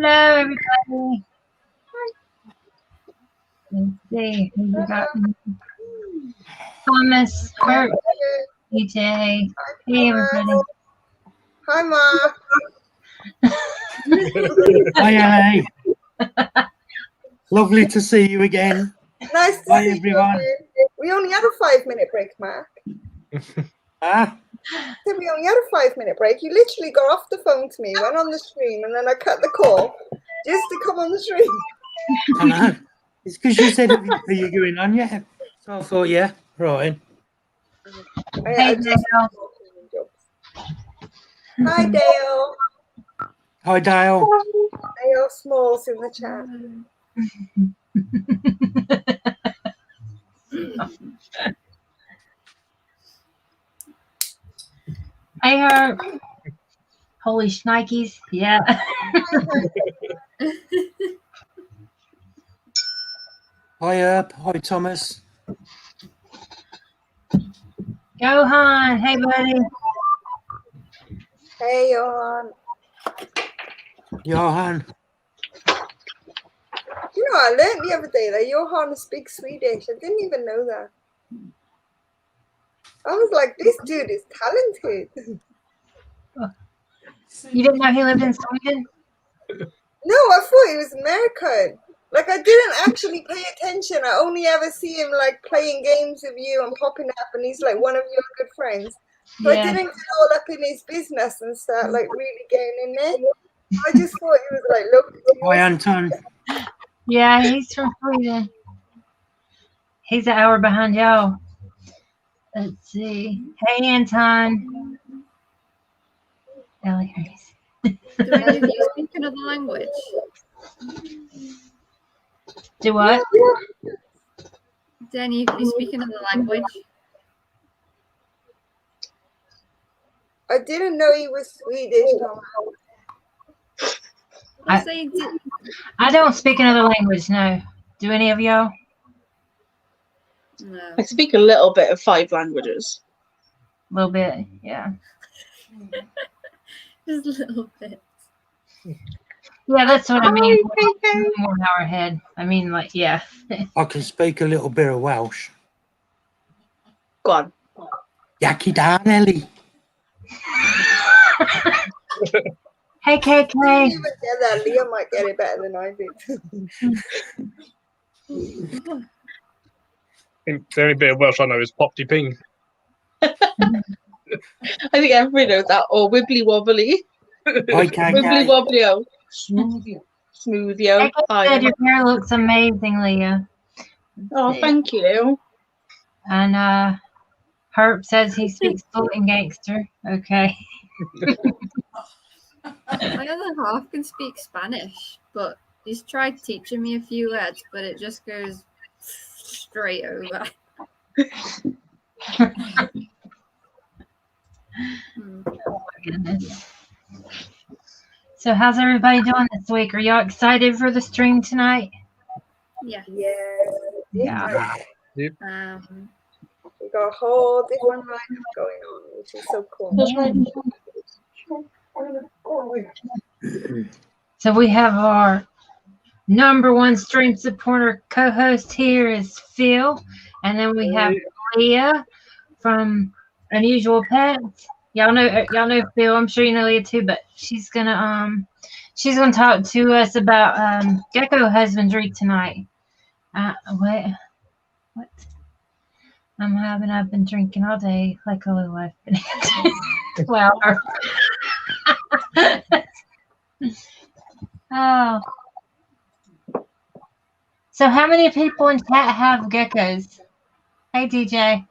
Hello, everybody. Let's see who we got. Thomas, Hurt, DJ. Hey, everybody. Hi, Ma. Hi, Ellie. Lovely to see you again. Nice to Hi, see everyone. you again. We only had a 5-minute break, Mark. Ah, So we only had a 5-minute break. You literally got off the phone to me, went on the stream, and then I cut the call just to come on the stream. I know. It's because you said, are you going on yet? So I thought, yeah, right. Hey, Dale. Hi, Dale. Hi, Dale. Dale Smalls in the chat. Hey, Hurt. Holy shnikes. Yeah. Hi, Herb. Hi, Thomas. Johan. Hey, buddy. Hey, Johan. Johan. You know, I learned the other day that Johan speaks Swedish. I didn't even know that. I was like, this dude is talented. You didn't know he lived in Sweden? No, I thought he was American. Like, I didn't actually pay attention. I only ever see him, like, playing games with you and popping up, and he's, like, one of your good friends. So Yeah. I didn't get all up in his business and start, like, really getting in there. I just thought he was, like, look. Hi, Anton. Yeah, he's from Sweden. He's an hour behind y'all. Let's see. Hey, Anton. Ellie Hayes. Do any of you speak another language? Do what? Do any of you speak another language? I didn't know he was Swedish. I don't speak another language, no. Do any of y'all? No. I speak a little bit of 5 languages. A little bit, yeah. Just a little bit. Yeah, that's what I mean. More an hour ahead. I mean, like, yeah. I can speak a little bit of Welsh. Go on. Yaki dan, Ellie. Hey, KK. I didn't even get that. Leah might get it better than I did. The only bit of Welsh I know is Popty Ping. I think everybody knows that. Or wibbly wobbly. Hi, KK. Wibbly wobbly. Smoothio. KK said your hair looks amazing, Leah. Oh, thank you. And Herb says he speaks fluent gangster. Okay. My other half can speak Spanish, but he's tried teaching me a few words, but it just goes straight over. Oh my goodness. So how's everybody doing this week? Are y'all excited for the stream tonight? Yeah. Yeah. We got a whole different life going on, which is so cool. So we have our #1 stream supporter co-host here is Phil, and then we have Leah from Unusual Pets. Y'all know Phil. I'm sure you know Leah too, but she's gonna talk to us about Gecko husbandry tonight. What? I've been drinking all day like a little life. Wow. Oh. So how many people in chat have geckos? Hey, DJ.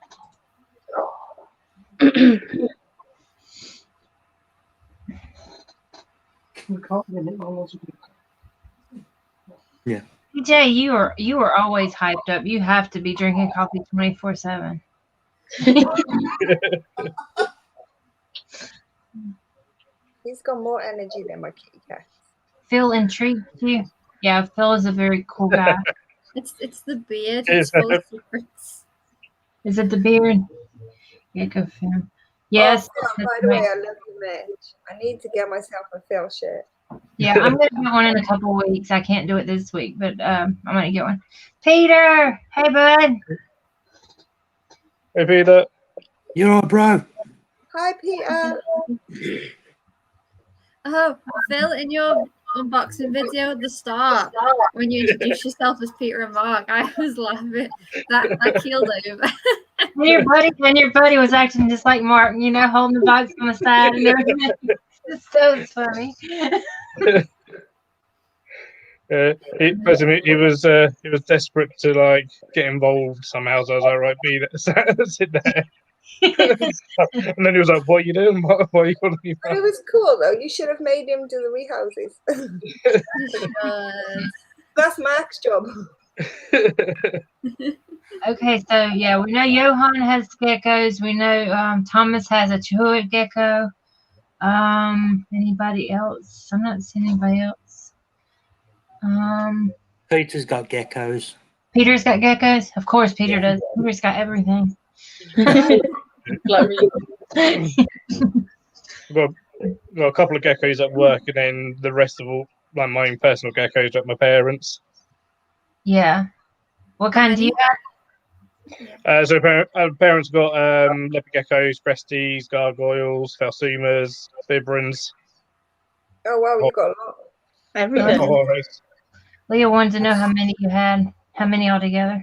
Yeah. DJ, you are always hyped up. You have to be drinking coffee 24/7. He's got more energy than my kitty cat. Phil intrigued you? Yeah, Phil is a very cool guy. It's the beard. It's full of secrets. Is it the beard? Gecko film. Yes. Oh, by the way, I love you, Mitch. I need to get myself a Phil shirt. Yeah, I'm gonna get one in a couple weeks. I can't do it this week, but I'm gonna get one. Peter, hey bud. Hey, Peter. You're all bro. Hi, Peter. Oh, Phil, in your unboxing video at the start, when you introduced yourself as Peter and Mark, I was laughing. That keeled over. And your buddy was acting just like Mark, you know, holding the box on the side and everything. It's so funny. He was desperate to like get involved somehow. So I was like, right, Peter, sit there. And then he was like, "What are you doing? What are you calling me?" But it was cool though. You should have made him do the rehouses. That's Mark's job. Okay, so yeah, we know Johan has geckos. We know Thomas has a two-headed gecko. Anybody else? I'm not seeing anybody else. Peter's got geckos. Peter's got geckos. Of course, Peter does. Peter's got everything. Like me. got a couple of geckos at work, and then the rest of all like my own personal geckos at my parents. Yeah. What kind do you have? So parents got leopard geckos, cresties, gargoyles, falsumas, vibrans. Oh wow, you got a lot. Everything. Leah wanted to know how many you had. How many altogether?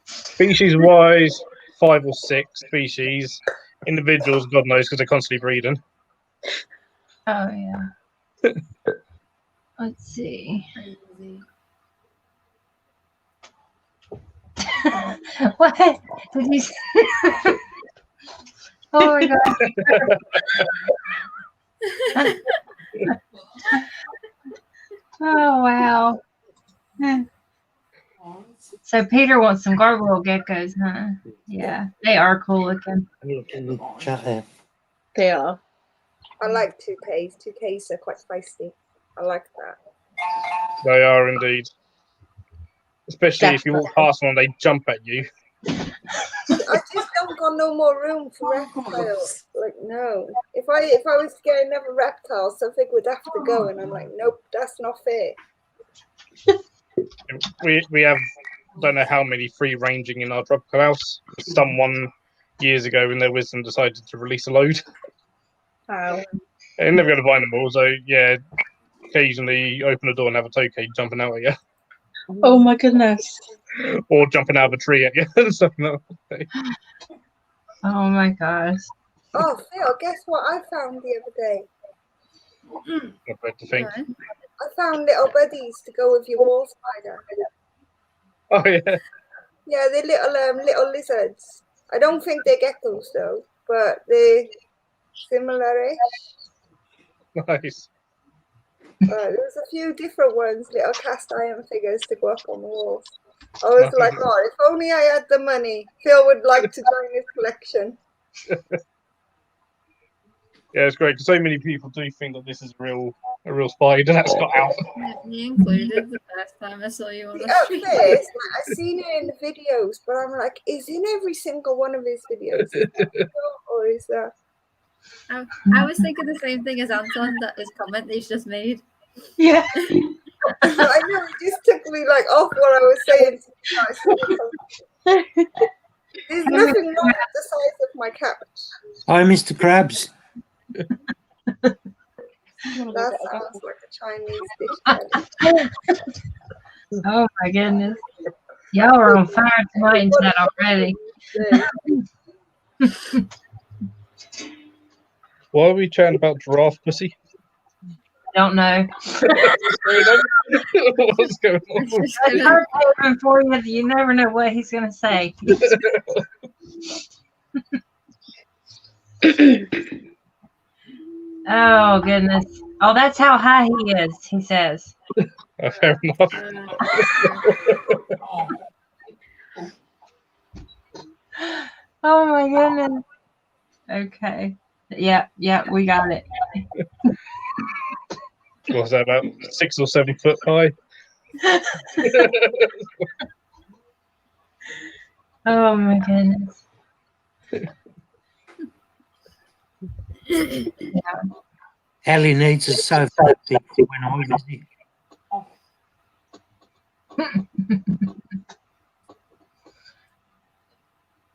Species wise, 5 or 6 species. Individuals, God knows, because they're constantly breeding. Oh yeah. Let's see. What did you say? Oh my god. Oh wow. So Peter wants some gargoyle geckos, huh? Yeah, they are cool looking. Chat there. They are. I like toucans. Toucans are quite feisty. I like that. They are indeed. Especially if you walk past one, they jump at you. I just don't got no more room for reptiles. Like no. If I was to get another reptile, something would have to go, and I'm like, nope, that's not fair. We have don't know how many free ranging in our tropical house. Someone years ago, in their wisdom, decided to release a load. Wow. They're never going to find them all. So yeah, occasionally open the door and have a toadcade jumping out at you, Oh my goodness. or jumping out of a tree at you. Something like that. Oh my gosh. Oh, Phil, guess what I found the other day? Not bad to think. I found little buddies to go with your wall spider. Oh yeah. Yeah, they're little lizards. I don't think they're geckos though, but they're similar-ish. Nice. There's a few different ones, little cast iron figures to go up on the walls. I was like, oh, if only I had the money. Phil would like to join his collection. Yeah, it's great because so many people do think that this is a real spider that's got out. Me included the first time I saw you on the At street. first, I seen it in the videos, but I'm like, is in every single one of his videos? Is that real, or is that? I was thinking the same thing as Anton, that his comment that he's just made. Yeah. I know, it just took me like off what I was saying. There's nothing wrong with the size of my couch. Hi, Mr. Krabs. That sounds like a Chinese dish. Oh my goodness. Y'all are on fire tonight in chat already. Why are we chatting about giraffe pussy? Don't know. What's going on? It's hard to for you. You never know what he's going to say. Oh goodness. Oh, that's how high he is, he says. Fair enough. Oh my goodness. Okay. Yeah, we got it. What's that, about 6 or 7 foot high? Oh my goodness. Ellie needs a sofa that big when I visit.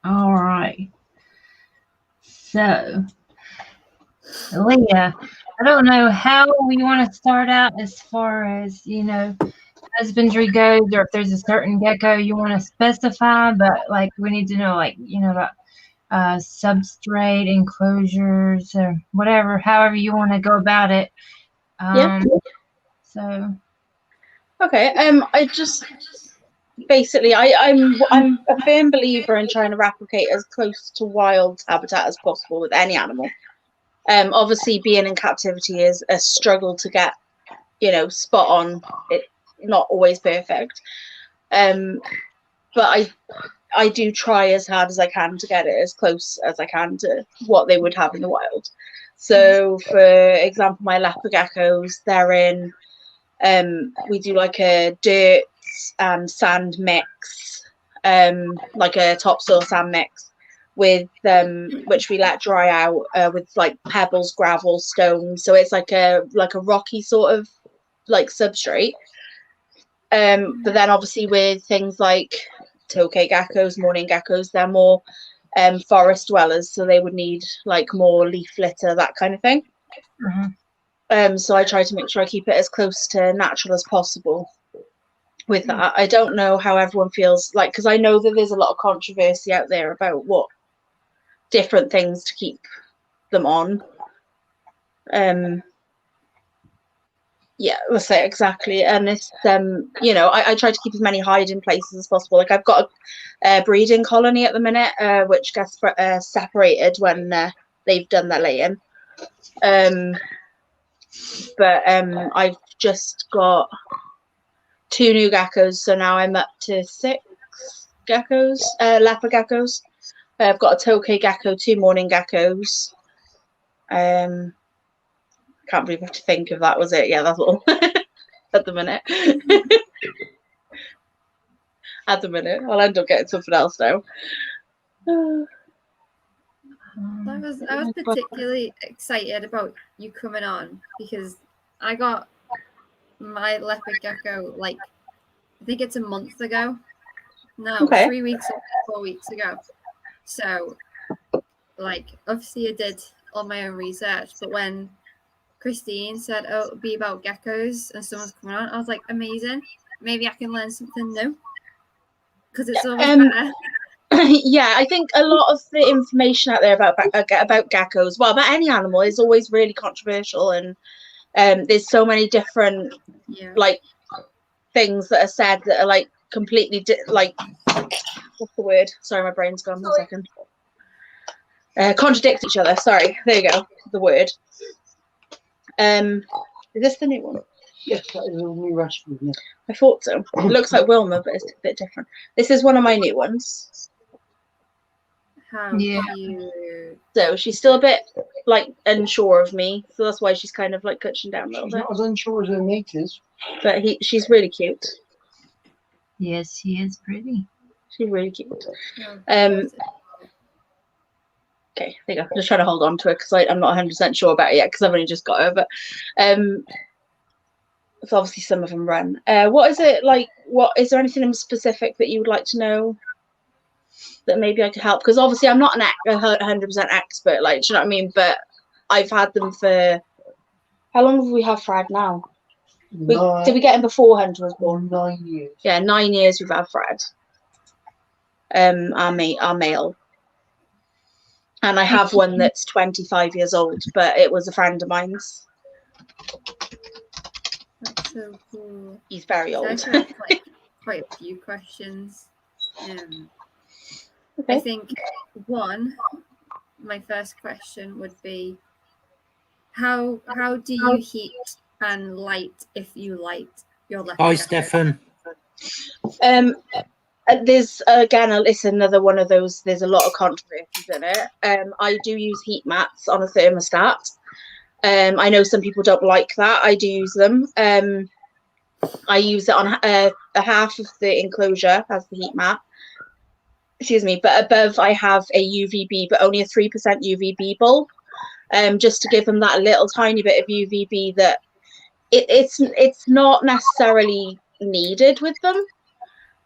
All right. So, Leah, I don't know how we want to start out as far as, husbandry goes, or if there's a certain gecko you want to specify, but like we need to know, like, about substrate enclosures or whatever, however you want to go about it. So. Okay. I just basically I'm a firm believer in trying to replicate as close to wild habitat as possible with any animal. Obviously being in captivity is a struggle to get, spot on. It's not always perfect. But I do try as hard as I can to get it as close as I can to what they would have in the wild. So for example, my leopard geckos, they're in we do like a dirt and sand mix, like a topsoil sand mix with which we let dry out with like pebbles, gravel, stones. So it's like a rocky sort of like substrate. But then obviously with things like tokay geckos, mourning geckos, they're more forest dwellers, so they would need like more leaf litter, that kind of thing. So I try to make sure I keep it as close to natural as possible with that. I don't know how everyone feels like, because I know that there's a lot of controversy out there about what different things to keep them on. Yeah, that's it, exactly. And it's I try to keep as many hiding places as possible. Like I've got a breeding colony at the minute, which gets separated when they've done their laying. But I've just got 2 new geckos, so now I'm up to 6 geckos, leopard geckos. I've got a tokay gecko, 2 mourning geckos. Can't believe I have to think of that. Was it? Yeah, that's all at the minute. At the minute, I'll end up getting something else now. I was particularly excited about you coming on because I got my leopard gecko like I think it's a month ago. No, okay. 3 weeks or 4 weeks ago. So like obviously I did all my own research, but when Christine said, "Oh, it'll be about geckos and someone's coming on," I was like, "Amazing! Maybe I can learn something new." Because it's always better. Yeah, I think a lot of the information out there about geckos, well, about any animal, is always really controversial, and there's so many different like things that are said that are like completely like what's the word? Sorry, my brain's gone. 1 second. Contradict each other. Sorry, there you go. The word. Is this the new one? Yes, that is a new recipe. Yeah. I thought so. It looks like Wilma, but it's a bit different. This is one of my new ones. How cute. So she's still a bit like unsure of me, so that's why she's kind of like clutching down a little bit. Not as unsure as her mate is. But she's really cute. Yes, she is pretty. She's really cute. Okay, there you go. I'm just trying to hold on to it because I'm not 100% sure about it yet because I've only just got her. But so obviously some of them run. What is it like? What is there anything in specific that you would like to know that maybe I could help? Because obviously I'm not an 100% expert. Like, do you know what I mean? But I've had them for how long have we had Fred now? Did we get him before Hunter was born? 9 years. Yeah, 9 years we've had Fred. Our male. And I have one that's 25 years old, but it was a friend of mine's. That's so cool. He's very old. I have quite a few questions. Okay. I think my first question would be, how do you heat and light if you light your leopard? Hi, Stefan. There's it's another one of those. There's a lot of controversies in it. I do use heat mats on a thermostat. I know some people don't like that. I do use them. I use it on the half of the enclosure as the heat mat. Excuse me, but above I have a UVB, but only a 3% UVB bulb. just to give them that little tiny bit of UVB that it's not necessarily needed with them,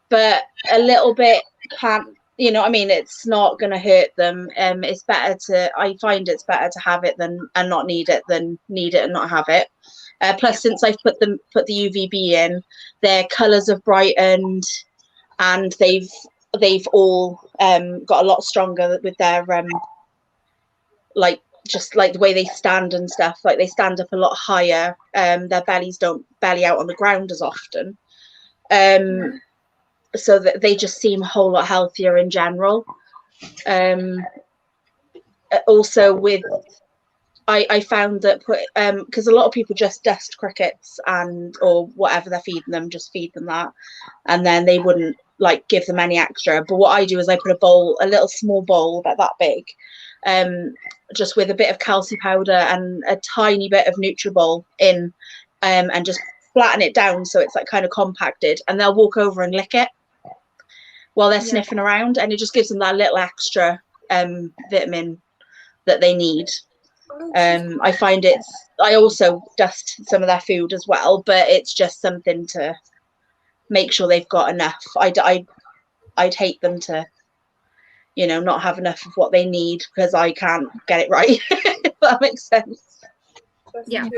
but a little bit can't, you know what I mean, it's not going to hurt them. It's better to, I find it's better to have it and not need it than need it and not have it. Plus, since I've put the UVB in, their colours have brightened, and they've all got a lot stronger with their like, just like the way they stand and stuff. Like, they stand up a lot higher. Their bellies don't belly out on the ground as often. So that they just seem a whole lot healthier in general. Also with, I found that because a lot of people just dust crickets or whatever they're feeding them, just feed them that, and then they wouldn't like give them any extra. But what I do is I put a little small bowl about that big, just with a bit of calcium powder and a tiny bit of Nutribol in, and just flatten it down so it's like kind of compacted, and they'll walk over and lick it while they're sniffing around, and it just gives them that little extra vitamin that they need. I find I also dust some of their food as well, but it's just something to make sure they've got enough. I'd hate them to, you know, not have enough of what they need because I can't get it right. If that makes sense. Yeah,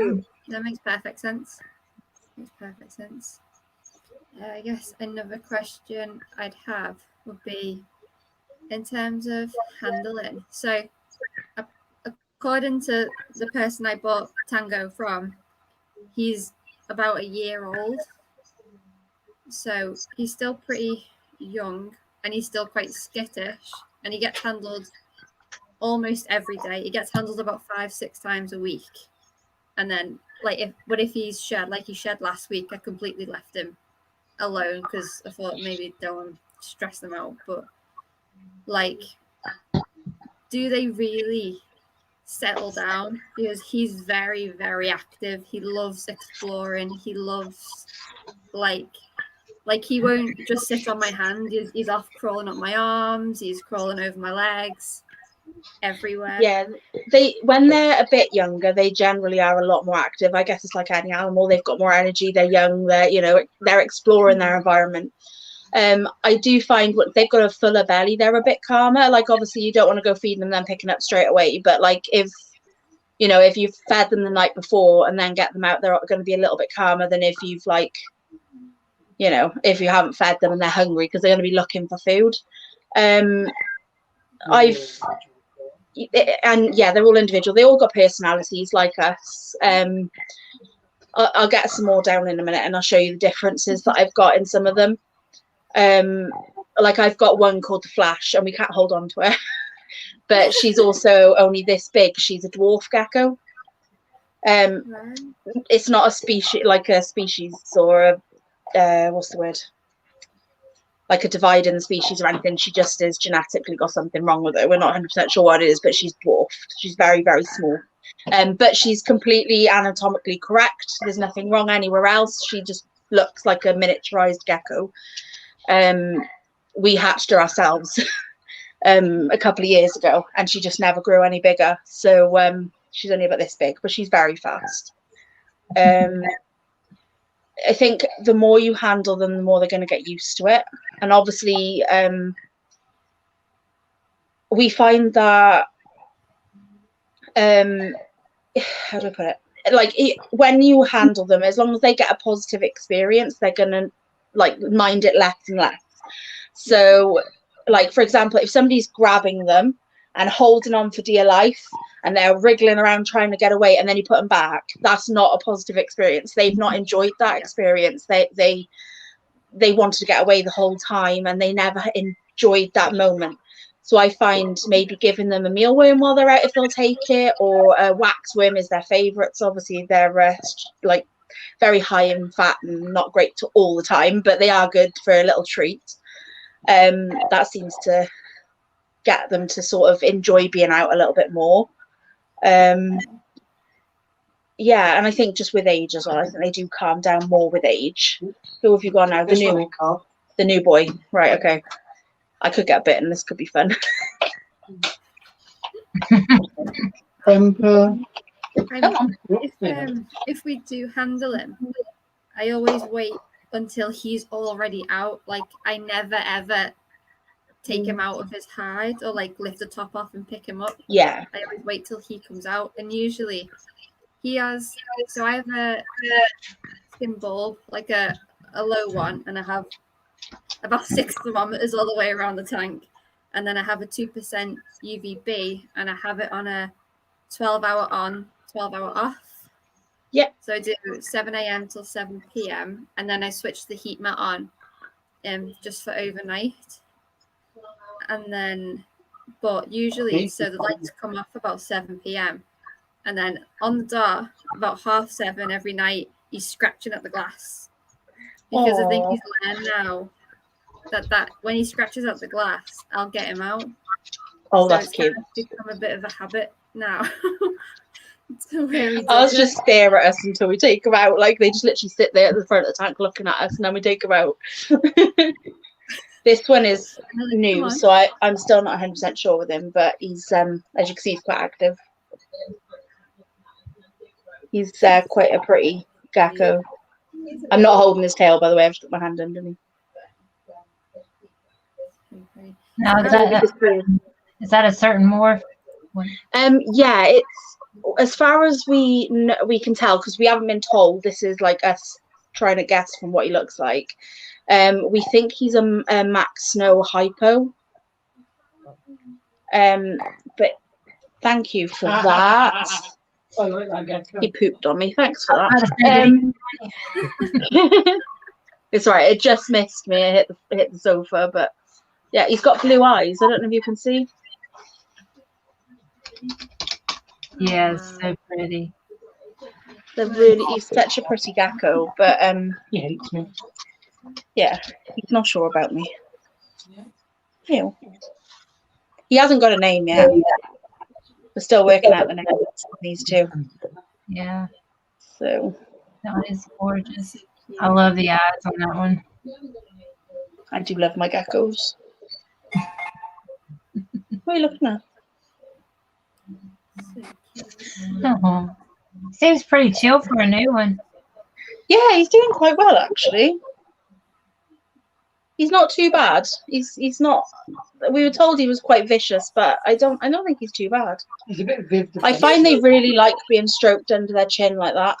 that makes perfect sense. I guess another question I'd have would be in terms of handling. So according to the person I bought Tango from, he's about a year old. So he's still pretty young, and he's still quite skittish, and he gets handled almost every day. He gets handled about 5-6 times a week. And then if he's shed, like he shed last week, I completely left him alone because I thought maybe don't want to stress them out. But like, do they really settle down? Because he's very, very active. He loves exploring. He loves like he won't just sit on my hand. He's off crawling up my arms. He's crawling over my legs, everywhere. Yeah, when they're a bit younger, they generally are a lot more active. I guess it's like any animal. They've got more energy. They're young. They're exploring their environment. I do find when they've got a fuller belly, they're a bit calmer. Like, obviously you don't want to go feeding them then picking up straight away, but like if you've fed them the night before and then get them out, they're going to be a little bit calmer than if you've if you haven't fed them and they're hungry, because they're going to be looking for food. They're all individual. They all got personalities like us. I'll get some more down in a minute and I'll show you the differences that I've got in some of them. Like, I've got one called the Flash, and we can't hold on to her, but she's also only this big. She's a dwarf gecko. It's not a species or a what's the word? Like a dividing species or anything. She just is genetically got something wrong with her. We're not 100% sure what it is, but she's dwarfed. She's very, very small. But she's completely anatomically correct. There's nothing wrong anywhere else. She just looks like a miniaturized gecko. We hatched her ourselves a couple of years ago, and she just never grew any bigger. So she's only about this big, but she's very fast. I think the more you handle them, the more they're going to get used to it. And obviously, we find that, how do I put it? Like, when you handle them, as long as they get a positive experience, they're going to like mind it less and less. So, like, for example, if somebody's grabbing them and holding on for dear life, and they're wriggling around trying to get away, and then you put them back, that's not a positive experience. They've not enjoyed that experience. They wanted to get away the whole time, and they never enjoyed that moment. So I find maybe giving them a mealworm while they're out, if they'll take it, or a waxworm is their favourites. Obviously, they're like very high in fat and not great all the time, but they are good for a little treat. That seems to get them to sort of enjoy being out a little bit more. Yeah, and I think just with age as well, I think they do calm down more with age. Who have you got now? The new boy. Right, okay. I could get bitten. This could be fun. If we do handle him, I always wait until he's already out. Like, I never ever take him out of his hide or like lift the top off and pick him up. Yeah. I always wait till he comes out, and usually he has. So I have a skin bulb, like a low one, and I have about 6 thermometers all the way around the tank, and then I have a 2% UVB, and I have it on a 12-hour on, 12-hour off. Yeah. So I do 7 a.m. till 7 p.m. and then I switch the heat mat on, just for overnight. And then, but usually, so the lights come off about 7 p.m. and then on the dot, about 7:30 every night, he's scratching at the glass, because I think he's learned now that when he scratches at the glass, I'll get him out. Oh, So that's it's cute. kind of become a bit of a habit now. So where he Ours does just stare at us until we take them out. Like, they just literally sit there at the front of the tank looking at us, and then we take them out. This one is new, so I'm still not 100% sure with him, but he's, as you can see, he's quite active. He's quite a pretty gecko. I'm not holding his tail, by the way. I've just got my hand underneath. Now, is that a certain morph? Yeah, it's as far as we can tell, because we haven't been told. This is like us trying to guess from what he looks like. We think he's a Max Snow hypo. But thank you for that. He pooped on me. Thanks for that. It's all right. It just missed me. I hit the sofa, but yeah, he's got blue eyes. I don't know if you can see. Yeah, it's so pretty. He's such a pretty gecko, but He hates me. yeah, he's not sure about me. Yeah. He hasn't got a name yet. We're still working out the names on these two. Yeah. So That one is gorgeous. I love the eyes on that one. I do love my geckos. What are you looking at? Oh, seems pretty chill for a new one. Yeah, he's doing quite well actually. He's not too bad. He's not. We were told he was quite vicious, but I don't think he's too bad. He's a bit vivid. I find they really like being stroked under their chin like that.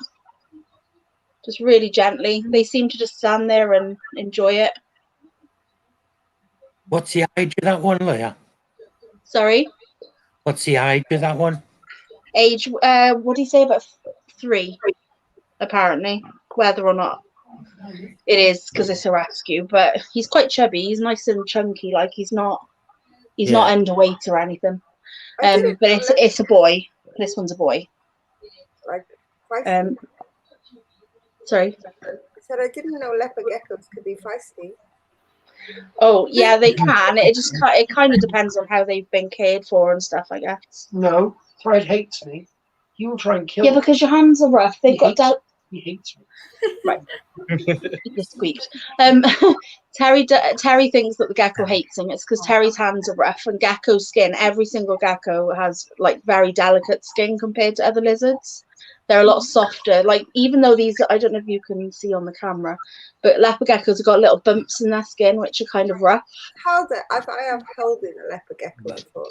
Just really gently. They seem to just stand there and enjoy it. What's the age of that one, Leah? Sorry? What's the age of that one? Age, what do you say, about 3, apparently. Whether or not it is, because it's a rescue. But he's quite chubby. He's nice and chunky. Like, he's not underweight or anything. But it's a boy. This one's a boy. Like, sorry? I said I didn't know leopard geckos could be feisty. Oh, yeah, they can. It kind of depends on how they've been cared for and stuff, I guess. No, Fred hates me. He will try and kill me. Yeah, because your hands are rough. They've got He hates me. Right. He just squeaked. Terry thinks that the gecko hates him. It's because Terry's hands are rough, and gecko's skin, every single gecko has like very delicate skin compared to other lizards. They're a lot softer. Like, even though these, I don't know if you can see on the camera, but leopard geckos have got little bumps in their skin, which are kind of rough. I have held in a leopard gecko before.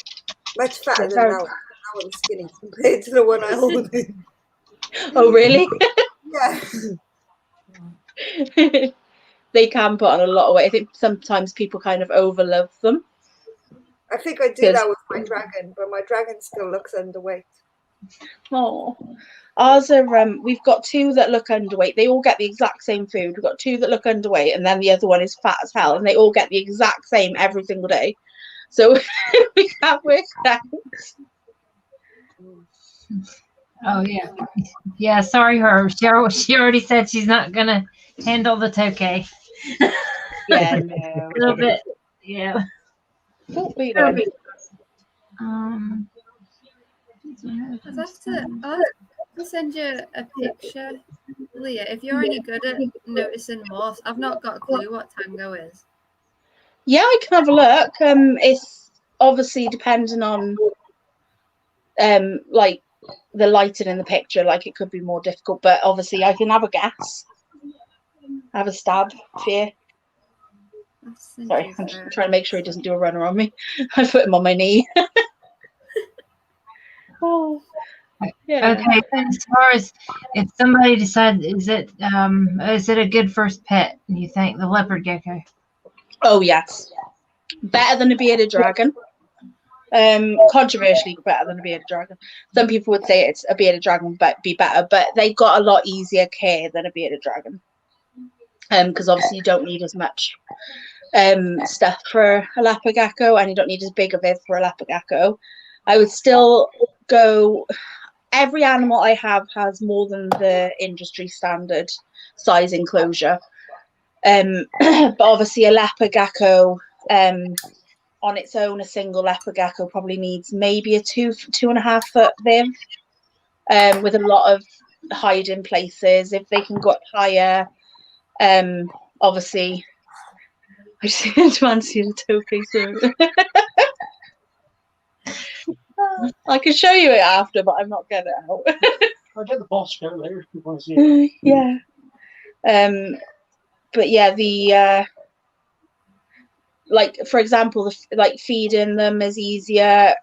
Much fatter than that one. That one's skinny compared to the one I hold in. Oh, really? Yeah. They can put on a lot of weight. I think sometimes people kind of overlove them. I think I do that with my dragon, but my dragon still looks underweight. Oh, ours are. We've got 2 that look underweight. They all get the exact same food. We've got 2 that look underweight, and then the other one is fat as hell, and they all get the exact same every single day. So we can't work it out. Oh yeah, yeah. Sorry, her. She already said she's not gonna handle the tokay. Yeah, no. A little bit. Yeah. Won't be then. I'll have to send you a picture, Leah. If you're any good at noticing morphs, I've not got a clue what tango is. Yeah, I can have a look. It's obviously depending on like the lighting in the picture, like it could be more difficult, but obviously I can have a guess. Have a stab here. Sorry, I'm just trying to make sure he doesn't do a runner on me. I put him on my knee. Oh, yeah. Okay, as far as if somebody decides, is it a good first pet? You think the leopard gecko? Oh yes, better than a bearded dragon. Controversially better than a bearded dragon. Some people would say it's a bearded dragon but be better, but they got a lot easier care than a bearded dragon. Because obviously you don't need as much stuff for a leopard gecko, and you don't need as big of it for a leopard gecko. I would still go. Every animal I have has more than the industry standard size enclosure. But obviously a leopard gecko on its own, a single leopard gecko probably needs maybe a 2.5 foot viv, with a lot of hiding places. If they can go up higher, obviously I just fancy the topi, so I can show you it after, but I'm not getting it out. I'll get the boss out later if you want to see it. Yeah. But yeah, the like for example, like feeding them is easier.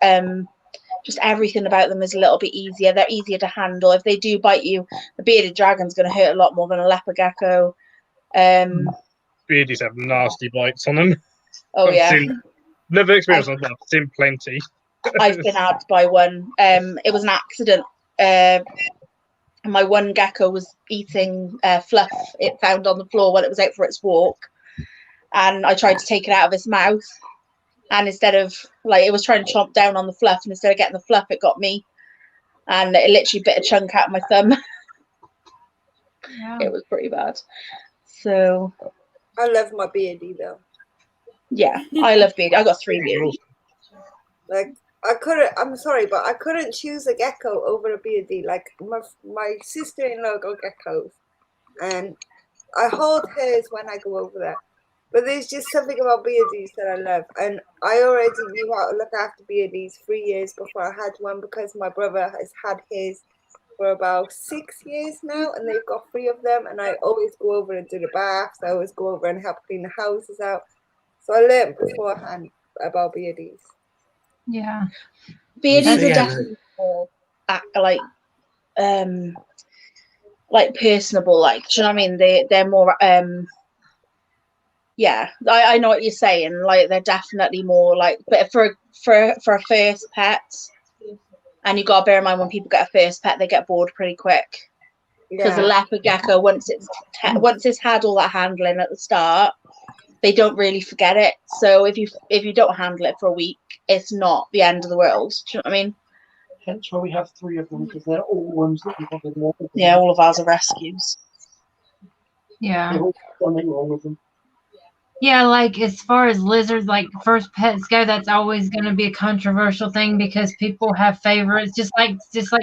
Just everything about them is a little bit easier. They're easier to handle. If they do bite you, the bearded dragon's going to hurt a lot more than a leopard gecko. Beardies have nasty bites on them. Oh yeah. Never experienced one, but I've seen plenty. I've been out by one. It was an accident. My one gecko was eating fluff it found on the floor while it was out for its walk, and I tried to take it out of its mouth, and instead of, like, it was trying to chomp down on the fluff, and instead of getting the fluff, it got me, and it literally bit a chunk out of my thumb. Yeah. It was pretty bad. So I love my beardie though. Yeah, I love beardie. I got 3 beardies. Like, I'm sorry, but I couldn't choose a gecko over a beardie. Like, my sister-in-law got geckos, and I hold hers when I go over there. But there's just something about beardies that I love, and I already knew how to look after beardies 3 years before I had one, because my brother has had his for about 6 years now, and they've got 3 of them, and I always go over and do the baths. I always go over and help clean the houses out. So I learned beforehand about beardies. Yeah. Beardies are definitely more like personable, like, do you know what I mean? They're more yeah, I know what you're saying. Like, they're definitely more like, but for a first pet, and you got to bear in mind when people get a first pet, they get bored pretty quick. Because a leopard gecko, once it's had all that handling at the start, they don't really forget it. So if you don't handle it for a week, it's not the end of the world. Do you know what I mean? Hence why we have 3 of them, because they're all ones that we've got. Yeah, all of ours are rescues. Yeah. They've all got nothing wrong with them. Yeah, like as far as lizards, like first pets go, that's always going to be a controversial thing because people have favorites. Just like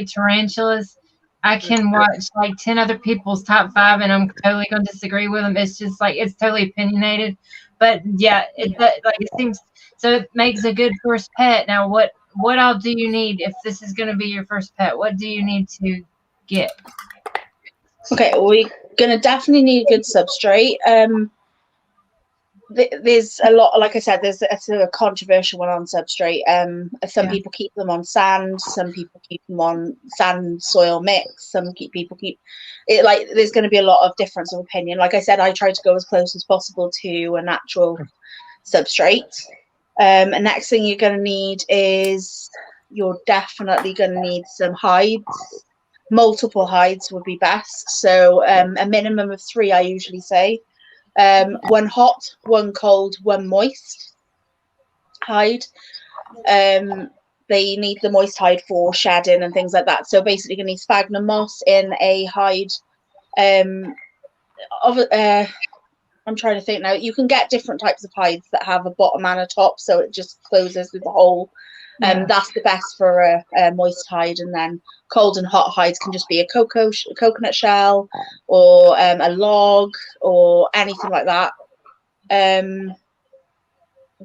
tarantulas, I can watch like 10 other people's top 5, and I'm totally going to disagree with them. It's just like, it's totally opinionated. But yeah, it seems so. It makes a good first pet. Now, what all do you need if this is going to be your first pet? What do you need to get? Okay, we're going to definitely need a good substrate. There's a lot, like I said, there's a controversial one on substrate. Some people keep them on sand, some people keep them on sand soil mix, some people keep it, like, there's going to be a lot of difference of opinion. Like I said, I try to go as close as possible to a natural substrate. And next thing you're going to need is, you're definitely going to need some hides. Multiple hides would be best. So a minimum of 3, I usually say. 1 hot, 1 cold, 1 moist hide. They need the moist hide for shedding and things like that. So basically, you're going to need sphagnum moss in a hide. I'm trying to think now. You can get different types of hides that have a bottom and a top, so it just closes with the hole. That's the best for a moist hide. And then cold and hot hides can just be a coconut shell, or a log, or anything like that.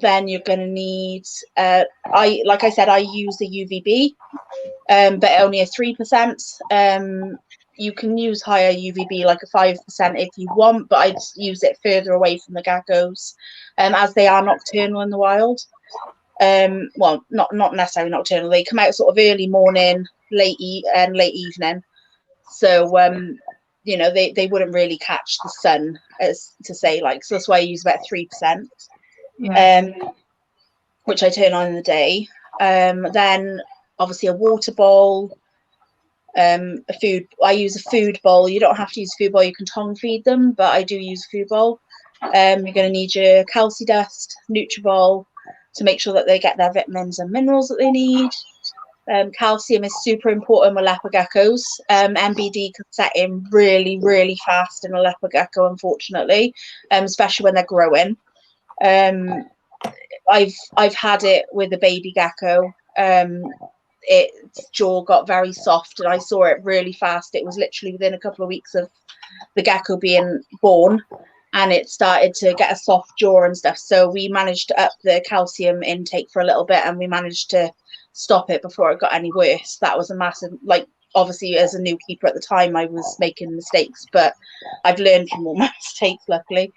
then you're going to need, like I said, I use the UVB, but only a 3%. You can use higher UVB, like a 5% if you want, but I'd use it further away from the geckos, as they are nocturnal in the wild. Well, not necessarily nocturnal. They come out sort of early morning, late evening. So, you know, they wouldn't really catch the sun, as to say, like, so that's why I use about 3%, which I turn on in the day. Then obviously a water bowl, I use a food bowl. You don't have to use a food bowl, you can tongue feed them, but I do use a food bowl. You're going to need your calci dust, Nutribol, to make sure that they get their vitamins and minerals that they need. Calcium is super important with leopard geckos. MBD can set in really, really fast in a leopard gecko, unfortunately, especially when they're growing. I've had it with a baby gecko. Its jaw got very soft, and I saw it really fast. It was literally within a couple of weeks of the gecko being born, and it started to get a soft jaw and stuff. So we managed to up the calcium intake for a little bit, and we managed to stop it before it got any worse. That was a massive, like, obviously as a new keeper at the time, I was making mistakes, but I've learned from all my mistakes, luckily.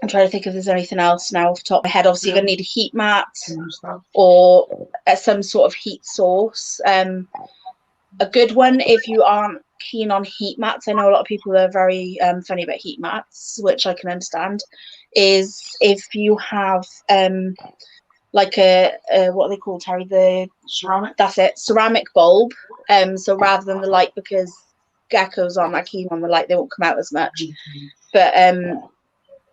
I'm trying to think if there's anything else now off the top of my head. Obviously, you're going to need a heat mat or some sort of heat source. A good one, if you aren't keen on heat mats, I know a lot of people are very funny about heat mats, which I can understand, is if you have like a what are they called, Terry? The ceramic. That's it, ceramic bulb. So rather than the light, because geckos aren't that keen on the light, they won't come out as much. But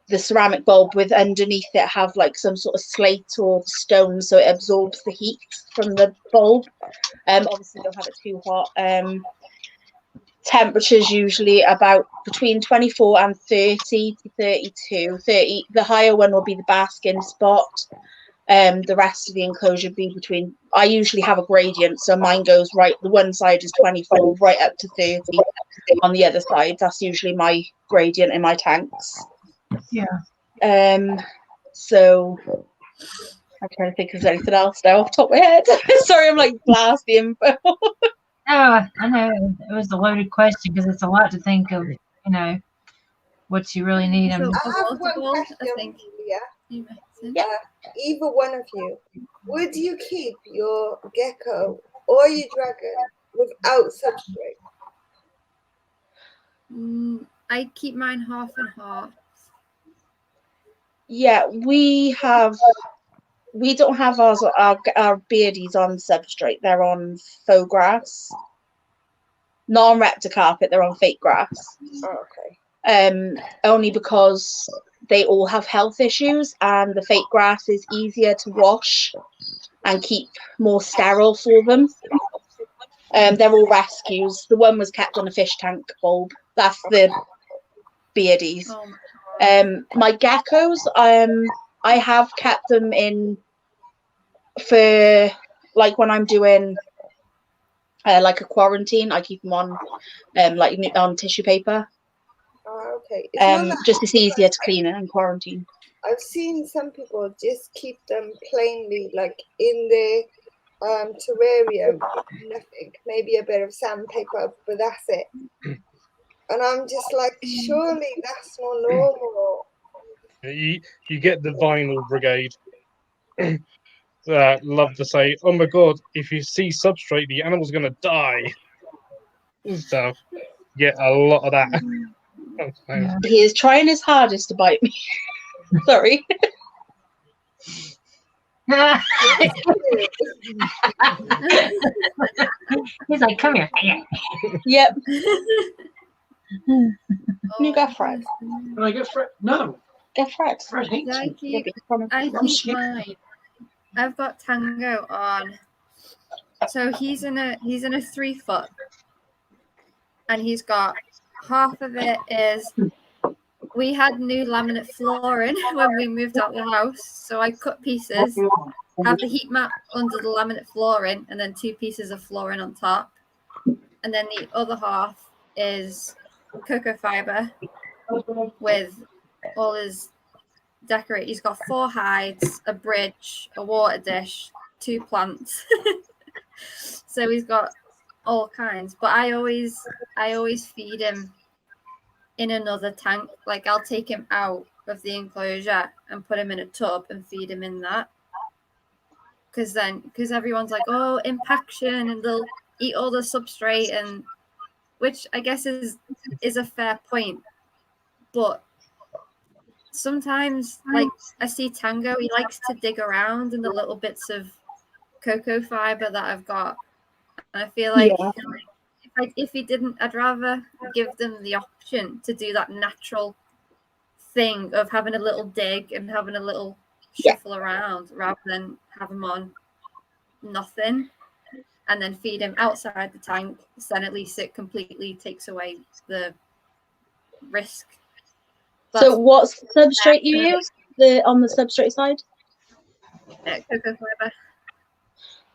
the ceramic bulb, with underneath it have like some sort of slate or stone, so it absorbs the heat from the bulb. Obviously don't have it too hot. Temperatures usually about between 24 and 30 to 32. 30, the higher one will be the basking spot. The rest of the enclosure be between, I usually have a gradient, so mine goes right, the one side is 24 right up to 30 on the other side. That's usually my gradient in my tanks. So I'm trying to think if there's anything else now off the top of my head. Sorry, I'm like blast the info. I know it was a loaded question because it's a lot to think of, you know, what you really need. So, I have one question, I think. Yeah. Either one of you, would you keep your gecko or your dragon without substrate? I keep mine half and half. Yeah, we don't have our beardies on substrate. They're on faux grass. Non-reptor carpet, they're on fake grass. Oh, okay. Only because they all have health issues, and the fake grass is easier to wash and keep more sterile for them. They're all rescues. The one was kept on a fish tank bulb. That's the beardies. My geckos, I have kept them in for, like, when I'm doing like a quarantine, I keep them on like on tissue paper. Oh, okay. Just it's easier to clean it in quarantine. I've seen some people just keep them plainly, like in the terrarium, nothing, maybe a bit of sandpaper, but that's it. And I'm just like, surely that's not normal. You get the vinyl brigade. Love to say, oh my god, if you see substrate, the animal's going to die. So, get a lot of that. He is trying his hardest to bite me. Sorry. He's like, come here. Yep. You got Fred. Can I get Fred? No. Get Fred. Fred hates I me. keep mine. I've got Tango on. So he's in a 3 foot, and he's got half of it is, we had new laminate flooring when we moved out the house, so I cut pieces, have the heat mat under the laminate flooring, and then 2 pieces of flooring on top, and then the other half is cocoa fiber with all his decorate. He's got 4 hides, a bridge, a water dish, 2 plants. So he's got all kinds. But I always feed him in another tank. Like I'll take him out of the enclosure and put him in a tub and feed him in that. Because everyone's like, oh, impaction, and they'll eat all the substrate, and which I guess is a fair point. But sometimes, like I see Tango, he likes to dig around in the little bits of cocoa fiber that I've got, and I feel like if he didn't, I'd rather give them the option to do that natural thing of having a little dig and having a little shuffle around, rather than have him on nothing and then feed him outside the tank. So then at least it completely takes away the risk. So what's the substrate you use on the substrate side? Cocoa fiber.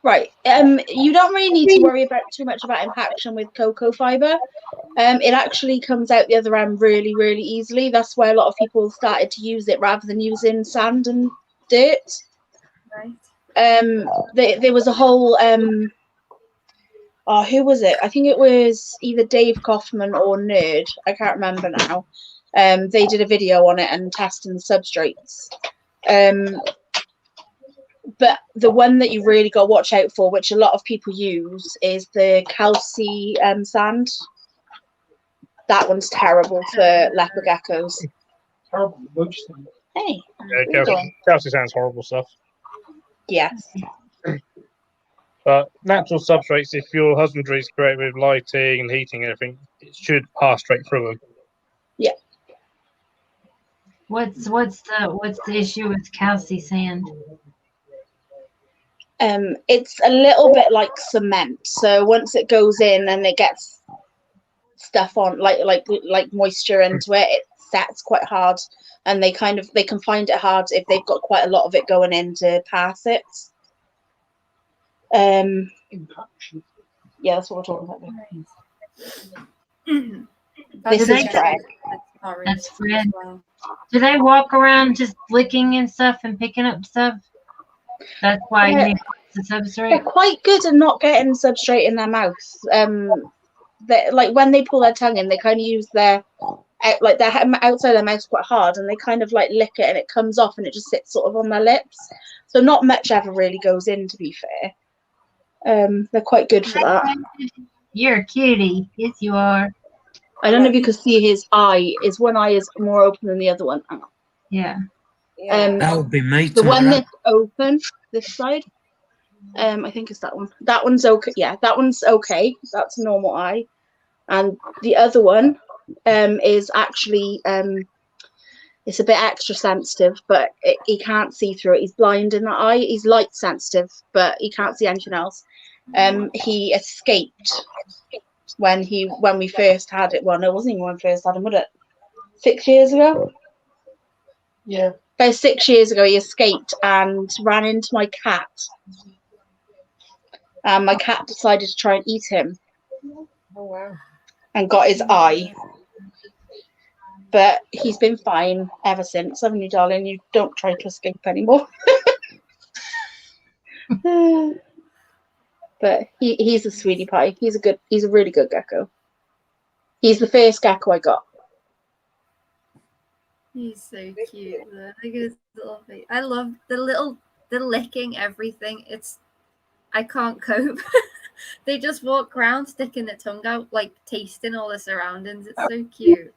Right. You don't really need to worry too much about impaction with cocoa fiber. It actually comes out the other end really, really easily. That's why a lot of people started to use it rather than using sand and dirt. Right. There was a whole who was it? I think it was either Dave Kaufman or Nerd. I can't remember now. They did a video on it and testing the substrates. But the one that you really got to watch out for, which a lot of people use, is the calci sand. That one's terrible for leopard geckos. Terrible. Hey. Yeah, calci sand's horrible stuff. Yes. But natural substrates, if your husbandry is correct with lighting and heating and everything, it should pass straight through them. Yeah. What's the issue with calci sand? It's a little bit like cement. So once it goes in and it gets stuff on, like moisture into it, it sets quite hard, and they can find it hard if they've got quite a lot of it going in to pass it. Impaction. Yeah, that's what we're talking about. This is Fred. That's Fred. Do they walk around just licking and stuff and picking up stuff? That's why you need the substrate. They're quite good at not getting substrate in their mouth. Like when they pull their tongue in, they kind of use their outside of their mouth quite hard, and they kind of like lick it, and it comes off, and it just sits sort of on their lips. So not much ever really goes in, to be fair. They're quite good for that. You're a cutie. Yes, you are. I don't know if you can see his eye. His one eye is more open than the other one. Yeah. That would be me. The one that's open, this side, I think it's that one. That one's okay. Yeah, that one's okay. That's a normal eye. And the other one is actually, it's a bit extra sensitive, but he can't see through it. He's blind in the eye. He's light sensitive, but he can't see anything else. He escaped when we first had it. Well, no, it wasn't even when we first had him, was it? 6 years ago? Yeah. About 6 years ago, he escaped and ran into my cat. And my cat decided to try and eat him. Oh, wow. And got his eye. But he's been fine ever since, haven't you, darling? You don't try to escape anymore. But he's a sweetie pie. He's a really good gecko. He's the first gecko I got. He's so cute. Look at his little face. I love the licking everything. I can't cope. They just walk around sticking their tongue out, like tasting all the surroundings. It's so cute.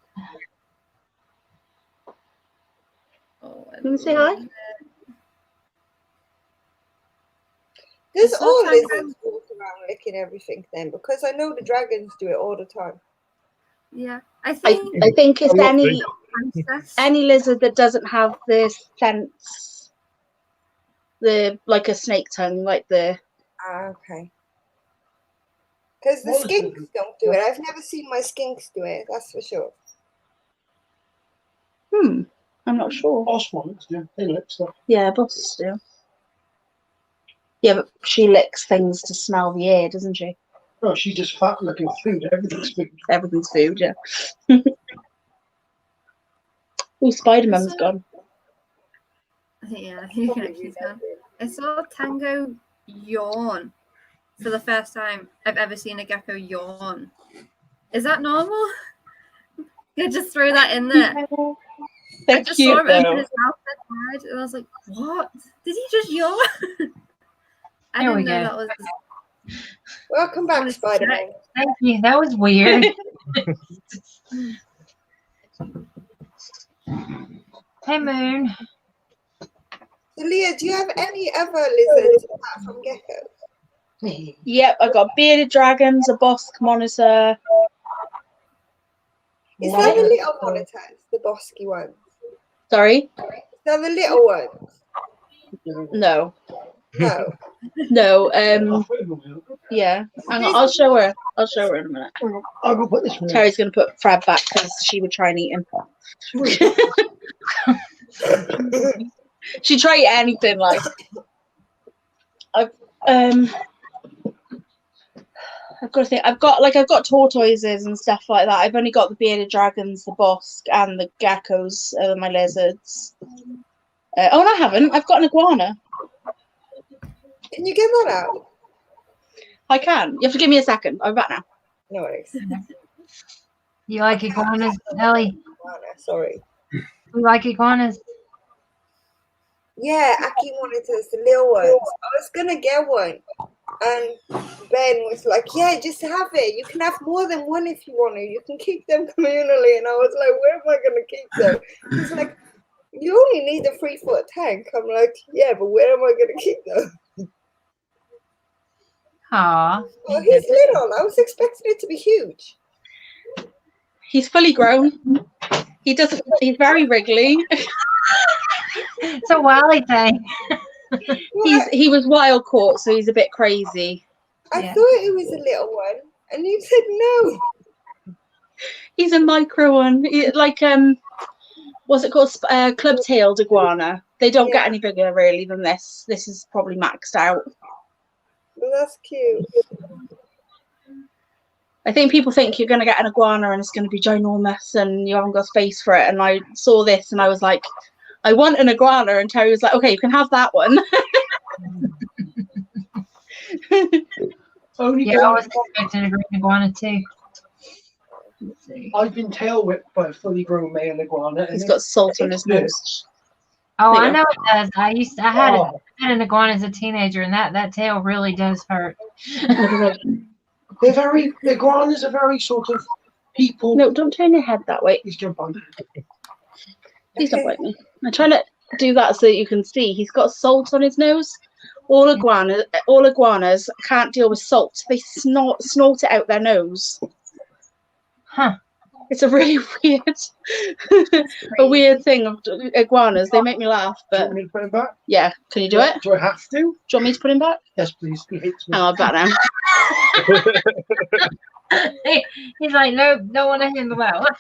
Oh, Can you say hi? Does It's all not lizards walk around licking everything then? Because I know the dragons do it all the time. Yeah, I I think it's any lizard that doesn't have the sense, like a snake tongue, like the. Ah, okay. Because the skinks don't do it. I've never seen my skinks do it. That's for sure. I'm not sure. Boss ones do. They lick stuff. Yeah, bosses do. Yeah, but she licks things to smell the air, doesn't she? No, she's just fat looking food. Everything's food. Everything's food, yeah. Oh, Spider-Man's gone. Yeah, you can actually tell. I saw Tango yawn for the first time I've ever seen a gecko yawn. Is that normal? I just throw that in there. They're I just cute saw him open though. his mouth that wide, and I was like, "What? Did he just yawn?" I There we didn't know go. that was. Welcome back, Spider-Man. Thank you. That was weird. Hey, Moon. So, Leah, do you have any other lizards apart from geckos? Yep, I got bearded dragons, a bosque monitor. Is that the little monitors, the bosky ones? Sorry? Is that the little ones? No. No. No. Yeah. Hang on, I'll show her. I'll show her in a minute. I'll go put this one. Terry's gonna put Fred back because she would try and eat him. She'd try to eat anything like. I've got to think. I've got tortoises and stuff like that. I've only got the bearded dragons, the bosque, and the geckos, my lizards. Oh, and I haven't. I've got an iguana. Can you get that out? I can. You have to give me a second. I'm back now. No worries. You like iguanas, Ellie? Sorry. You like iguanas? Yeah, Aki monitors, the little ones. I was gonna get one, and Ben was like, "Yeah, just have it. You can have more than one if you want to. You can keep them communally." And I was like, "Where am I gonna keep them?" He's like, "You only need a 3-foot tank." I'm like, "Yeah, but where am I gonna keep them?" Aw. Oh, he's little. I was expecting it to be huge. He's fully grown. He's very wriggly. It's a wily thing. He was wild caught, so he's a bit crazy. I Yeah. thought it was a little one, and you said no. He's a micro one. What's it called? Club-tailed iguana. They don't get any bigger really than this. This is probably maxed out. Well, that's cute. I think people think you're going to get an iguana and it's going to be ginormous and you haven't got space for it. And I saw this and I was like, I want an iguana. And Terry was like, okay, you can have that one. Yeah, I was expecting a green iguana too. Let's see. I've been tail whipped by a fully grown male iguana. He's got salt on his nose. Oh, There I you know it does. I had an iguana as a teenager, and that tail really does hurt. Iguanas are very sort of people. No, don't turn your head that way. He's jump on. Please don't bite me. I'm trying to do that so that you can see. He's got salt on his nose. All iguanas can't deal with salt. They snort it out their nose. Huh. It's a really weird thing of iguanas. They make me laugh, Do you but want me to put him back? yeah. Can you do it? Do I have to? Do you want me to put him back? Yes, please. He hates me. Hang on, back now. He's like, nope, don't want to handle that one.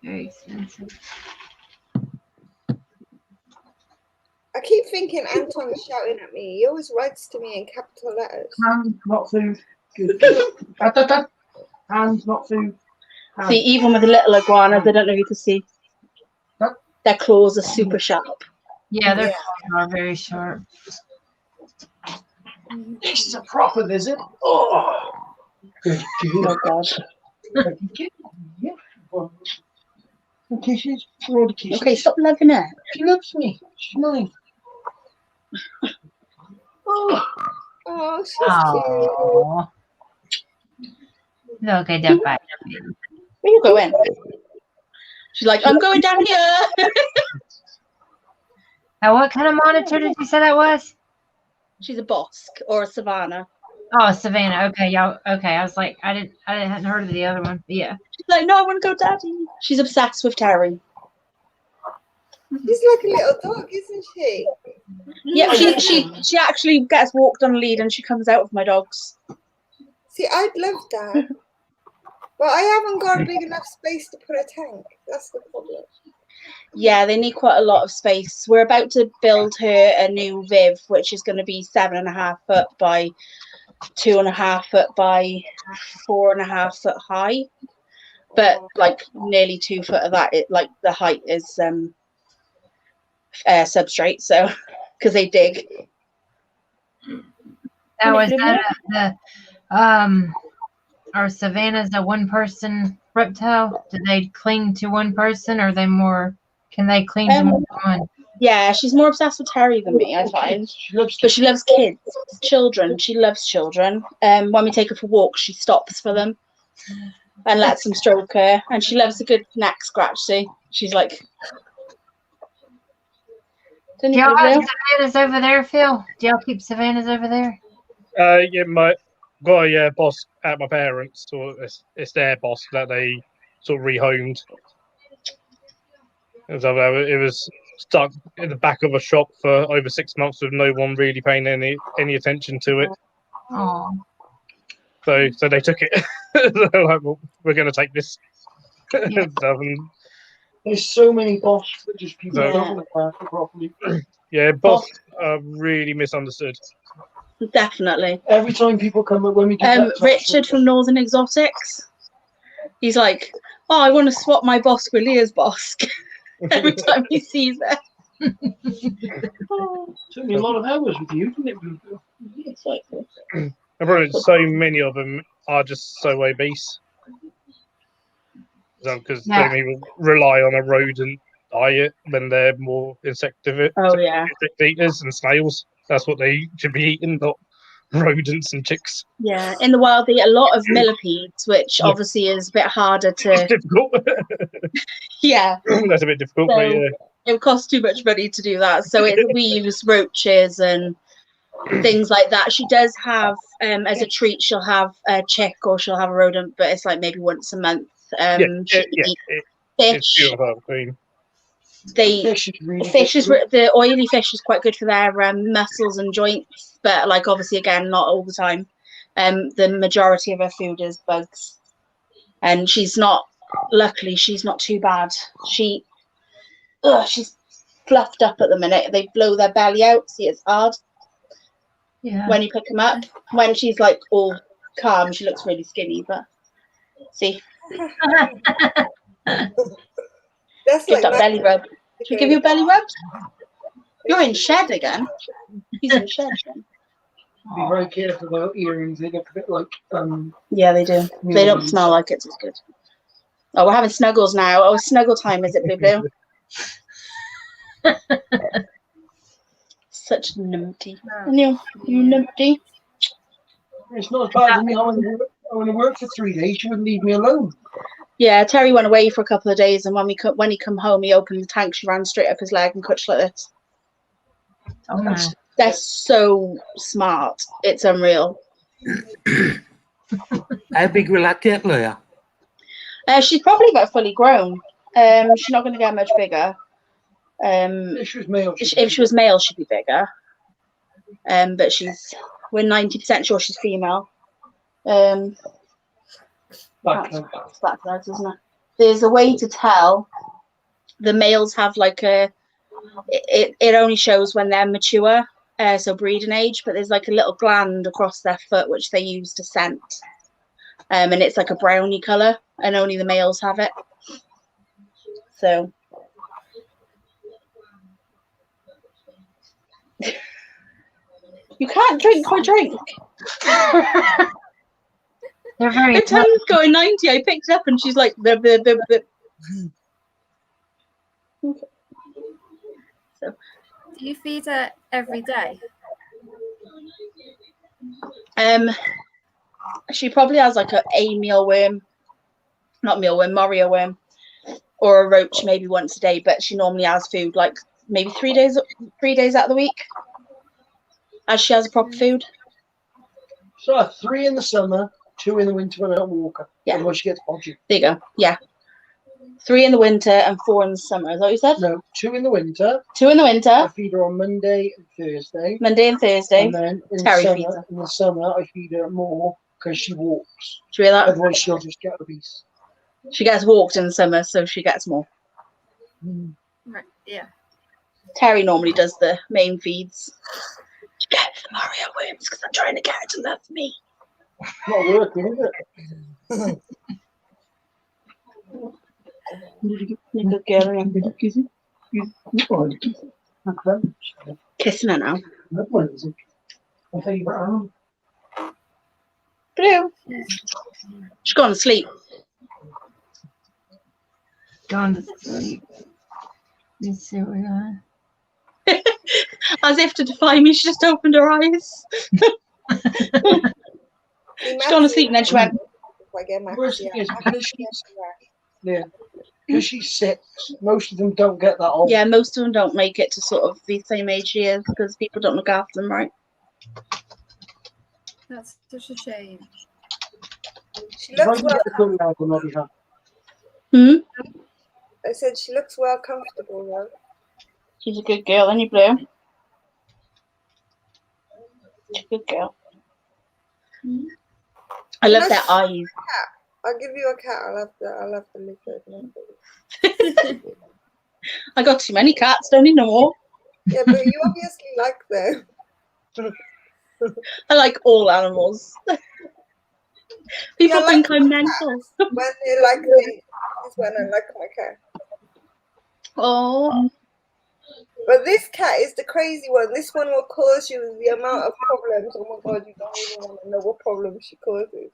Very expensive. I keep thinking Anton's shouting at me. He always writes to me in capital letters. Hands, not food. Good. Hands, not food. Hands. See, even with the little iguanas, I don't know if you can see. Huh? Their claws are super sharp. Yeah, their claws are very sharp. This is a proper lizard. Oh, good. Oh God. Kisses. For all the kisses. Okay, stop loving it. She loves me. She's mine. Oh. Oh, she's Oh. Look at that bite. Where you going? She's like, I'm going down here. Now, what kind of monitor did you say that was? She's a bosque or a savannah. Oh, Savannah. Okay, yeah. Okay, I was like, I hadn't heard of the other one. But yeah. She's like, no, I want to go, Daddy. She's obsessed with Terry. She's like a little dog, isn't she? Yeah, she actually gets walked on a lead and she comes out with my dogs. See, I'd love that. But I haven't got a big enough space to put a tank. That's the problem. Yeah, they need quite a lot of space. We're about to build her a new Viv, which is going to be 7.5 foot by 2.5 foot by 4.5 foot high, but like nearly 2 foot of that, like the height is substrate. So because they dig. That was are savannas a one-person reptile? Do they cling to one person, or are they more? Can they cling to more than one? Yeah, she's more obsessed with Terry than me, I find. But she loves kids, children. She loves children. When we take her for walks, she stops for them and lets them stroke her. And she loves a good neck scratch. See, she's like. Do y'all have savannas over there, Phil? Do y'all keep savannas over there? Yeah, got a boss at my parents, or it's their boss that they sort of rehomed. It was stuck in the back of a shop for over 6 months with no one really paying any attention to it. Oh. So they took it. They're like, well, we're going to take this. Yeah. There's so many boss that just people don't look after properly. Yeah, boss are really misunderstood. Definitely. Every time people come when we do Richard from Northern Exotics, he's like, oh, I want to swap my boss with Leah's boss. Every time he sees her. Took me a lot of hours with you, didn't it? Exactly. And probably so many of them are just so obese. Because they even rely on a rodent diet when they're more insect eaters and snails. That's what they should be eating, not rodents and chicks. Yeah, in the wild they eat a lot of millipedes, which obviously is a bit harder to. It's difficult. Yeah, that's a bit difficult. So but yeah. It costs too much money to do that, so we use roaches and things like that. She does have, as a treat, she'll have a chick or she'll have a rodent, but it's like maybe once a month. Fish. The oily fish is quite good for their muscles and joints, but like obviously again not all the time. The majority of her food is bugs, and luckily she's not too bad. She's fluffed up at the minute. They blow their belly out. See, it's hard. Yeah. When you pick them up, when she's like all calm, she looks really skinny, but see. That's give like that belly rub. Should we give you a belly rub? You're in shed again. He's in shed again. Be very careful about earrings. They look a bit like yeah, they do. They don't smell like it's as good. Oh, we're having snuggles now. Oh, snuggle time, is it, Blue Blue? Such numpty. You numpty. It's not as bad as me. I want to work for 3 days. She wouldn't leave me alone. Yeah, Terry went away for a couple of days, and when he come home, he opened the tank. She ran straight up his leg and clutched like this. Oh my! They're so smart. It's unreal. How big will that get, Leah? She's probably about fully grown. She's not going to get much bigger. If she was male, she'd be bigger. But we're 90% sure she's female. Black legs, isn't it? There's a way to tell. The males have like it only shows when they're mature, so breeding age, but there's like a little gland across their foot which they use to scent. And it's like a browny colour, and only the males have it. So you can't drink my drink. They're very. Her tongue's going 90. I picked it up and she's like, bleh, bleh, bleh, bleh. Okay. So, do you feed her every day? She probably has like a mealworm, not mealworm, Morio worm, or a roach maybe once a day. But she normally has food like maybe 3 days out of the week, as she has a proper food. So 3 in the summer, 2 in the winter when I don't walk her. Yeah. Otherwise she gets podgy. There you go. Yeah. 3 in the winter and 4 in the summer. Is that what you said? No, 2 in the winter. 2 in the winter. I feed her on Monday and Thursday. And then Terry feeds her. In the summer, I feed her more because she walks. Do you hear that? Otherwise she'll just get obese. She gets walked in the summer, so she gets more. Right. Yeah. Terry normally does the main feeds. She gets the Mario worms because I'm trying to get her to love me. Not working, is it? You're a good girl, kissing her now. My favourite animal. Blue. She's gone to sleep. Gone to sleep. Let's see what we got. As if to defy me, she just opened her eyes. She's gone to sleep and then she went. Worst thing is, because she's 6, most of them don't get that old. Yeah, most of them don't make it to sort of the same age she is because people don't look after them right. That's such a shame. She looks well. I said she looks well comfortable though. She's a good girl, isn't you, Blue? She's a good girl. I love their eyes. I'll give you a cat. I'll have the lizard. I got too many cats, don't need no more. Yeah, but you obviously like them. I like all animals. People think I'm mental. When they like me, is when I like my cat. Oh. But this cat is the crazy one. This one will cause you the amount of problems. Oh my god, you don't even want to know what problems she causes.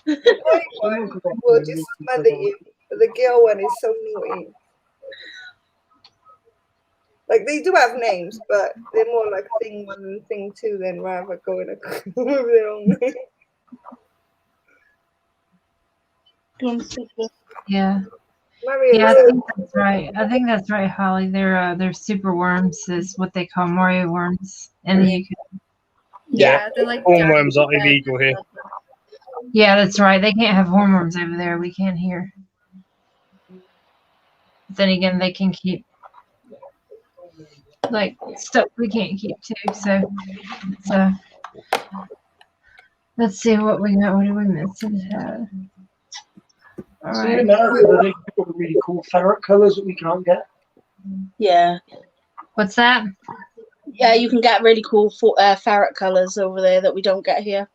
The boy one will just smother you. But the girl one is so naughty. Like, they do have names, but they're more like thing 1 and thing 2 than rather going with their own name. Yeah. Mario, Yeah, I think that's right. I think that's right, Holly. They're super worms, is what they call Mario worms in the UK. Yeah, they're like hornworms are illegal here. Yeah, that's right. They can't have hornworms over there. We can't here. But then again, they can keep like stuff we can't keep too. So let's see what we got. What did we miss? All See, right. in America, they got really cool ferret colours that we can't get. Yeah. What's that? Yeah, you can get really cool ferret colours over there that we don't get here.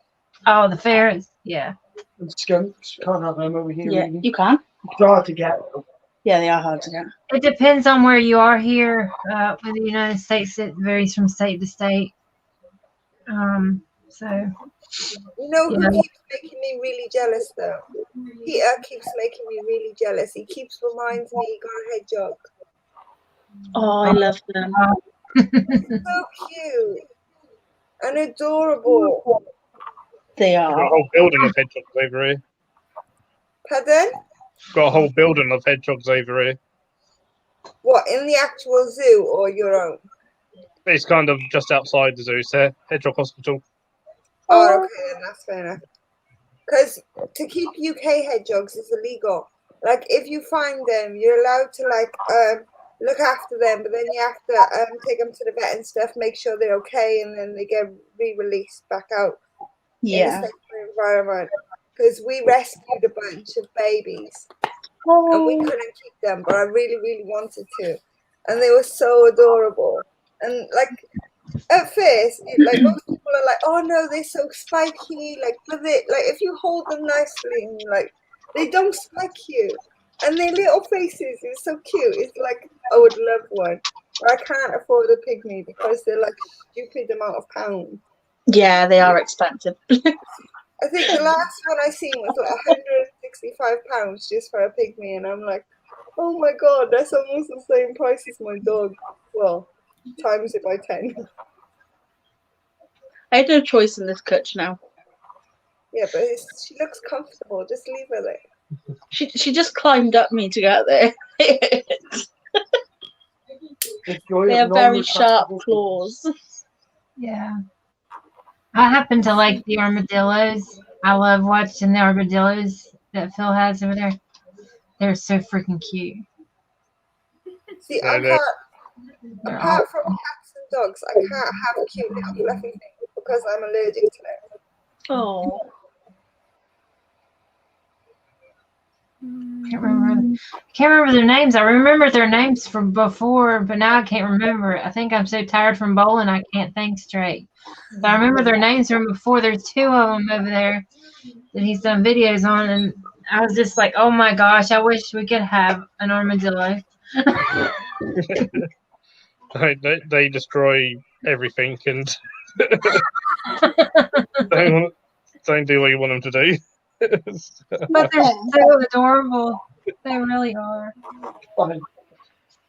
Oh, the ferrets. Yeah. And skunks, can't have them over here. Yeah, really. you can. It's hard to get though. Yeah, they are hard to get. It depends on where you are here. In the United States, it varies from state to state. So. You know who keeps making me really jealous though? Peter keeps making me really jealous. He keeps reminding me he got a hedgehog. Oh, I love them. So cute and adorable. They Got a are. whole building of hedgehogs over here. Pardon? Got a whole building of hedgehogs over here. What, in the actual zoo or your own? It's kind of just outside the zoo, so Hedgehog Hospital. Oh, okay, then that's fair enough. Because to keep UK hedgehogs is illegal. Like, if you find them, you're allowed to, like, look after them, but then you have to take them to the vet and stuff, make sure they're okay, and then they get re-released back out in a safer environment. Because we rescued a bunch of babies, and we couldn't keep them, but I really, really wanted to. And they were so adorable. And, like, at first, like, most people are like, oh no, they're so spiky, like, but they, like, if you hold them nicely and like, they don't spike you, and their little faces is so cute. It's like, I would love one, but I can't afford a pygmy because they're like stupid amount of pounds. Yeah, they are expensive. I think the last one I seen was like £165 just for a pygmy, and I'm like, oh my god, that's almost the same price as my dog. Well, times it by 10. I had no choice in this clutch now. Yeah, but she looks comfortable. Just leave her there. She just climbed up me to get there. They have very sharp claws. Yeah. I happen to like the armadillos. I love watching the armadillos that Phil has over there. They're so freaking cute. See, I can't, apart from cats and dogs, I can't have cute little fluffy things because I'm allergic to them. Oh. can't remember their names. I remember their names from before, but now I can't remember it. I think I'm so tired from bowling I can't think straight. But I remember their names from before. There's 2 of them over there that he's done videos on, and I was just like, oh my gosh, I wish we could have an armadillo. They destroy everything and don't do what you want them to do. But they're so adorable. They really are. I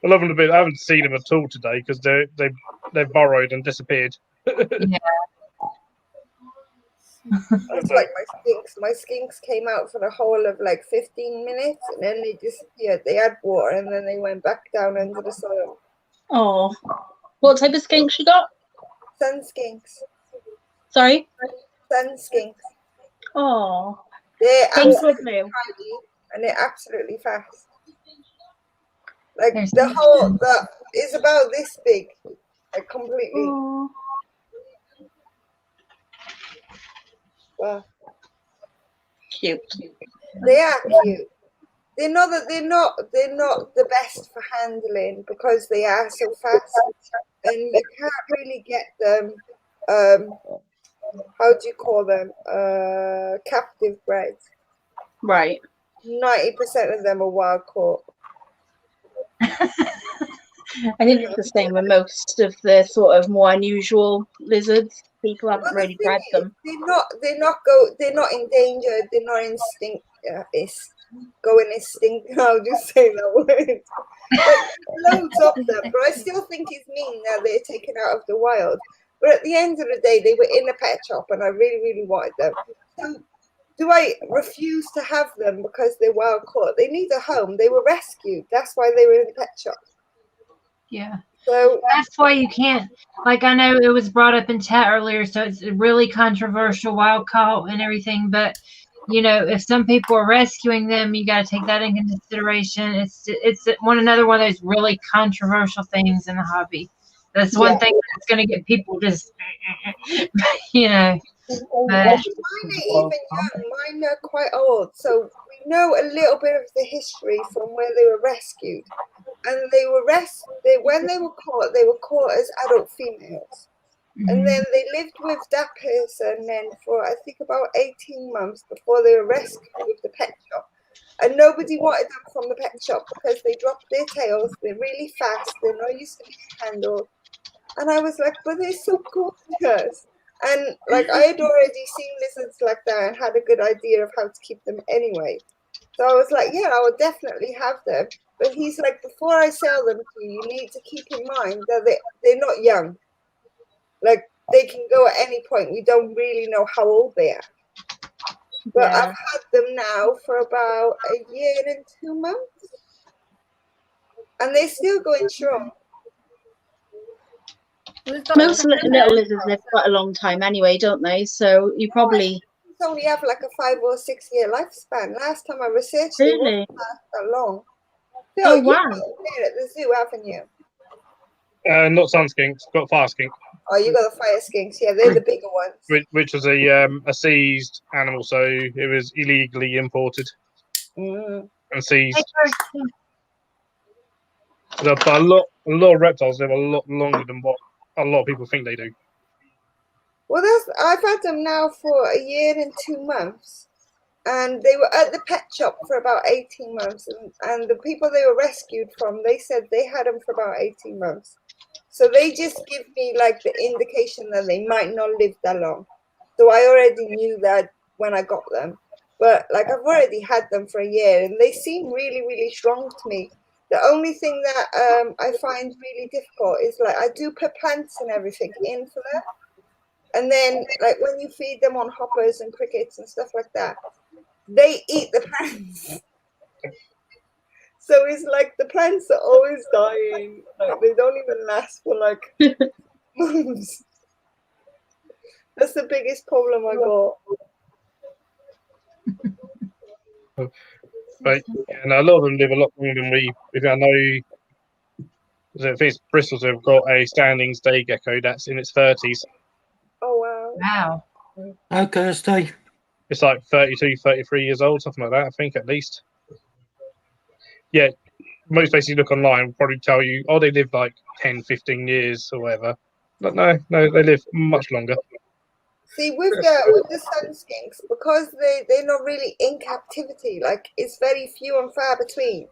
love them a bit. I haven't seen them at all today because they've burrowed and disappeared. Yeah. It's like my skinks came out for the whole of like 15 minutes and then they disappeared. They had water and then they went back down into the soil. Oh, what type of skinks you got? Sun skinks. Sorry? Sun skinks. Oh, They're pink or absolutely blue? tiny and they're absolutely fast. Like the is about this big, like completely. Oh. Well, Cute. they are cute. They're not the best for handling because they are so fast, and you can't really get them. How do you call them? Captive bred. Right. 90% of them are wild caught. I think it's the same with most of the sort of more unusual lizards. People haven't really bred them. They're not endangered. They're not extinct. Going extinct. I'll just say that word. But loads of them, but I still think it's mean that they're taken out of the wild. But at the end of the day, they were in a pet shop, and I really, really wanted them. So, do I refuse to have them because they're wild caught? They need a home. They were rescued. That's why they were in the pet shop. Yeah. So that's why you can't, like, I know it was brought up in chat earlier, so it's really controversial, wild caught and everything, but you know, if some people are rescuing them, you got to take that into consideration. It's another one of those really controversial things in the hobby. That's one thing that's going to get people just, you know. But, mine are even young. Mine are quite old, so we know a little bit of the history from where they were rescued. And they were when they were caught as adult females. And then they lived with that person then for I think about 18 months before they were rescued with the pet shop. And nobody wanted them from the pet shop because they dropped their tails, they're really fast, they're not used to being handled. And I was like, but they're so gorgeous. And like I had already seen lizards like that and had a good idea of how to keep them anyway. So I was like, yeah, I would definitely have them. But he's like, before I sell them to you, you need to keep in mind that they're not young. Like, they can go at any point. We don't really know how old they are. But I've had them now for about a year and 2 months. And they're still going strong. Most little lizards live quite a long time anyway, don't they? So you probably only have like a 5 or 6 year lifespan. Last time I researched it wasn't that long. Phil, oh wow! You've at the zoo, haven't you? Not sun skinks, got fire skink. Oh, you got the fire skinks. Yeah, they're the bigger ones. Which was a seized animal, so it was illegally imported and seized. But a lot of reptiles live a lot longer than what a lot of people think they do. Well, I've had them now for a year and 2 months, and they were at the pet shop for about 18 months, and the people they were rescued from, they said they had them for about 18 months. So they just give me like the indication that they might not live that long. So I already knew that when I got them, but like I've already had them for a year, and they seem really, really strong to me. The only thing that I find really difficult is like I do put plants and everything in for them. And then, like, when you feed them on hoppers and crickets and stuff like that, they eat the plants. So it's like the plants are always dying. Like, they don't even last for, like, months. That's the biggest problem I got. But and a lot of them live a lot longer than we. I know, I think Bristol's have got a standing stay gecko that's in its 30s. Oh, wow. Wow. Okay, stay. It's like 32, 33 years old, something like that, I think, at least. yeah, most places you look online will probably tell you, oh, they live like 10, 15 years or whatever. But no, they live much longer. See, with the sun skinks, because they're not really in captivity, like it's very few and far between.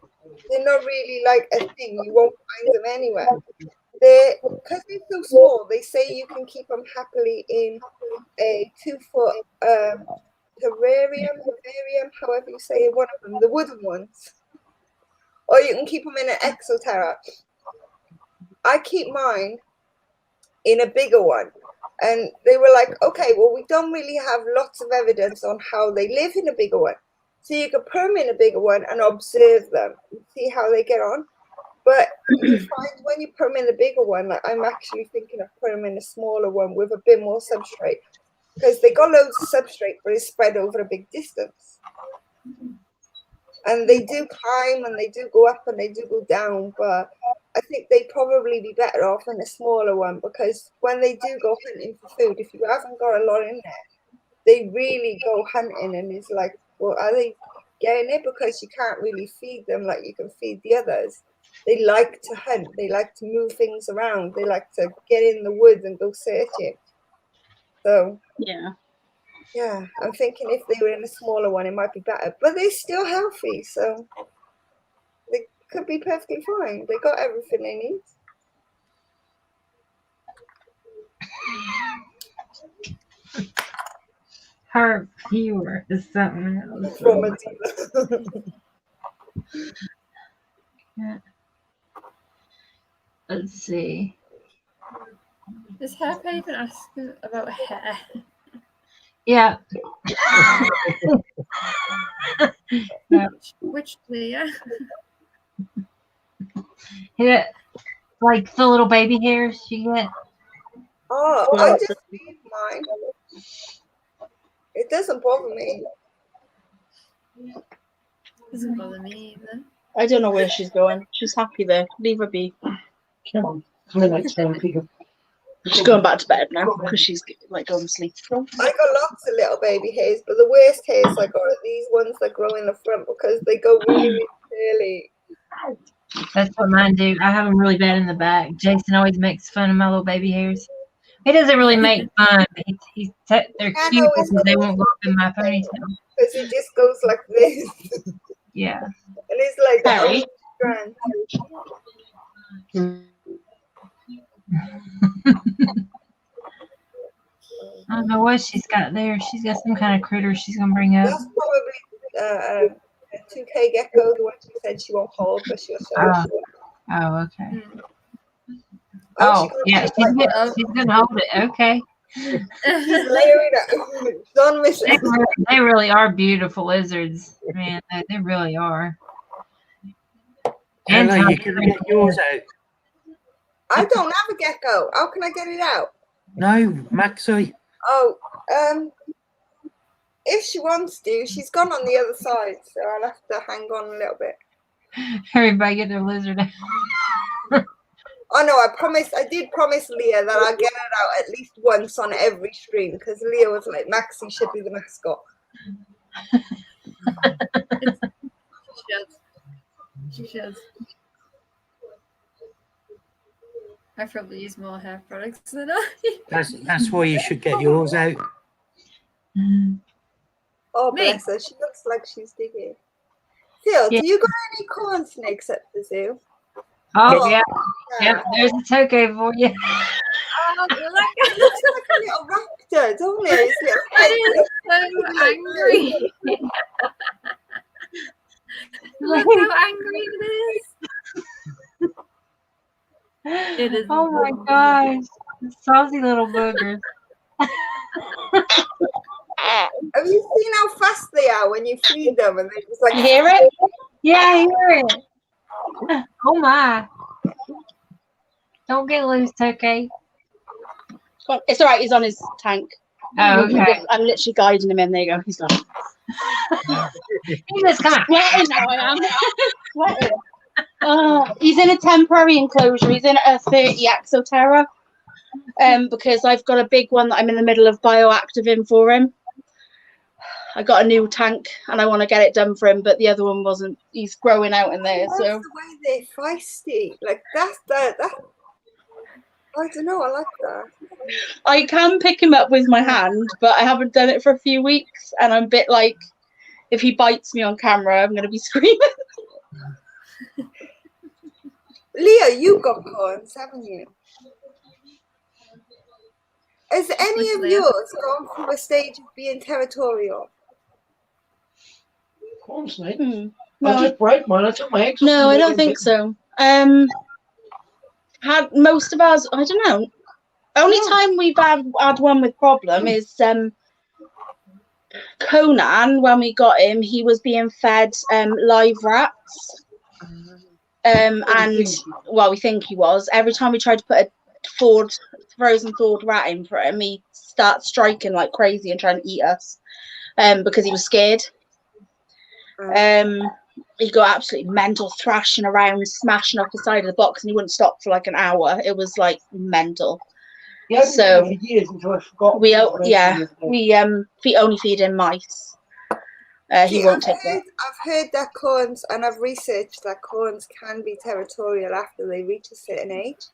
They're not really like a thing. You won't find them anywhere. Because they're so small, they say you can keep them happily in a 2-foot terrarium, however you say it, one of them, the wooden ones. Or you can keep them in an exoterra. I keep mine in a bigger one. And they were like, okay, well, we don't really have lots of evidence on how they live in a bigger one. So you could put them in a bigger one and observe them and see how they get on. But you find when you put them in the bigger one, like I'm actually thinking of putting them in a smaller one with a bit more substrate. Because they got loads of substrate, but it's spread over a big distance. And they do climb and they do go up and they do go down, but I think they'd probably be better off in a smaller one, because when they do go hunting for food, if you haven't got a lot in there, they really go hunting, and it's like, well, are they getting it? Because you can't really feed them like you can feed the others. They like to hunt. They like to move things around. They like to get in the woods and go searching. So yeah, I'm thinking if they were in a smaller one, it might be better. But they're still healthy, so they could be perfectly fine. They got everything they need. Her viewer is something else. From a dealer. Yeah. Let's see. Is Hair even asking about hair? Yeah. Which Leah? Yeah. Like the little baby hairs you get. Oh, I just feed mine. It doesn't bother me. Doesn't bother me either. I don't know where she's going. She's happy there. Leave her be. Come on. Come in, like, people. She's going back to bed now because she's like going to sleep. I got lots of little baby hairs, but the worst hairs I got are these ones that grow in the front because they go really, really early. That's what mine do. I have them really bad in the back. Jason always makes fun of my little baby hairs. He doesn't really make fun, but they're cute because they won't go up in my ponytail. Because it just goes like this. Yeah. And it's like Harry. Grand. I don't know what she's got there. She's got some kind of critter she's gonna bring up. That's probably a 2K Gecko, the one she said she won't hold, but she'll show. Oh, okay. Oh, yeah, she's gonna hold it. Okay. She's layering it. Don't miss it. They really are beautiful lizards, man. They really are. And Hello, you can get yours out. I don't have a gecko. How can I get it out? No, Maxie. Oh, if she wants to, she's gone on the other side, so I'll have to hang on a little bit. Everybody get their lizard out. Oh no, I did promise Leah that I'll get it out at least once on every stream, because Leah was like, Maxie should be the mascot. She should. I probably use more hair products than I. That's why you should get yours out. Oh, bless her. She looks like she's digging. Phil, do you got any corn snakes at the zoo? Oh, yeah. Yeah, there's a toque for you. Oh, it looks like a little raptor, don't it? It is so angry. Look how angry it is. It is. Oh my gosh. Saucy little boogers. Have you seen how fast they are when you feed them and they just like you hear it? Yeah, I hear it. Oh my. Don't get loose, okay? It's all right. He's on his tank. Oh, okay. I'm literally guiding him in. There you go. He's gone. He just kind of Sweating now, I am. Sweating. He's in a temporary enclosure. He's in a 30 Exoterra. Because I've got a big one that I'm in the middle of bioactive in for him. I got a new tank and I want to get it done for him, but the other one wasn't. He's growing out in there, so. That's the way they're feisty. Like that's that. I don't know. I like that. I can pick him up with my hand, but I haven't done it for a few weeks, and I'm a bit like, if he bites me on camera, I'm going to be screaming. Leah, you got corns, haven't you? Has any of yours gone through a stage of being territorial? Corn snake. No, I just break mine. I took my eggs. No, I don't think so. Had most of ours, I don't know. Only time we've had one with problem is Conan. When we got him, he was being fed live rats. And well, we think he was. Every time we tried to put a frozen thawed rat in for him, he starts striking like crazy and trying to eat us because he was scared. He got absolutely mental, thrashing around, smashing up the side of the box, and he wouldn't stop for like an hour. It was like mental. Yeah, so for years until I forgot. we only feed him mice. He won't take that. I've heard that corns, and I've researched that corns can be territorial after they reach a certain age.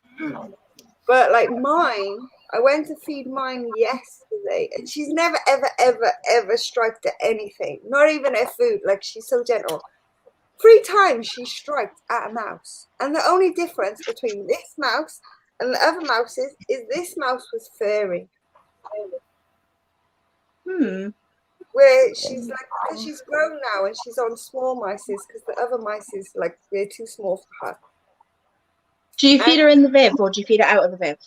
But like mine, I went to feed mine yesterday, and she's never, ever, ever, ever striked at anything. Not even at food. Like, she's so gentle. 3 times she striked at a mouse, and the only difference between this mouse and the other mouses is this mouse was furry. Where she's like, because she's grown now and she's on small mices, because the other mices, like, they're too small for her. Do you feed her in the viv, or do you feed her out of the viv?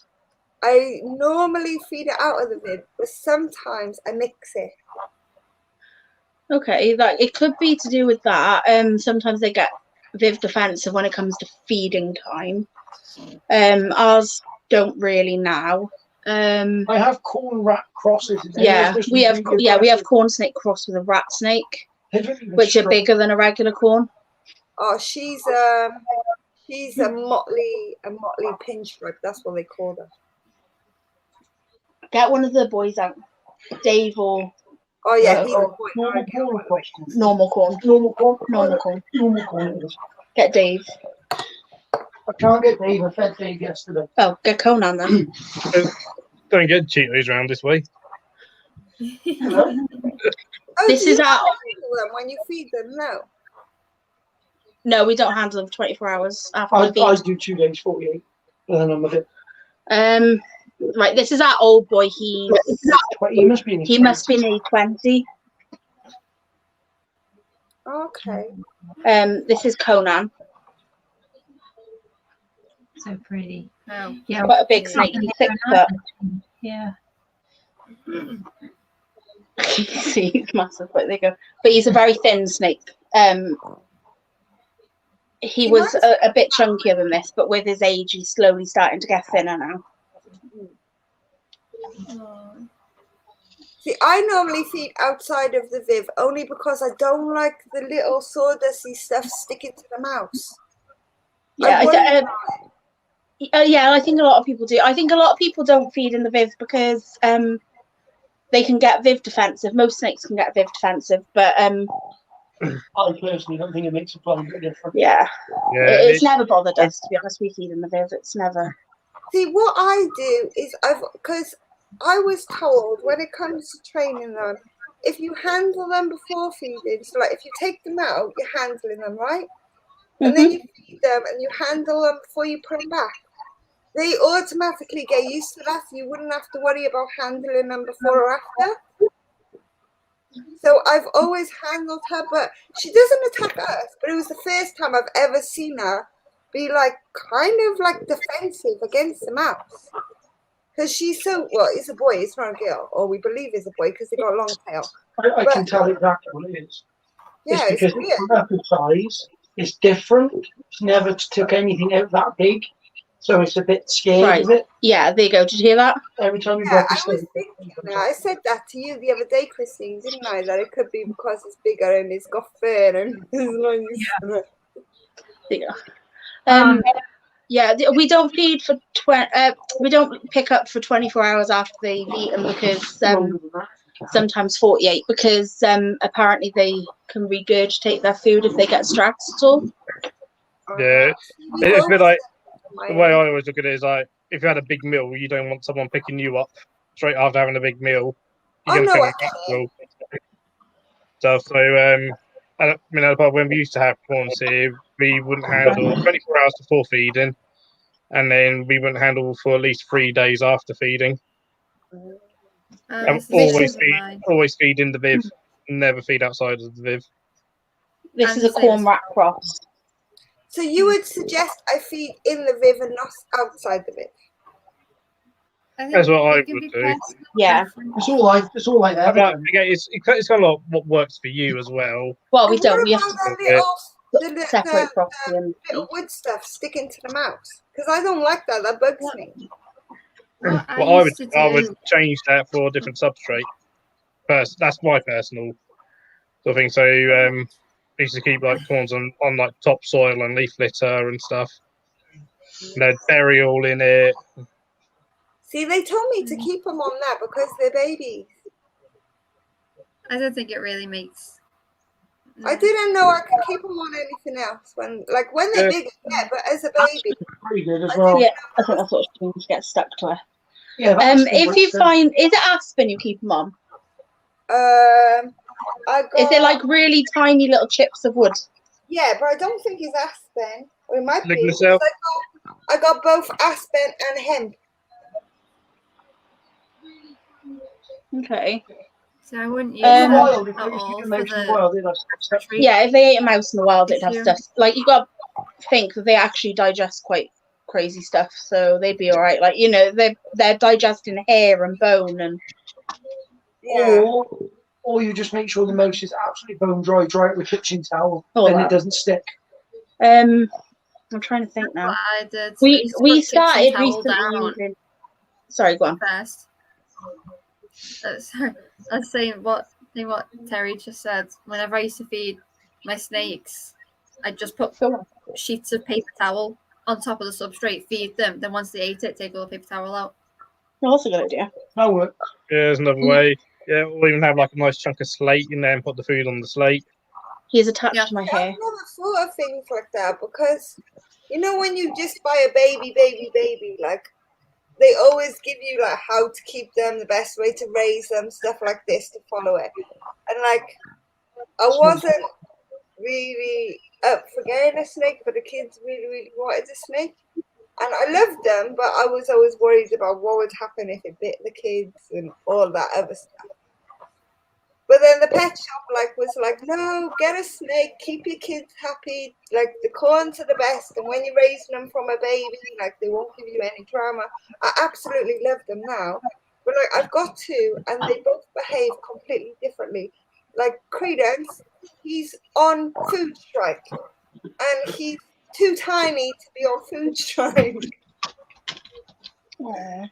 I normally feed it out of the viv, but sometimes I mix it. Okay, that it could be to do with that. Sometimes they get viv defensive when it comes to feeding time. Ours don't really now. I have corn rat crosses. Yeah, we have corn snake cross with a rat snake, which are bigger than a regular corn. Oh, she's a motley pinstripe. That's what they call her. Get one of the boys out, Dave or. Oh yeah, he's a boy. Normal corn. Get Dave. I can't get Dave. I fed Dave yesterday. Oh, get Conan then. Don't get Cheetos around this way. This is our. When you feed them, no. No, we don't handle them for 24 hours after I feed. do 2 days, 48, and then I'm with it. Right, this is our old boy. He must be in his 20. Okay. This is Conan. So pretty. Oh. Yeah, quite a big snake. He's 6 foot. Yeah. See, he's massive. But there you go. But he's a very thin snake. He was a bit chunkier than this, but with his age, he's slowly starting to get thinner now. See, I normally feed outside of the viv only because I don't like the little sawdusty stuff sticking to the mouse. Yeah, I think a lot of people do. I think a lot of people don't feed in the viv because they can get viv defensive. Most snakes can get viv defensive, but I personally don't think it makes a bloody bit difference. Yeah, it's never bothered us, to be honest. We feed in the viv. It's never. See, what I do is because I was told when it comes to training them, if you handle them before feeding, so like if you take them out, you're handling them, right? And then you feed them and you handle them before you put them back. They automatically get used to that. You wouldn't have to worry about handling them before or after. So I've always handled her, but she doesn't attack us. But it was the first time I've ever seen her be like kind of like defensive against the mouse. Because she's so, well, it's a boy, it's not a girl, or we believe it's a boy because they got a long tail. I can tell exactly what it is. Yeah, it's because it's rapid size. It's different. It's never took anything out that big, so it's a bit scared of it. Yeah, there you go. Did you hear that? Every time you I said that to you the other day, Christine, didn't I? That it could be because it's bigger and it's got fur and it's There you go. Yeah, we don't feed for we don't pick up for 24 hours after they've eaten because sometimes 48, because apparently they can regurgitate their food if they get stressed at all. Yeah, it's a bit like the way I always look at it is like if you had a big meal, you don't want someone picking you up straight after having a big meal. You're going to think stuff. So, I mean, when we used to have prawns here, we wouldn't handle 24 hours before feeding, and then we wouldn't handle for at least 3 days after feeding. Always feed in the viv. Never feed outside of the viv. This is a corn rat cross. So you would suggest I feed in the viv and not outside the viv? That's what I would do. Yeah, it's all like that. It's kind of what works for you as well. Well, we don't. We have to separate the little wood stuff sticking to the mouse, because I don't like that. That bugs me. Well, I would change that for a different substrate. First, that's my personal sort of thing. So, I used to keep like prawns on like topsoil and leaf litter and stuff. Bury all in it. See, they told me to keep them on that because they're babies. I don't think it really makes. I didn't know I could keep them on anything else. When they're big, yeah, but as a baby. Pretty good as well. Yeah, I think that's what she means, get stuck to her. Yeah. If you find, is it aspen you keep them on? Is it like really tiny little chips of wood? Yeah, but I don't think it's aspen. Or it might be. I got both aspen and hemp. Okay. So I wouldn't use them at all yeah, if they ate a mouse in the wild, it'd have stuff. Like, you got to think that they actually digest quite crazy stuff, so they'd be all right. Like, you know, they're digesting hair and bone and. Yeah. Or you just make sure the mouse is absolutely bone dry, dry it with a kitchen towel, then it doesn't stick. I'm trying to think now. I did. We started recently using. Sorry, go on. First. Sorry, I was saying what Terry just said. Whenever I used to feed my snakes, I just put sheets of paper towel on top of the substrate, feed them. Then once they ate it, take all the paper towel out. No, that's a good idea. That works. Yeah, there's another way. Yeah, or even have like a nice chunk of slate in there and put the food on the slate. He's attached to my hair. I've never thought of things like that because, you know, when you just buy a baby, like, they always give you like how to keep them, the best way to raise them, stuff like this to follow it. And like, I wasn't really up for getting a snake, but the kids really, really wanted a snake. And I loved them, but I was always worried about what would happen if it bit the kids and all that other stuff. But then the pet shop was like, no, get a snake, keep your kids happy. Like, the corns are the best, and when you're raising them from a baby, like, they won't give you any drama. I absolutely love them now, but like, I've got two, and they both behave completely differently. Like Credence, he's on food strike, and he's too tiny to be on food strike. Aww.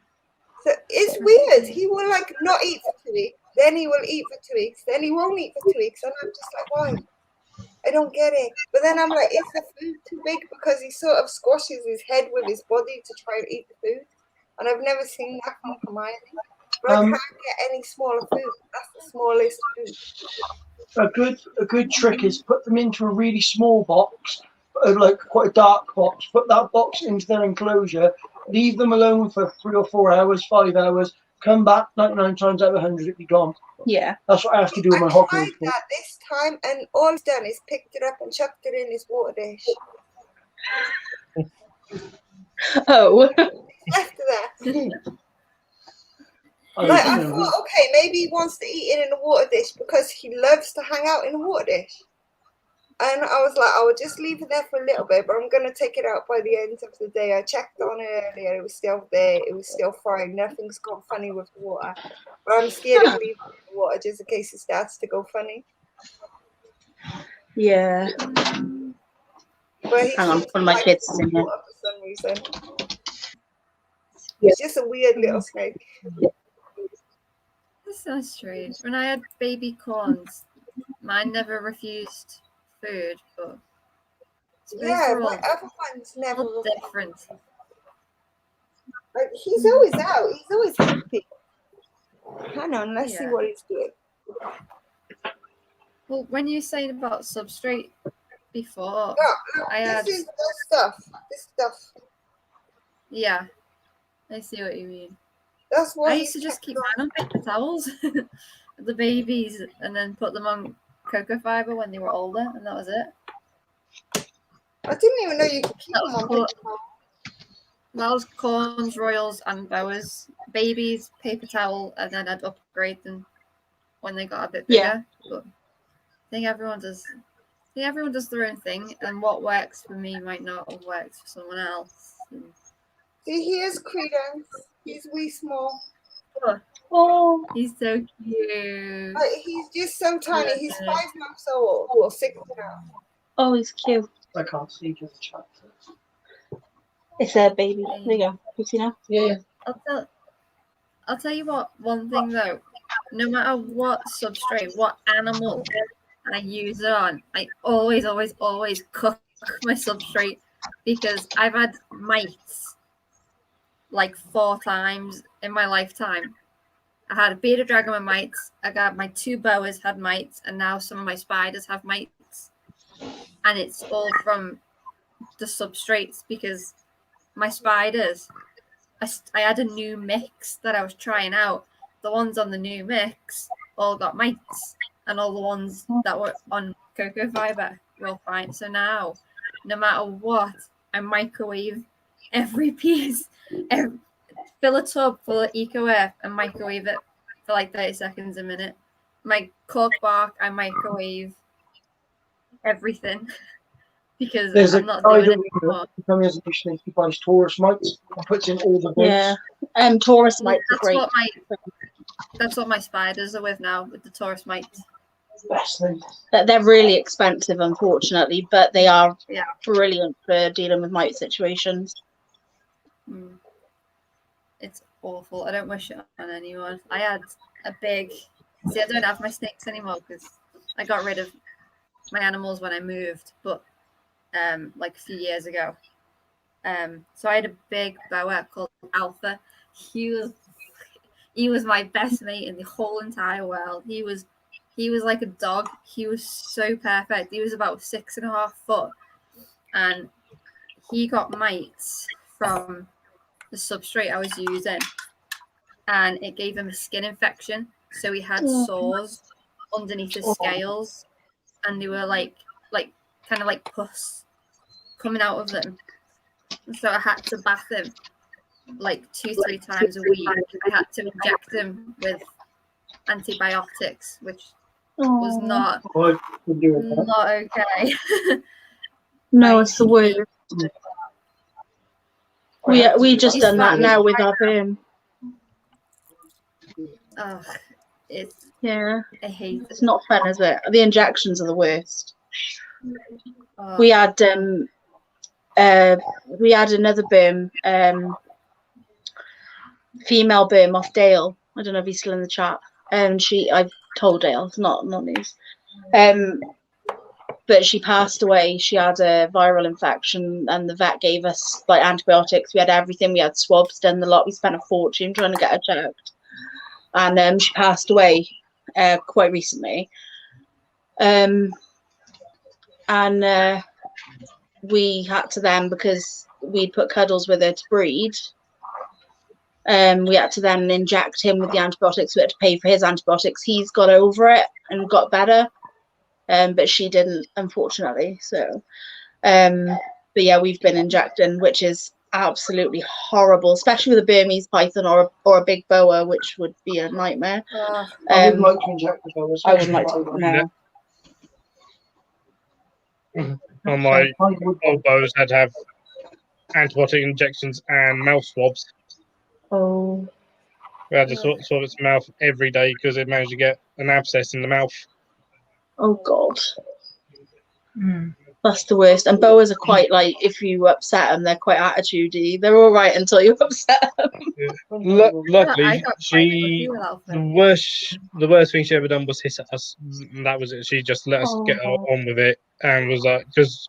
So it's weird. He will like not eat for 2 weeks. Then he will eat for 2 weeks. Then he won't eat for 2 weeks. And I'm just like, why? I don't get it. But then I'm like, is the food too big? Because he sort of squashes his head with his body to try and eat the food. And I've never seen that from Hermione. But I can't get any smaller food. That's the smallest food. A good trick is put them into a really small box, like quite a dark box. Put that box into their enclosure. Leave them alone for 3 or 4 hours, 5 hours. Come back 99 times out of 100, it'd be gone. Yeah. That's what I have to do with my hot I tried that this time, and all he's done is picked it up and chucked it in his water dish. Oh. After that. Like, I thought, okay, maybe he wants to eat it in a water dish because he loves to hang out in a water dish. And I was like, I will just leave it there for a little bit, but I'm going to take it out by the end of the day. I checked on it earlier. It was still there. It was still fine. Nothing's gone funny with the water. But I'm scared of leaving the water just in case it starts to go funny. Yeah. But hang on, one of my kids is in here. For some reason. It's just a weird little snake. That's so strange. When I had baby corns, mine never refused food, but yeah, but other ones never different. Like, he's always out. He's always happy. Hang on, let's see Yeah. what he's doing. Well, when you were saying about substrate before, I This had is the stuff. This stuff. yeah, I see what you mean. That's what I used to just keep mine on paper towels, the babies, and then put them on cocoa fiber when they were older, and that was it. I didn't even know you could keep them on paper towel. That was corns, royals, and boas. Babies, paper towel, and then I'd upgrade them when they got a bit bigger. Yeah. But I think everyone does. Everyone does their own thing, and what works for me might not have worked for someone else. See, here's Credence. He's wee small. Oh, He's so cute. He's just so tiny. He's 5 months old, or 6 now. oh, he's cute. I can't see because the chat. It's a baby. There you go. You see now? Yeah. I'll tell you what. One thing though, no matter what substrate, what animal I use it on, I always cook my substrate because I've had mites like 4 times in my lifetime. I had a bearded dragon with mites. I got my 2 boas had mites, and now some of my spiders have mites, and it's all from the substrates because my spiders. I had a new mix that I was trying out. The ones on the new mix all got mites, and all the ones that were on cocoa fiber were all fine. So now, no matter what, I microwave every piece. Fill a tub full of eco air and microwave it for like 30 seconds a minute. My cork bark, I microwave everything because There's I'm not doing it anymore. He buys Taurus mites and puts in all the bits. Yeah. Taurus mites are great. That's what my spiders are with now, with the Taurus mites. Best thing. They're really expensive, unfortunately, but they are Yeah. brilliant for dealing with mite situations. It's awful. I don't wish it on anyone. I had a big... See, I don't have my snakes anymore because I got rid of my animals when I moved, but like a few years ago. So I had a big boa called Alpha. He was my best mate in the whole entire world. He was like a dog. He was so perfect. He was about 6.5 foot, and he got mites from the substrate I was using, and it gave him a skin infection. So he had sores underneath his scales, and they were like kind of like pus coming out of them. So I had to bath him like 2-3 times a week. I had to inject him with antibiotics, which was not okay. No, it's the worst. We just done that now with our boom. Oh, I hate it. It's not fun, is it? The injections are the worst. Oh. We had another boom, female boom off Dale. I don't know if he's still in the chat. I've told Dale, it's not news. But she passed away. She had a viral infection, and the vet gave us like antibiotics. We had everything. We had swabs done, the lot. We spent a fortune trying to get her checked, and she passed away quite recently. We had to then, because we'd put cuddles with her to breed, we had to then inject him with the antibiotics. We had to pay for his antibiotics. He's got over it and got better, but she didn't, unfortunately. So, but yeah, we've been injecting, which is absolutely horrible, especially with a Burmese python or a big boa, which would be a nightmare. I wouldn't like to inject the boas. I wouldn't like to. No. On my old bows, had to have antibiotic injections and mouth swabs. Oh. We had to swab its mouth every day because it managed to get an abscess in the mouth. Oh God. That's the worst. And boas are quite like, if you upset them, they're quite attitudey. They're all right until you upset them. Yeah. Luckily, the worst thing she ever done was hiss at us. And that was it. She just let us get on with it, and was like, because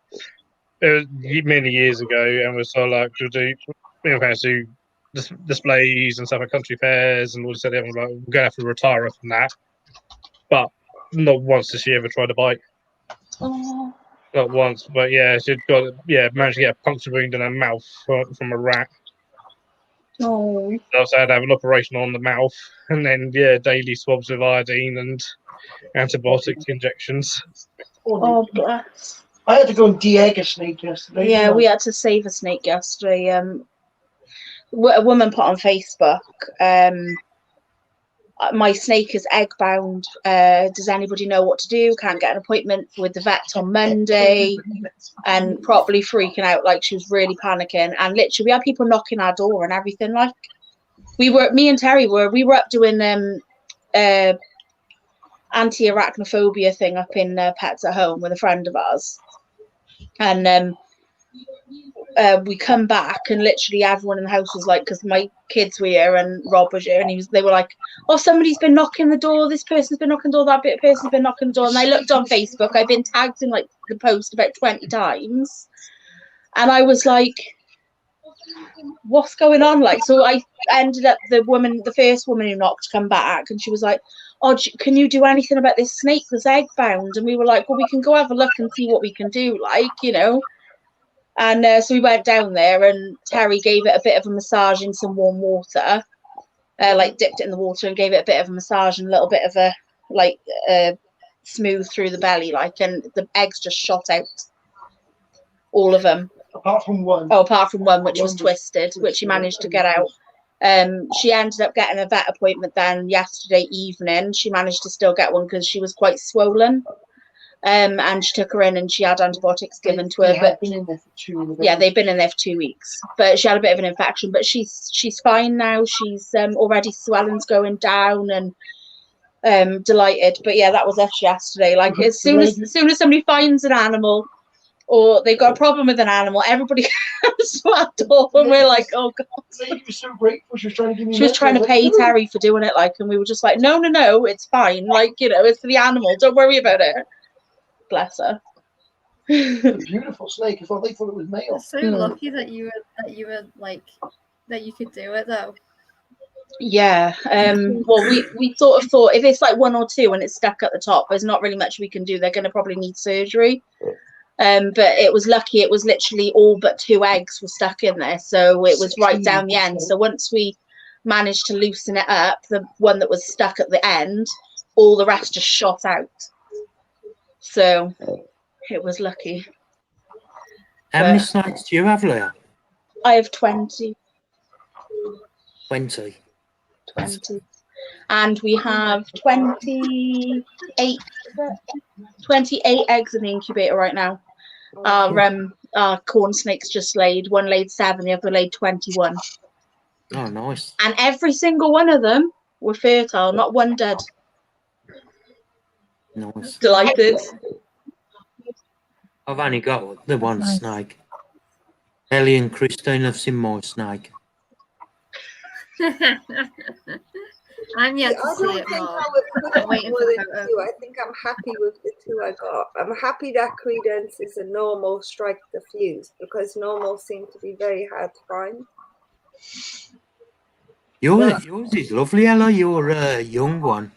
many years ago, and was sort of like, we'll do displays and stuff at country fairs, and all this. Like, we're going to have to retire her from that. But not once has she ever tried to bite. Oh. Not once, but yeah, she managed to get a puncture wound in her mouth from a rat. Oh. So I had to have an operation on the mouth, and then daily swabs with iodine and antibiotic injections. Oh, bless. I had to go and de-egg a snake yesterday. Yeah, we had to save a snake yesterday. A woman put on Facebook, my snake is egg bound. Does anybody know what to do? Can't get an appointment with the vet on Monday, and properly freaking out, like she was really panicking. And literally, we had people knocking our door and everything. Like me and Terry were up doing anti-arachnophobia thing up in Pets at Home with a friend of ours, and we come back and literally everyone in the house was like, because my kids were here and Rob was here, and they were like, oh, somebody's been knocking the door, this person's been knocking the door, that person's been knocking the door. And I looked on Facebook, I've been tagged in like the post about 20 times, and I was like, what's going on? Like, so I ended up, the first woman who knocked come back, and she was like, oh, can you do anything about this snake that's egg bound? And we were like, well, we can go have a look and see what we can do, like, you know. And so we went down there, and Terry gave it a bit of a massage in some warm water, like dipped it in the water and gave it a bit of a massage and a little bit of a smooth through the belly, like, and the eggs just shot out, all of them. Apart from one. Oh, apart from one, which was twisted, which he managed to get out. She ended up getting a vet appointment then yesterday evening. She managed to still get one because she was quite swollen. And she took her in, and she had antibiotics given to her. But they've been in there for 2 weeks. But she had a bit of an infection. But she's fine now. She's already swelling's going down, and delighted. But yeah, that was us yesterday. Like as soon as somebody finds an animal, or they've got a problem with an animal, everybody comes to our door, and we're like, oh god. She was so grateful. She was trying to pay Terry for doing it, like, and we were just like, no, it's fine. Like, you know, it's for the animal. Don't worry about it. Bless her. Beautiful snake. I thought they thought it was male. So lucky that you were like that you could do it though. Yeah. Well, we sort of thought if it's like one or two and it's stuck at the top, there's not really much we can do. They're going to probably need surgery. But it was lucky. It was literally all but 2 eggs were stuck in there, so it was right down the end. So once we managed to loosen it up, the one that was stuck at the end, all the rest just shot out. So it was lucky. How many snakes do you have, Leah? I have 20. 20. And we have 28 eggs in the incubator right now. Our corn snakes just laid. One laid 7, the other laid 21. Oh, nice. And every single one of them were fertile, not one dead. Nice. Delighted. I've only got the one snake. Ellie and Christine have seen my snake. I'm yet to see it more. I'm waiting for the I think I'm happy with the 2 I got. I'm happy that Credence is a normal strike diffuse, because normals seem to be very hard to find. Yours is lovely, Ella. You're a young one.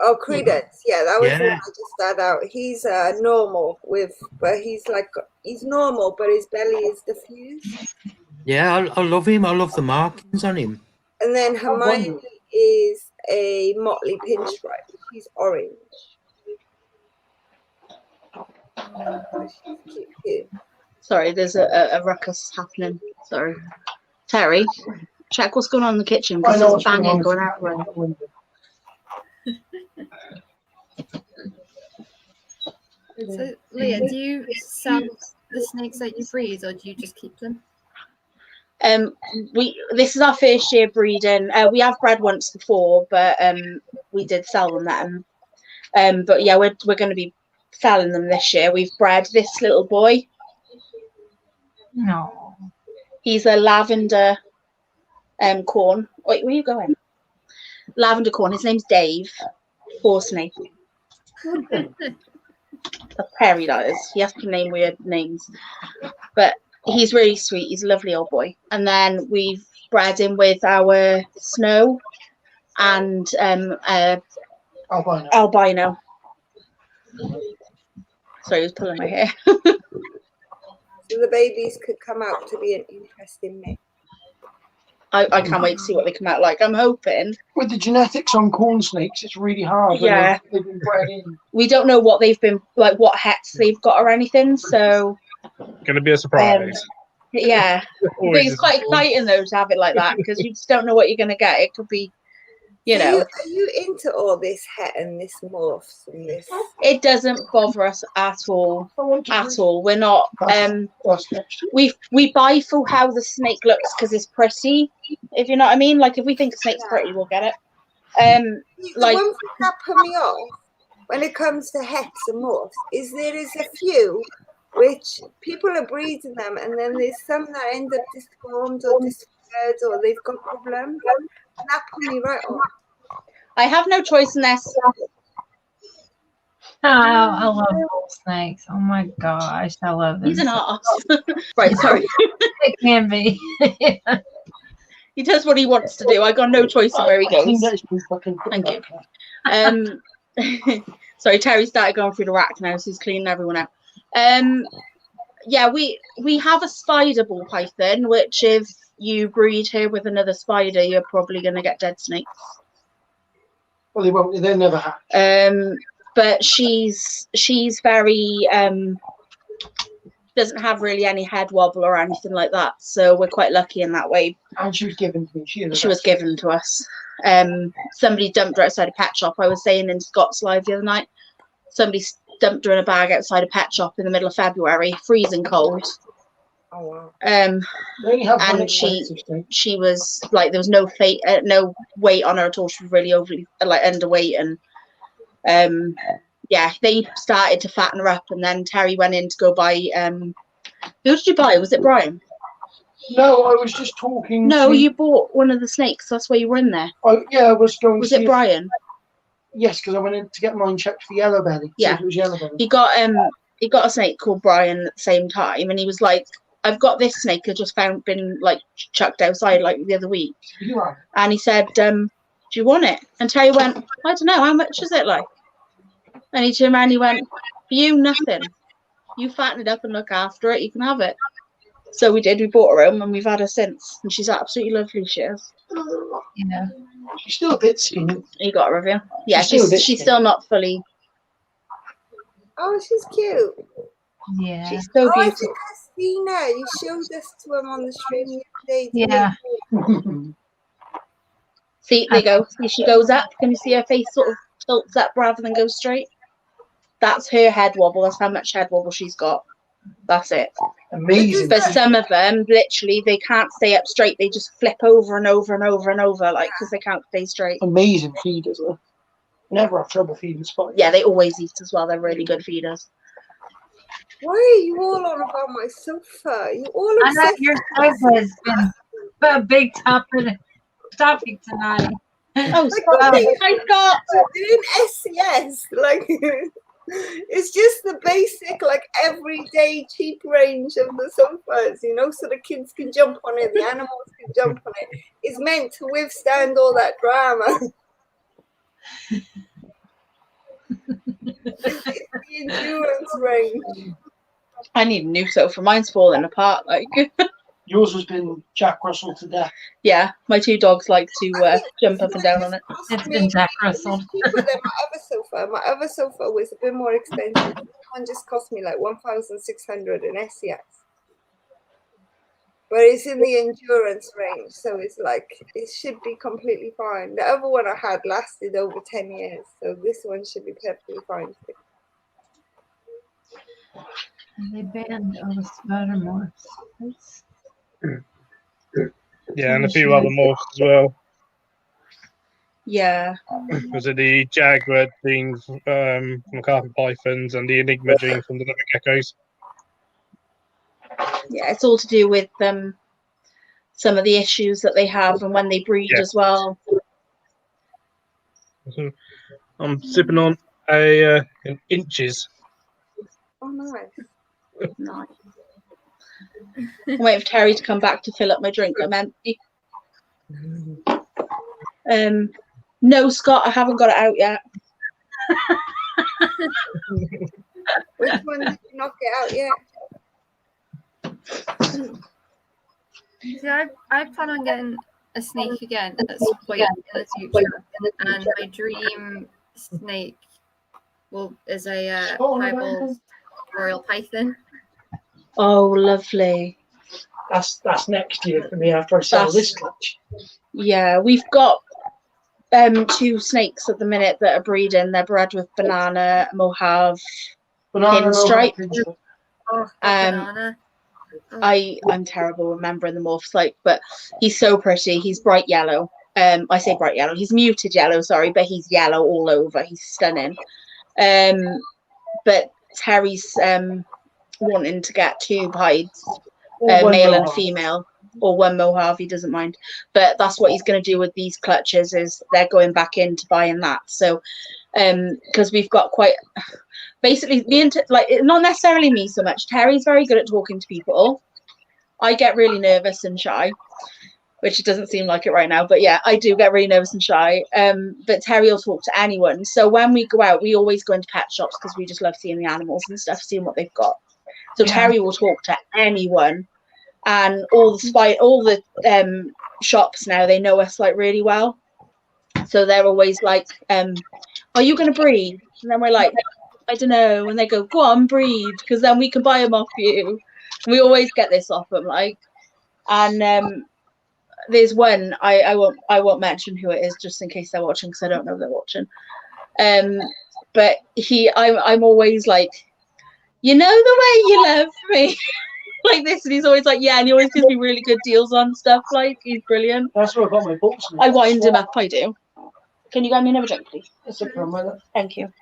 Oh, Credence, yeah, that was the one I just started out. He's normal but he's normal, but his belly is diffuse. Yeah, I love him. I love the markings on him. And then Hermione is a motley pinstripe. She's orange. She's cute. Sorry, there's a ruckus happening. Sorry. Terry, check what's going on in the kitchen, because there's banging going out around the window. So, Leah, do you sell the snakes that you breed, or do you just keep them? This is our first year breeding. We have bred once before, but we did sell them then. But yeah, we're going to be selling them this year. We've bred this little boy. No. He's a lavender corn. Wait, where are you going? Lavender corn. His name's Dave. Poor snake. A Perry, that is. He has to name weird names. But he's really sweet. He's a lovely old boy. And then we've bred in with our snow and albino. Sorry, I was pulling my hair. So the babies could come out to be an interesting mix. I can't wait to see what they come out like. I'm hoping. With the genetics on corn snakes, it's really hard. Yeah. They've been bred in. We don't know what they've been, like what hets they've got or anything, so. Going to be a surprise. Yeah. It's quite exciting though to have it like that, because you just don't know what you're going to get. It could be, you know. Are you into all this het and this morphs and this? It doesn't bother us at all. At all. We're not. We buy for how the snake looks because it's pretty. If you know what I mean. Like if we think a snake's pretty, we'll get it. The one thing that put me off when it comes to hets and morphs is there is a few which people are breeding them, and then there's some that end up disformed or disfigured or they've got problems. And that put me right off. I have no choice in this. Oh, I love bull snakes. Oh my gosh, I love them. He's an arse. Right, sorry. It can be. Yeah. He does what he wants to do. I got no choice in where he goes. Thank you. Sorry, Terry started going through the rack now, so he's cleaning everyone out. Yeah, we have a spider ball python, which if you breed her with another spider, you're probably going to get dead snakes. Well, they won't. They'll never hatch. But she's very doesn't have really any head wobble or anything like that, so we're quite lucky in that way. And she was given to me. She was given to us. Somebody dumped her outside a pet shop. I was saying in Scott's live the other night, somebody dumped her in a bag outside a pet shop in the middle of February, freezing cold. Oh wow. And she was like, there was no weight on her at all. She was really overly like underweight, and yeah, they started to fatten her up, and then Terry went in to go buy who did you buy? Was it Brian? No, I was just talking. No, you bought one of the snakes. That's why you were in there. Oh yeah, I was going. Was it Brian? Yes, because I went in to get mine checked for yellow belly. Yeah, so it was yellow belly. He got a snake called Brian at the same time, and he was like, I've got this snake I just been like chucked outside like the other week. Yeah. And he said, do you want it? And Terry went, I don't know, how much is it like? And he turned around and he went, for you, nothing. You fatten it up and look after it, you can have it. So we did, we bought her home and we've had her since. And she's absolutely lovely, she is. Yeah. She's still a bit skinny. You got her, have you? Yeah, she's still not fully. Oh, she's cute. Yeah. She's so beautiful. I think I've seen her. You showed us to him on the stream the other day. Yeah. See, there you go. See, she goes up. Can you see her face sort of tilts up rather than go straight? That's her head wobble. That's how much head wobble she's got. That's it. Amazing. But some of them, literally, they can't stay up straight. They just flip over and over and over and over, like, because they can't stay straight. Amazing feeders, though. Never have trouble feeding spiders. Yeah, they always eat as well. They're really good feeders. Why are you all on about my sofa? You all I know your sofa has been a big topic tonight. Oh, sorry. I got in SCS, like it's just the basic, like everyday cheap range of the sofas, you know, so the kids can jump on it, the animals can jump on it. It's meant to withstand all that drama. It's the endurance range. I need a new sofa. Mine's falling apart. Like yours has been Jack Russell to death. Yeah, my two dogs like to jump up and down on it. It's been Jack Russell. My other sofa was a bit more expensive. One just cost me like 1,600 in SCS. But it's in the endurance range, so it's like it should be completely fine. The other one I had lasted over 10 years, so this one should be perfectly fine too. They banned all the spider morphs. Yeah, and a few other morphs as well. Yeah. Was it the Jaguar gene from carpet pythons and the Enigma gene from the leopard geckos? Yeah, it's all to do with some of the issues that they have and when they breed as well. I'm sipping on an Inches. Oh, nice. Nice. I'm waiting for Terry to come back to fill up my drink. I'm empty. No, Scott, I haven't got it out yet. Which one did you not get out yet? See, I plan on getting a snake again at some point in the future, and my dream snake is a piebald royal python. Oh, lovely. That's next year for me after I sell this clutch. Yeah, we've got 2 snakes at the minute that are breeding. They're bred with banana, Mojave, pinstripe. Oh, banana. I'm terrible remembering the morphs, but he's so pretty. He's bright yellow. I say bright yellow. He's muted yellow, sorry, but he's yellow all over. He's stunning. But Terry's wanting to get 2 hides, male and female, or 1 Mojave. He doesn't mind. But that's what he's going to do with these clutches. Is they're going back into buying that. So, because we've got quite. Basically, not necessarily me so much. Terry's very good at talking to people. I get really nervous and shy, which it doesn't seem like it right now. But yeah, I do get really nervous and shy. But Terry will talk to anyone. So when we go out, we always go into pet shops because we just love seeing the animals and stuff, seeing what they've got. So Terry will talk to anyone, and all the shops now, they know us really well. So they're always like, "Are you going to breed?" And then we're like, I don't know, and they go, "Go on, breed, because then we can buy them off you." And we always get this off them, and there's one I won't mention who it is just in case they're watching, because I don't know if they're watching. But I'm always like, "You know the way you love me," like this, and he's always like, "Yeah," and he always gives me really good deals on stuff. He's brilliant. That's where I got my books. I wind him up. I do. Can you get me another drink, please? That's okay, mother. Thank you.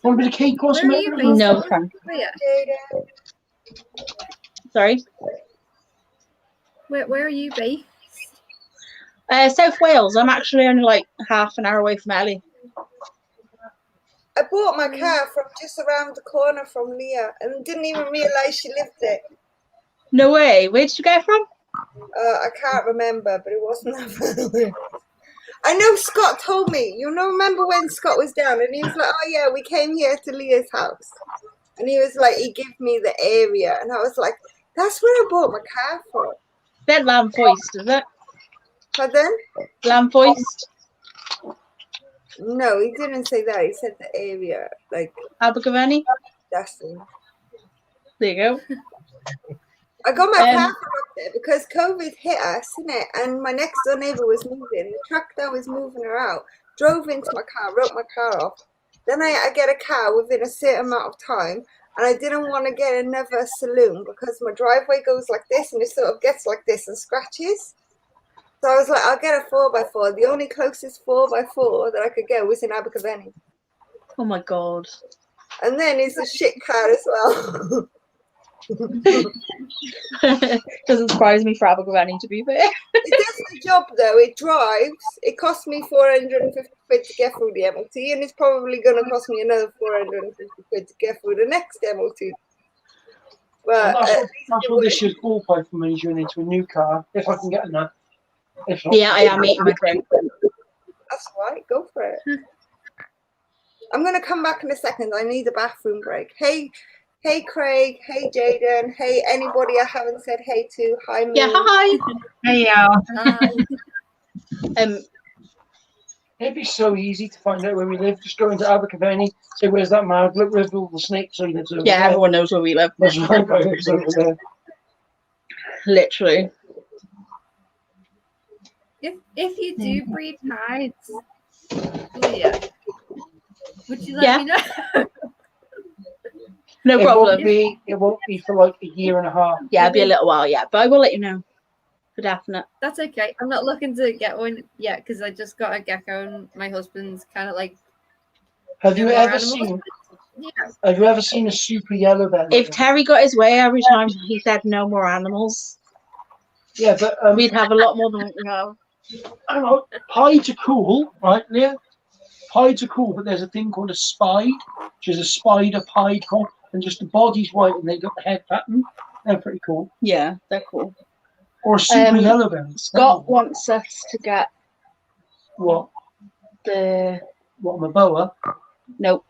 Want a bit of cake or something? No, thank you. Sorry? Where are you based? South Wales. I'm actually only half an hour away from Ellie. I bought my car from just around the corner from Leah and didn't even realise she lived there. No way. Where did you get it from? I can't remember, but it wasn't that far away. I know Scott told me. Remember when Scott was down and he was like, "Oh yeah, we came here to Leah's house," and he was like, he gave me the area, and I was like, "That's where I bought my car from." That Lamb Foist, is it? Pardon? Lamb Foist? No, he didn't say that. He said the area, Abergavenny. That's it. There you go. I got my car from up there because COVID hit us, innit? And my next door neighbour was moving. The tractor was moving her out. Drove into my car, wrote my car off. Then I get a car within a certain amount of time, and I didn't want to get another saloon because my driveway goes like this, and it sort of gets like this and scratches. So I was like, I'll get a 4x4. The only closest 4x4 that I could get was in Abergavenny. Oh my god. And then it's a shit car as well. Doesn't surprise me for Abergavenny, to be fair. It does the job though. It drives. It cost me 450 quid to get through the MOT, and it's probably going to cost me another 450 quid to get through the next MOT. But that's what this year's ballpark for me is going into a new car, if I can get enough. Yeah, I am eating my drink. That's right. Go for it. I'm going to come back in a second. I need a bathroom break. Hey, Craig. Hey, Jaden. Hey, anybody I haven't said hey to. Hi, Moon. Yeah, hi. Hey, y'all. It'd be so easy to find out where we live. Just go into Abergavenny, say, "Where's that man? Look, where's all the snakes?" So he lives over there. Everyone knows where we live. That's right, I lives over there. Literally. If you do breed hides, Leah, would you let me know? No problem. It won't be for like a year and a half. Yeah, it'll be a little while, but I will let you know. For definite. That's okay. I'm not looking to get one yet because I just got a gecko and my husband's kind of like. Have you ever seen a super yellow belly? If Terry got his way every time he said no more animals, yeah, but we'd have a lot more than we have. Hang on, hides are cool, right, Leah? Hides are cool, but there's a thing called a spide, which is a spider pied cock, and just the body's white and they got the head pattern. They're pretty cool. Yeah, they're cool. Or a super yellow belly. Scott wants us to get What? What, my boa? Nope.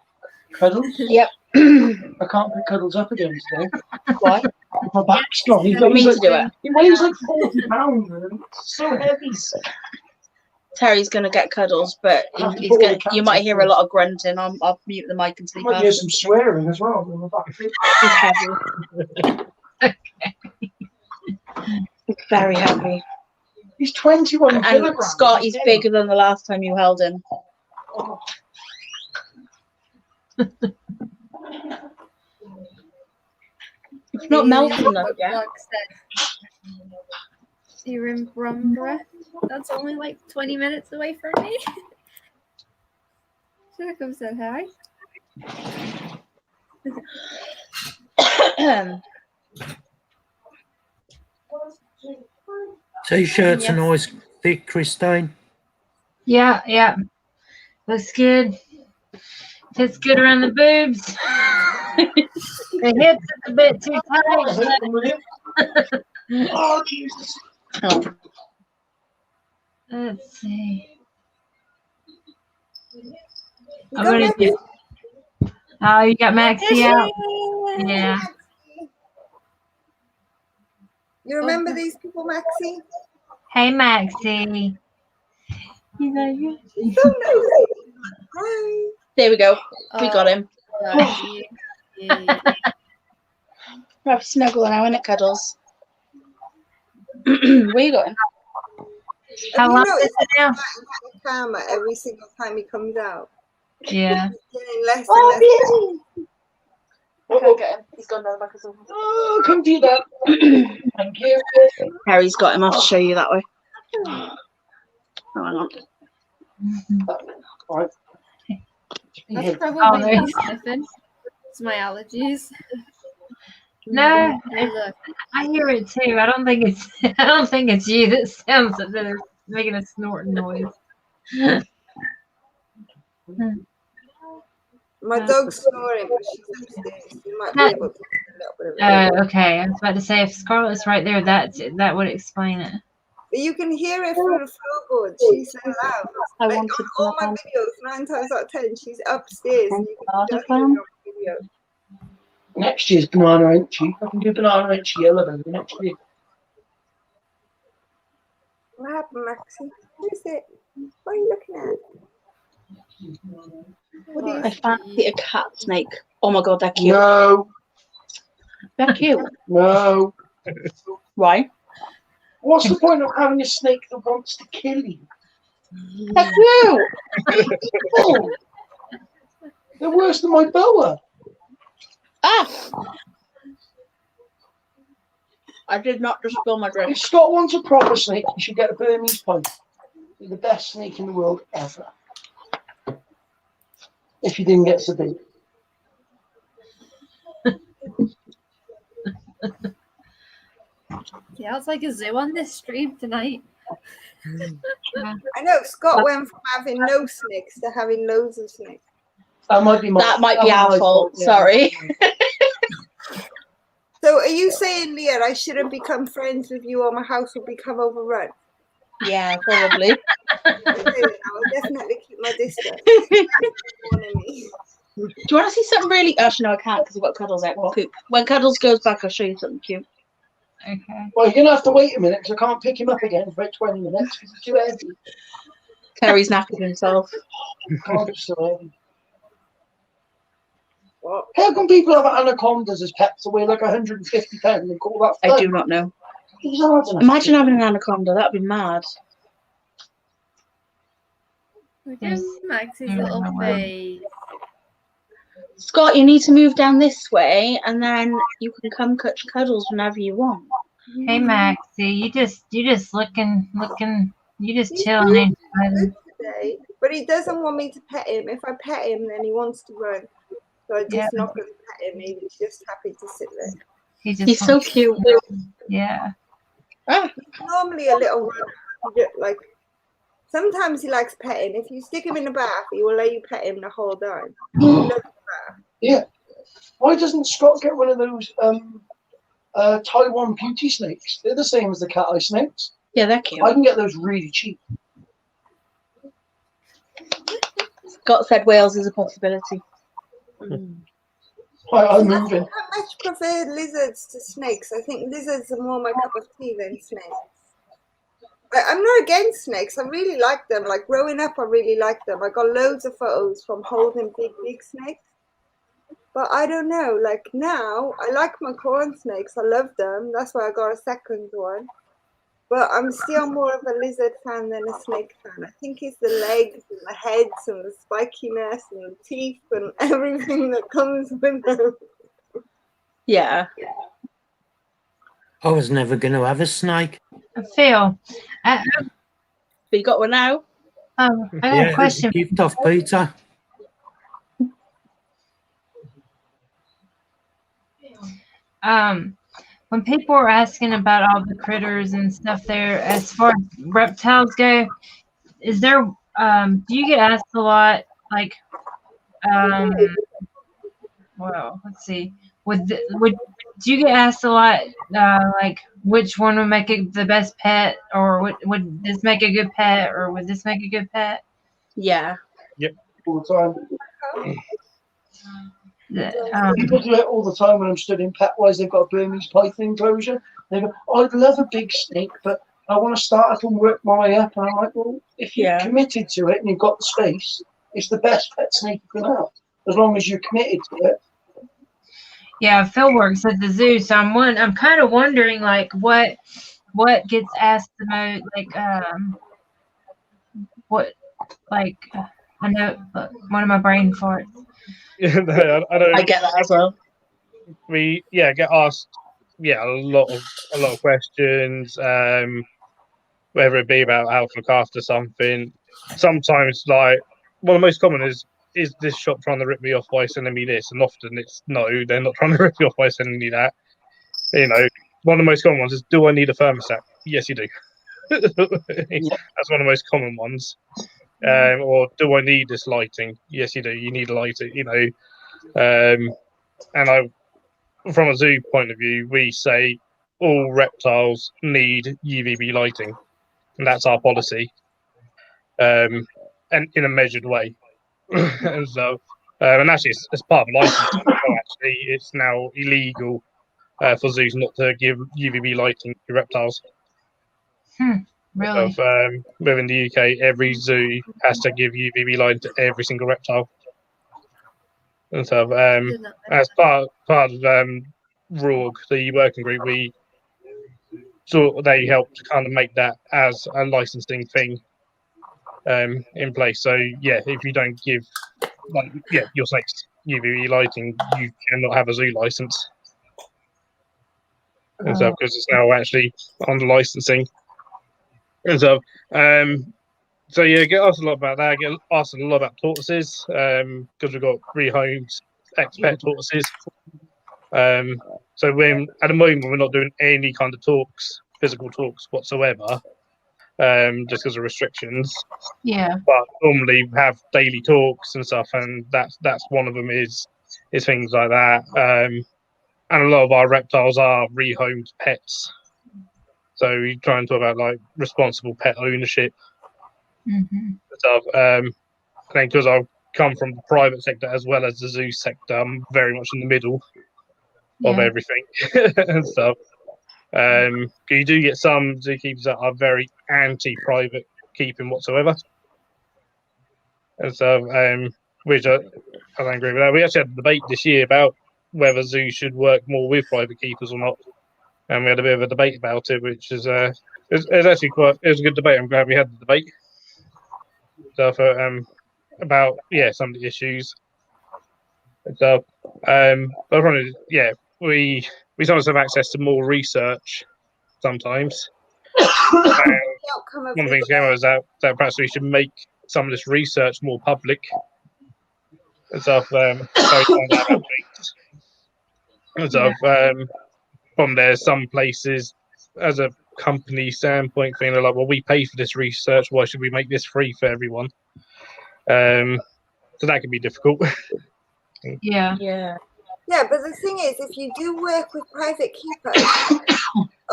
Cuddles? Yep. I can't pick Cuddles up again today. Why? My back's gone. You want me to do it? He weighs like 40 pounds, man. It's so heavy. Terry's gonna get Cuddles, but he's gonna. You might hear a lot of grunting. I'll mute the mic and sleep. I might hear some swearing as well. On my back. He's heavy. He's very heavy. He's 21 And kilograms. Scott, he's bigger than the last time you held him. Oh. It's not melting though yet. You're in Brumborough. That's only like 20 minutes away from me. Should have come said hi. T-shirts are nice, thick, Christine. Yeah. Looks good. Fits good around the boobs. The hips are a bit too tight. Oh, Jesus. Oh. Let's see. You I'm got gonna Maxie? do. Oh, you got Maxie out. Yeah. You remember these people, Maxie? Hey, Maxie. You know you. She's so nosy. Hi. There we go. We got him. Yeah. We're snuggle now, innit, Cuddles? Where you going? How Have long you is noticed it now? the camera every single time he comes out? Yeah. He's getting less and less. Go get him. He's gone down the back of the sofa. Oh, come to that. Thank you. Harry's got him. I'll show you that way. Oh, hang on. All right. That's probably Oh, me sniffing. It's my allergies. No, Hey, look. I hear it too. I don't think it's. I don't think it's you that sounds that it's making a snorting noise. My dog's snoring, but she's upstairs. You might be able to get a little bit of it. Okay, I was about to say if Scarlett's right there, that would explain it. But you can hear it through the floorboard. She's so loud. I Like, wanted on all my videos, 9 times out of 10, she's upstairs. And you can still hear her on video. Next year's banana inchy. I can do banana inchy yellow belly next year. What happened, Maxie? What is it? What are you looking at? What do you I fancy a cat snake. Oh my god, they're cute. No, They're cute. no. Why? What's the point of having a snake that wants to kill you? They're cute. Oh, they're worse than my boa. Ah! I did not just spill my If drink. Scott wants a proper snake, you should get a Burmese pint. They're the best snake in the world ever. If you didn't get sedated. Yeah, it's like a zoo on this stream tonight. I know Scott went from having no snakes to having loads of snakes. That might be our fault. Yeah. Sorry. So are you saying, Leah, I shouldn't become friends with you or my house will become overrun? Yeah, probably. I will definitely keep my distance. Do you want to see something really? Actually, no, I can't because we've got Cuddles out. Poop. When Cuddles goes back, I'll show you something cute. Okay. Well, you're going to have to wait a minute because I can't pick him up again for about 20 minutes because he's too heavy. Terry's knackered himself. God, he's so heavy. What? How come people have anacondas as pets that weigh like 150 pounds and call that I fun? do not know. These are hard enough. Imagine having an anaconda. That'd be mad. Look at There's- Maxie's there's little no way. face. Scott, you need to move down this way, and then you can come catch Cuddles whenever you want. Hey, Maxie, you just looking, you just He's chilling. really ain't you? good today, but he doesn't want me to pet him. If I pet him, then he wants to run. So I just Yeah. not going to pet him. He's just happy to sit there. He's so cute. Yeah. Ah, Normally a little run, like sometimes he likes petting. If you stick him in the bath, he will let you pet him the whole time. He loves the bath. Yeah. Why doesn't Scott get one of those Taiwan beauty snakes. They're the same as the cat eye snakes. Yeah, they're cute. I can get those really cheap. Scott said Wales is a possibility. I'm moving. I much prefer lizards to snakes. I think lizards are more my cup of tea than snakes. I'm not against snakes. I really like them. Like growing up, I really liked them. I got loads of photos from holding big snakes. But I don't know. Like now, I like my corn snakes. I love them. That's why I got a second one. But I'm still more of a lizard fan than a snake fan. I think it's the legs and the heads and the spikiness and the teeth and everything that comes with them. Yeah. I was never going to have a snake. Phil, But you got one now? I got a question. Keep it off, Peter. When people are asking about all the critters and stuff there, as far as reptiles go, is there do you get asked a lot, like well, let's see, do you get asked a lot like which one would make it the best pet, or would this make a good pet, or would this make a good pet? Yeah. Yep. All the time. People do it all the time when I'm studying pet-wise. They've got a Burmese python enclosure. They go, I'd love a big snake, but I want to start up and work my way up. And I'm like, well, if you're committed to it and you've got the space, it's the best pet snake you can have, as long as you're committed to it. Yeah, Phil works at the zoo, so I'm kind of wondering, like, what gets asked the most, like, I know one of my brain farts. Yeah, no, I get that as well. We get asked a lot of questions, whether it be about how to look after something. Sometimes, like, one of the most common is this shop trying to rip me off by sending me this? And often it's no, they're not trying to rip you off by sending you that. You know, one of the most common ones is, do I need a thermostat? Yes, you do. That's one of the most common ones. Or do I need this lighting? Yes, you do. You need lighting, you know. And from a zoo point of view, we say all reptiles need UVB lighting, and that's our policy. And in a measured way. And so, and actually, it's part of license. Actually, it's now illegal for zoos not to give UVB lighting to reptiles. Really? Within the UK, every zoo has to give UVB lighting to every single reptile. And so, as part of RORG, the working group, they helped kind of make that as a licensing thing in place. So if you don't give your snakes UVB lighting, you cannot have a zoo license. And so, because it's now actually under licensing. And so, get asked a lot about that. Get asked a lot about tortoises because we've got rehomed ex-pet tortoises. So at the moment we're not doing any kind of physical talks whatsoever, just because of restrictions. Yeah. But normally we have daily talks and stuff, and that's one of them is things like that. And a lot of our reptiles are rehomed pets. So we try and talk about like responsible pet ownership. Stuff. And then because I've come from the private sector as well as the zoo sector, I'm very much in the middle of everything and stuff. You do get some zookeepers that are very anti-private keeping whatsoever, and so which I don't agree with that. We actually had a debate this year about whether zoos should work more with private keepers or not, and we had a bit of a debate about it, which is it's actually it was a good debate. I'm glad we had the debate. So about some of the issues. So but we sometimes have access to more research sometimes. One of the things came out is that perhaps we should make some of this research more public and stuff. From there, some places, as a company standpoint, thing, they're like, well, we pay for this research. Why should we make this free for everyone? So that can be difficult. Yeah. Yeah, but the thing is, if you do work with private keepers,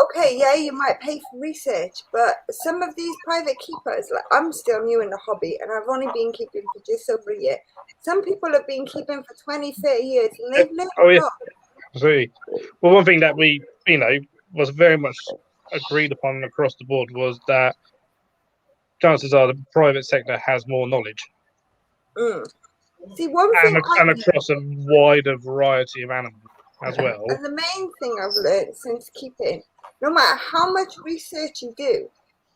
okay, yeah, you might pay for research, but some of these private keepers, like I'm still new in the hobby and I've only been keeping for just over a year. Some people have been keeping for 20, 30 years and they've learned a lot. Absolutely. Well, one thing that we, was very much agreed upon across the board was that chances are the private sector has more knowledge. See, one thing and across a wider variety of animals as well. And the main thing I've learned since keeping, no matter how much research you do,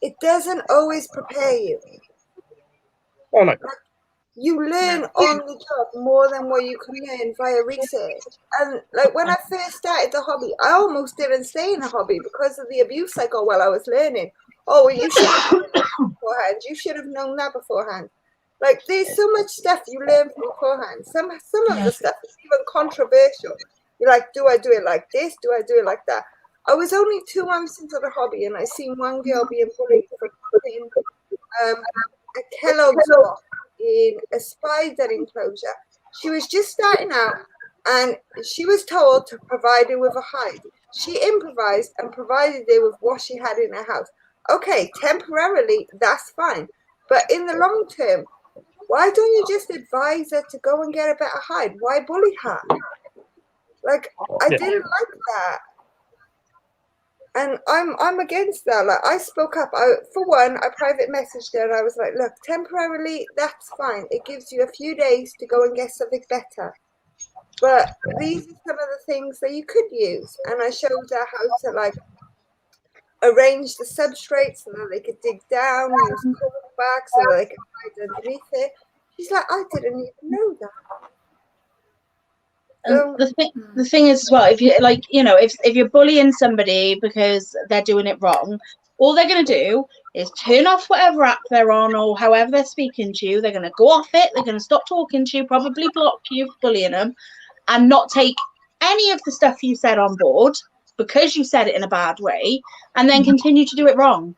it doesn't always prepare you. Oh no. You learn on the job more than what you can learn via research. And like when I first started the hobby, I almost didn't stay in the hobby because of the abuse I got while I was learning. Oh, well, you should have known that beforehand. You should have known that beforehand. Like there's so much stuff you learn beforehand. Some of the stuff is even controversial. You're like, do I do it like this? Do I do it like that? I was only 2 months into the hobby and I seen one girl being bullied for putting a Kellogg's box in a spider enclosure. She was just starting out and she was told to provide her with a hide. She improvised and provided her with what she had in her house. Okay, temporarily, that's fine. But in the long term, why don't you just advise her to go and get a better hide? Why bully her? Like, I didn't like that. And I'm against that. Like, I spoke up. For one, I private messaged her and I was like, look, temporarily, that's fine. It gives you a few days to go and get something better. But these are some of the things that you could use. And I showed her how to, like, arrange the substrate so that they could dig down, use cover back so that they could hide underneath it. She's like, I didn't even know that. And the thing is as well, if you if you're bullying somebody because they're doing it wrong, all they're going to do is turn off whatever app they're on or however they're speaking to you. They're going to go off it. They're going to stop talking to you, probably block you for bullying them, and not take any of the stuff you said on board because you said it in a bad way, and then continue to do it wrong.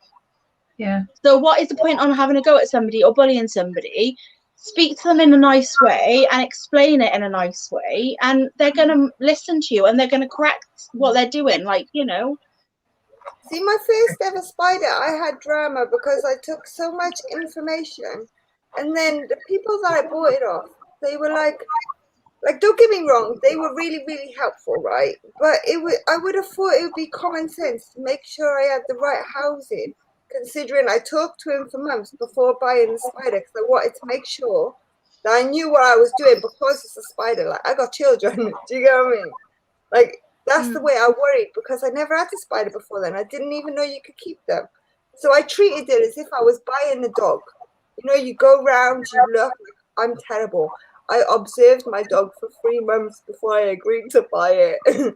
Yeah. So what is the point on having a go at somebody or bullying somebody? Speak to them in a nice way and explain it in a nice way, and they're going to listen to you and they're going to correct what they're doing. See, my first ever spider, I had drama because I took so much information, and then the people that I bought it off, they were like, don't get me wrong, they were really, really helpful, right? But I would have thought it would be common sense to make sure I had the right housing, considering I talked to him for months before buying the spider because I wanted to make sure that I knew what I was doing because it's a spider. Like, I got children. Do you get what I mean? Like, that's the way I worried because I never had a spider before then. I didn't even know you could keep them. So I treated it as if I was buying a dog. You know, you go round, you look, I'm terrible. I observed my dog for 3 months before I agreed to buy it.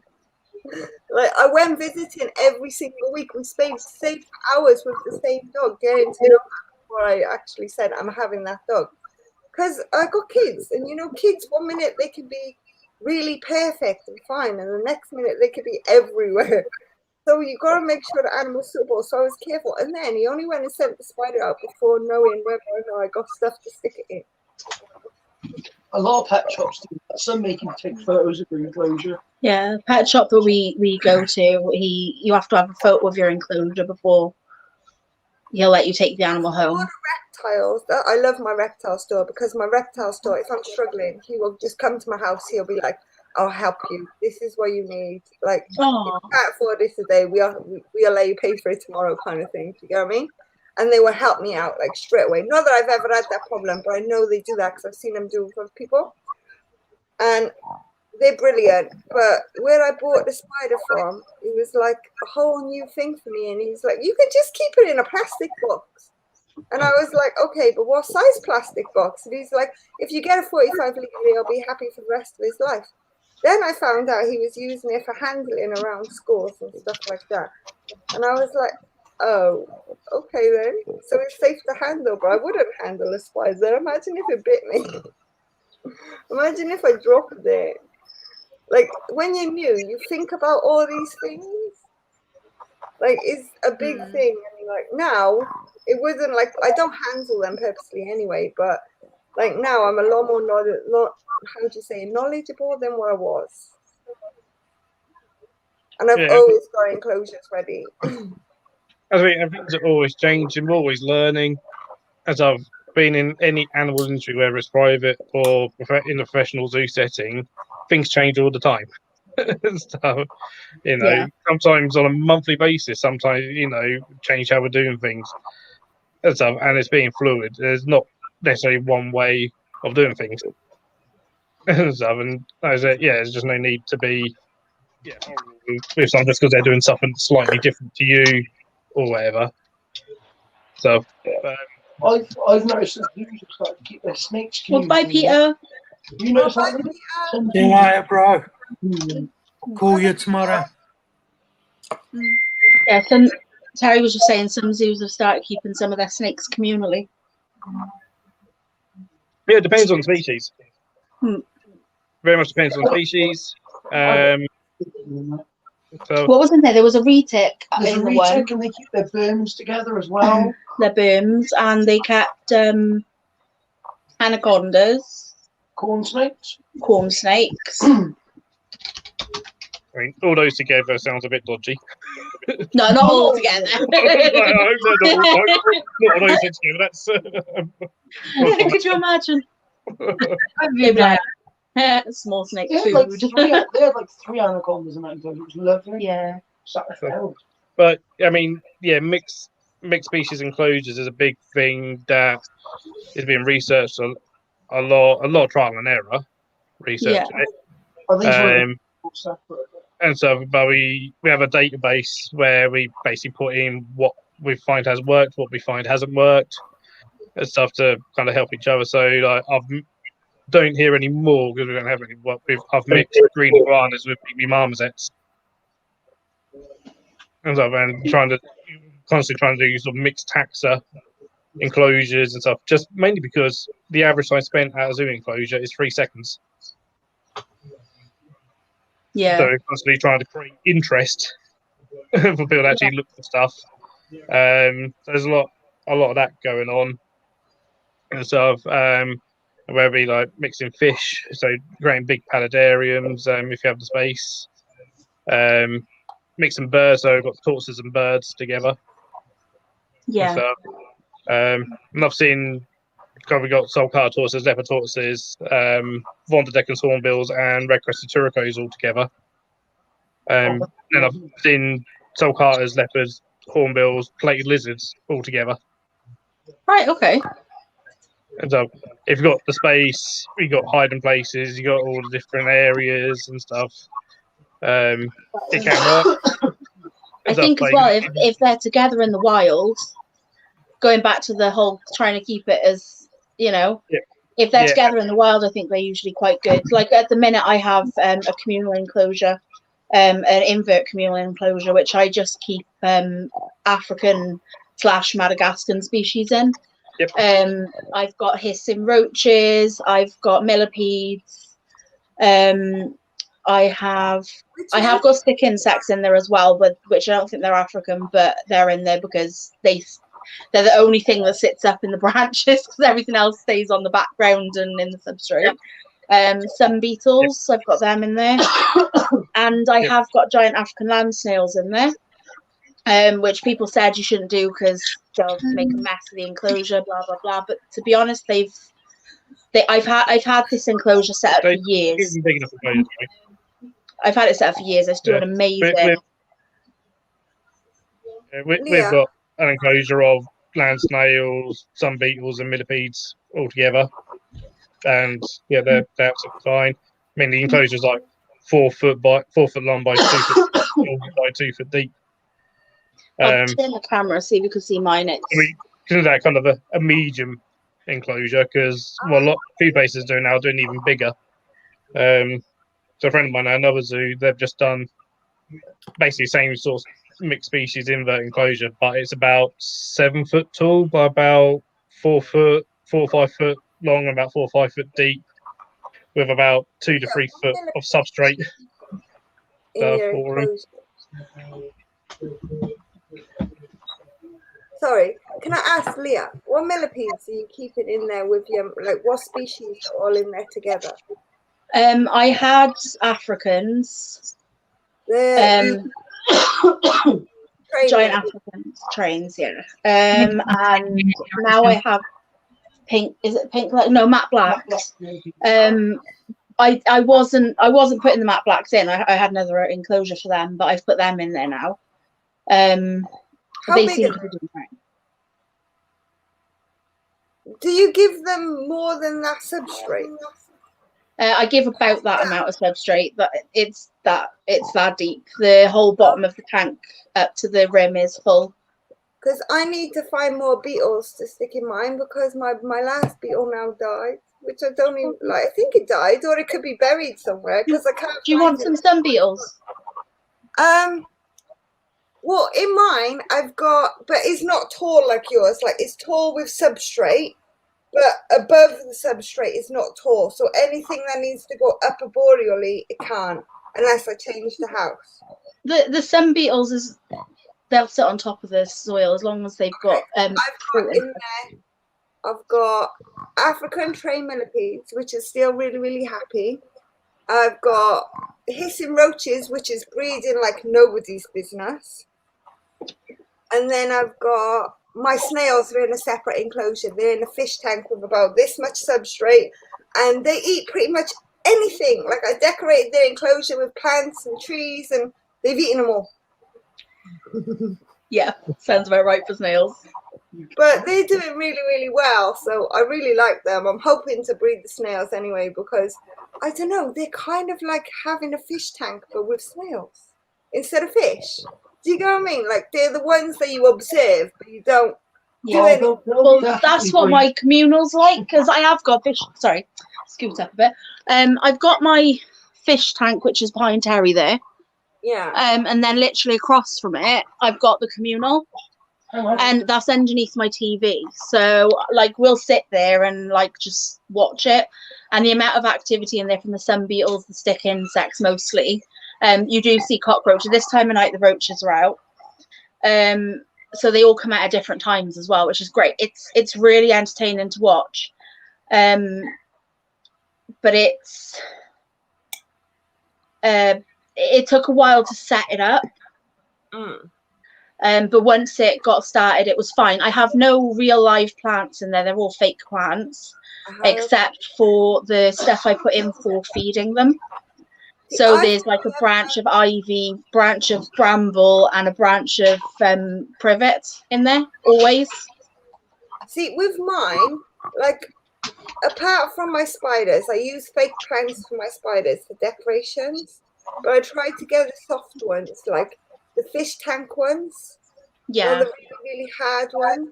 Like, I went visiting every single week. We saved hours with the same dog, getting to know before I actually said I'm having that dog. Because I got kids, and you know, kids, 1 minute they can be really perfect and fine, and the next minute they could be everywhere. So you got to make sure the animal's suitable. So I was careful, and then he only went and sent the spider out before knowing whether or not I got stuff to stick it in. A lot of pet shops do that. Some make you take photos of your enclosure. Yeah, pet shop that we go to, you have to have a photo of your enclosure before he'll let you take the animal home. Reptiles. I love my reptile store because my reptile store, if I'm struggling, he will just come to my house. He'll be like, I'll help you. This is what you need. Like, if you can't afford this today, we'll let you pay for it tomorrow, kind of thing. Do you get what I mean? And they will help me out like straight away. Not that I've ever had that problem, but I know they do that because I've seen them do it with people. And they're brilliant. But where I bought the spider from, it was like a whole new thing for me. And he's like, you can just keep it in a plastic box. And I was like, okay, but what size plastic box? And he's like, if you get a 45 litre, he'll be happy for the rest of his life. Then I found out he was using it for handling around schools and stuff like that. And I was like, oh, okay then. So it's safe to handle, but I wouldn't handle a spider. Imagine if it bit me. Imagine if I dropped it. Like, when you're new, you think about all these things. Like, it's a big thing. And like, now, it wasn't like, I don't handle them purposely anyway, but Like now, I'm a lot more knowledgeable than what I was. And I've always got enclosures ready. I mean, things are always changing. We're always learning. As I've been in any animal industry, whether it's private or in a professional zoo setting, things change all the time. So, sometimes on a monthly basis, sometimes, change how we're doing things and stuff. And it's being fluid. There's not necessarily one way of doing things and stuff. And there's just no need to be with someone just because they're doing something slightly different to you or whatever. So, I've noticed that zoos have started to keep their snakes. Well, bye, Peter. You notice that? See you later, bro. Call you tomorrow. Yeah, Terry was just saying some zoos have started keeping some of their snakes communally. Yeah, it depends on the species. Very much depends on the species. So, what was in there? There was a retic in the one. And they keep their burns together as well. Their burns, and they kept anacondas. Corn snakes. I mean, all those together sounds a bit dodgy. No, not all together. I hope they're not all those together. That's. Could you imagine? Small snake food. They had like 3 anacondas in that enclosure. It was lovely. Yeah. But I mean, mixed species enclosures is a big thing that is being researched a lot of trial and error researching it. And so, but we have a database where we basically put in what we find has worked, what we find hasn't worked, and stuff to kind of help each other. So, like, don't hear any more because we don't have any. I've mixed green iguanas with pygmy marmosets, and so I'm constantly trying to do sort of mixed taxa enclosures and stuff. Just mainly because the average time spent at a zoo enclosure is 3 seconds. Yeah. So we're constantly trying to create interest for people to actually look for stuff. So there's a lot of that going on and stuff. Where we like mixing fish, so creating big paludariums if you have the space. Mixing birds, so we've got tortoises and birds together. Yeah. So, and I've seen we got sulcata tortoises, leopard tortoises, Vonderdeckers, hornbills, and red-crested turcos all together. And I've seen sulcatas, leopards, hornbills, plated lizards all together. Right. Okay. And so, if you've got the space, you've got hiding places, you've got all the different areas and stuff. It can work. I think as well, if they're together in the wild, going back to the whole trying to keep it as, if they're together in the wild, I think they're usually quite good. Like at the minute, I have a communal enclosure, an invert communal enclosure, which I just keep African/Madagascan species in. Yep. I've got hissing roaches. I've got millipedes. I have got stick insects in there as well, but which I don't think they're African, but they're in there because they're the only thing that sits up in the branches because everything else stays on the background and in the substrate. Some beetles, I've got them in there, and I have got giant African land snails in there, which people said you shouldn't do because they'll make a mess of the enclosure, blah blah blah. But to be honest, I've had this enclosure set up for years. I've had it set up for years. It's doing amazing. We've got an enclosure of land snails, some beetles, and millipedes all together, and they're absolutely fine. I mean, the enclosure is like 4 foot long by 2 foot by 2 foot deep. I'll turn the camera so you can see mine. We consider that kind of a medium enclosure because what few bases doing even bigger. So a friend of mine at another zoo, they've just done basically the same sort of mixed species invert enclosure, but it's about 7 foot tall by about 4 or 5 foot long, and about 4 or 5 foot deep, with about 2 to 3 foot of substrate for them. Sorry, can I ask Leah, what millipedes are you keeping in there with your, like, what species are all in there together? I had Africans, The giant African trains, yeah. And now I have pink. Is it pink? No, matte blacks. I wasn't putting the matte blacks in. I had another enclosure for them, but I've put them in there now. How they big seem to be doing right. Do you give them more than that substrate? I give about that amount of substrate, but it's that deep. The whole bottom of the tank up to the rim is full. Because I need to find more beetles to stick in mine, because my last beetle now died, which I don't even like. I think it died, or it could be buried somewhere because I can't. Do you want some sun beetles? Well, in mine I've got, but it's not tall like yours. Like, it's tall with substrate, but above the substrate is not tall. So anything that needs to go up arboreally, it can't, unless I change the house. The sun beetles they'll sit on top of the soil as long as they've got I've got in there. I've got African tray millipedes, which are still really, really happy. I've got hissing roaches, which is breeding like nobody's business. And then I've got my snails are in a separate enclosure. They're in a fish tank with about this much substrate, and they eat pretty much anything. Like, I decorated their enclosure with plants and trees, and they've eaten them all. Yeah, sounds about right for snails. But they're doing really, really well, so I really like them. I'm hoping to breed the snails anyway, because, I don't know, they're kind of like having a fish tank, but with snails instead of fish. Do you know what I mean? Like, they're the ones that you observe, but you don't do anything. Well, that's what my communal's like, because I have got fish. Sorry, scoot up a bit. I've got my fish tank, which is behind Terry there. Yeah. And then literally across from it, I've got the communal. And that's underneath my TV. So, like, we'll sit there and, like, just watch it. And the amount of activity in there from the sun beetles, the stick insects mostly. You do see cockroaches. This time of night, the roaches are out. So they all come out at different times as well, which is great. It's really entertaining to watch. But it took a while to set it up. But once it got started, it was fine. I have no real live plants in there. They're all fake plants, except for the stuff I put in for feeding them. So there's like a branch of ivy, branch of bramble, and a branch of privet in there, always. See, with mine, like, apart from my spiders, I use fake plants for my spiders for decorations. But I tried to get the soft ones, like the fish tank ones. Yeah. The really, really hard ones.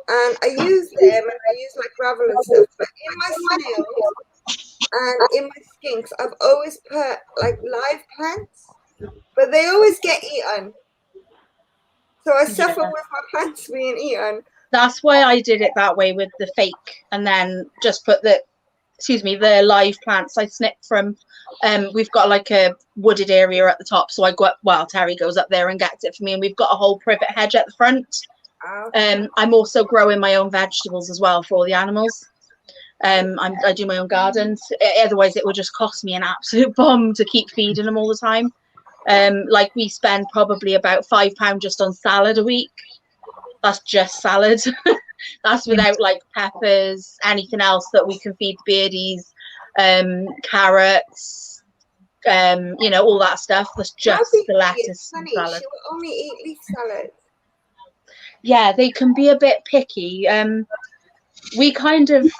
And I use them, and I use like gravel and stuff. But in my snails and in my skinks, I've always put like live plants, but they always get eaten. So I suffer with my plants being eaten. That's why I did it that way with the fake, and then just put the live plants I snipped from. We've got like a wooded area at the top, so Terry goes up there and gets it for me, and we've got a whole privet hedge at the front. I'm also growing my own vegetables as well for all the animals. I do my own gardens. Otherwise, it would just cost me an absolute bomb to keep feeding them all the time. Like, we spend probably about £5 just on salad a week. That's just salad. That's without like peppers, anything else that we can feed the birdies, carrots, all that stuff. That's just the lettuce and salad. She will only eat leaf salad. Yeah, they can be a bit picky. We kind of,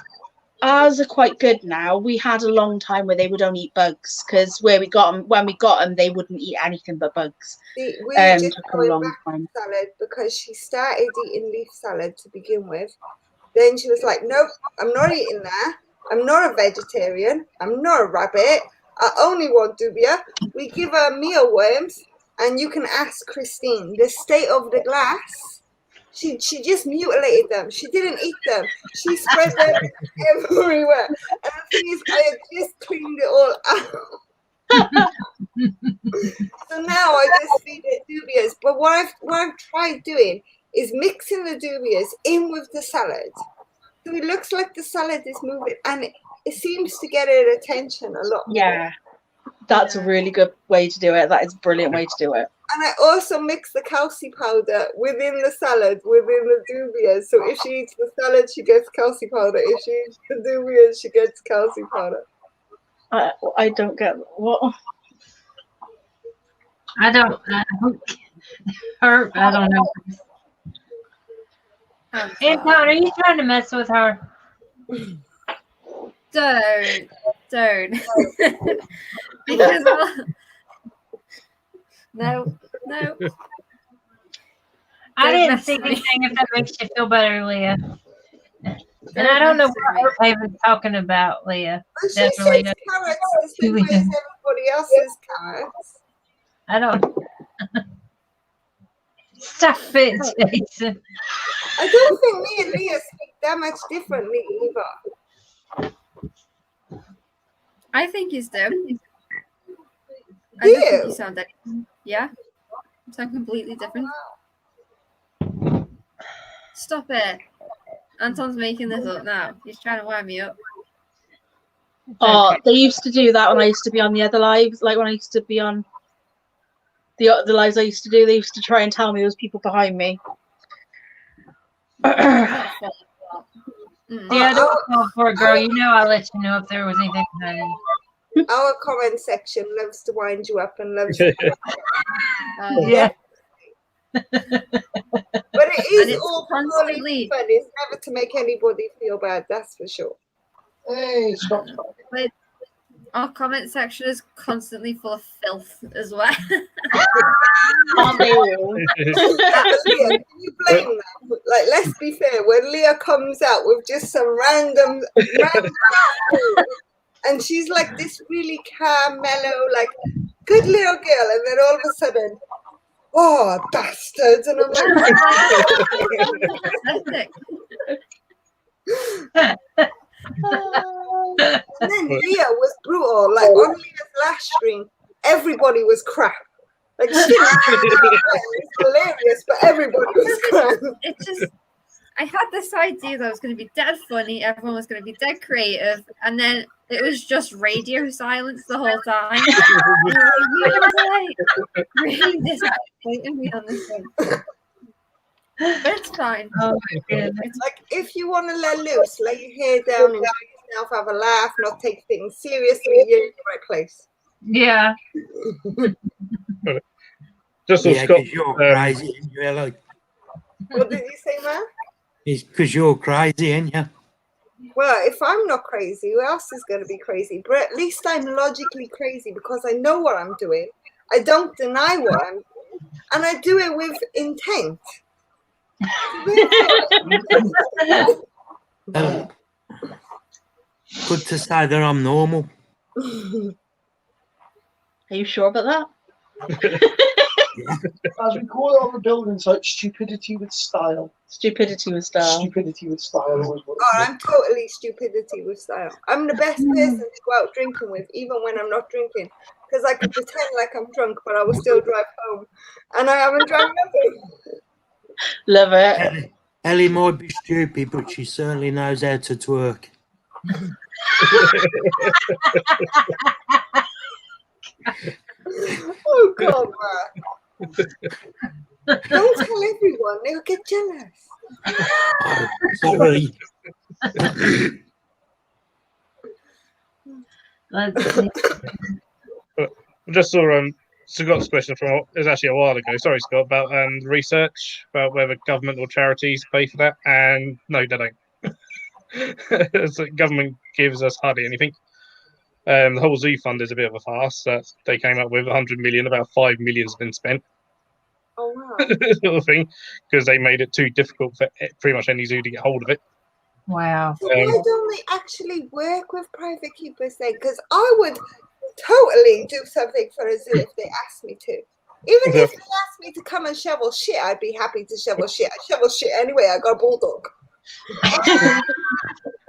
ours are quite good now. We had a long time where they would only eat bugs, because when we got them, they wouldn't eat anything but bugs. See, we were just took a long time. Salad, because she started eating leaf salad to begin with. Then she was like, nope, I'm not eating that. I'm not a vegetarian. I'm not a rabbit. I only want dubia. We give her mealworms, and you can ask Christine, the state of the glass. She just mutilated them. She didn't eat them. She spread them everywhere. And the thing is, I had just cleaned it all out. So now I just feed it dubious. But what I've tried doing is mixing the dubias in with the salad. So it looks like the salad is moving, and it seems to get her attention a lot more. Yeah, that's a really good way to do it. That is a brilliant way to do it. And I also mix the calci powder within the salad, within the dubias. So if she eats the salad, she gets calci powder. If she eats the dubias, she gets calci powder. I don't get what. I don't know. Anton, are you trying to mess with her? Don't. Because no. I didn't see anything. If that makes you feel better, Leah. And I don't know what Haven's talking about, Leah. Well, she says carrots the same way as everybody else's carrots. I don't. Stop it, Jason. I don't think me and Leah speak that much differently either. I think you do. I Do don't think you? you sound that. Yeah, you sound completely different. Stop it. Anton's making this up now. He's trying to wind me up. Oh, they used to do that when I used to be on the other lives. Like when I used to be on the lives I used to do, they used to try and tell me there was people behind me. Yeah, don't fall for it, girl. You know I'll let you know if there was anything behind you. Our comment section loves to wind you up and loves to Yeah. But it is all constantly fun. It's never to make anybody feel bad, that's for sure. Hey, stop. But our comment section is constantly full of filth as well. Aren't they all? Leah, can you blame them? Like, let's be fair. When Leah comes out with just some random food, and she's like this really calm, mellow, like good little girl, and then all of a sudden, oh, bastards! And I'm like, and then Leah was brutal. Like on Leah's last stream, everybody was crap. Like she was hilarious, but everybody was crap. It just, I had this idea that I was going to be dead funny, everyone was going to be dead creative, and then it was just radio silence the whole time. Really disappointing me on this one. But it's fine. Oh, my goodness. It's like if you want to let loose, lay your hair down, enjoy yourself, have a laugh, not take things seriously, you're in the right place. Yeah. Just so Scott, you're crazy, ain't you, Ellie? What did you say, man? It's because you're crazy, ain't you? Well, if I'm not crazy, who else is going to be crazy? But at least I'm logically crazy because I know what I'm doing. I don't deny what I'm doing. And I do it with intent. Good to say that I'm normal. Are you sure about that? As we call it on the building site, stupidity with style. Stupidity with style. Stupidity with style. Always what Oh, I'm totally stupidity with style. I'm the best person to go out drinking with, even when I'm not drinking. Because I can pretend like I'm drunk, but I will still drive home. And I haven't drank nothing. Love it. Ellie might be stupid, but she certainly knows how to twerk. Oh, God, man. Don't tell everyone. They'll get jealous. Oh, sorry. Let's see. just saw Scott's question from it was actually a while ago. Sorry, Scott, about research about whether government or charities pay for that, and no, they don't. So government gives us hardly anything. The whole zoo fund is a bit of a farce. That they came up with 100 million, about 5 million has been spent. Oh, wow. Sort of thing, because they made it too difficult for pretty much any zoo to get hold of it. Wow. So why don't they actually work with private keepers then? Because I would totally do something for a zoo if they asked me to. Even if they asked me to come and shovel shit, I'd be happy to shovel shit. I shovel shit anyway. I got a bulldog.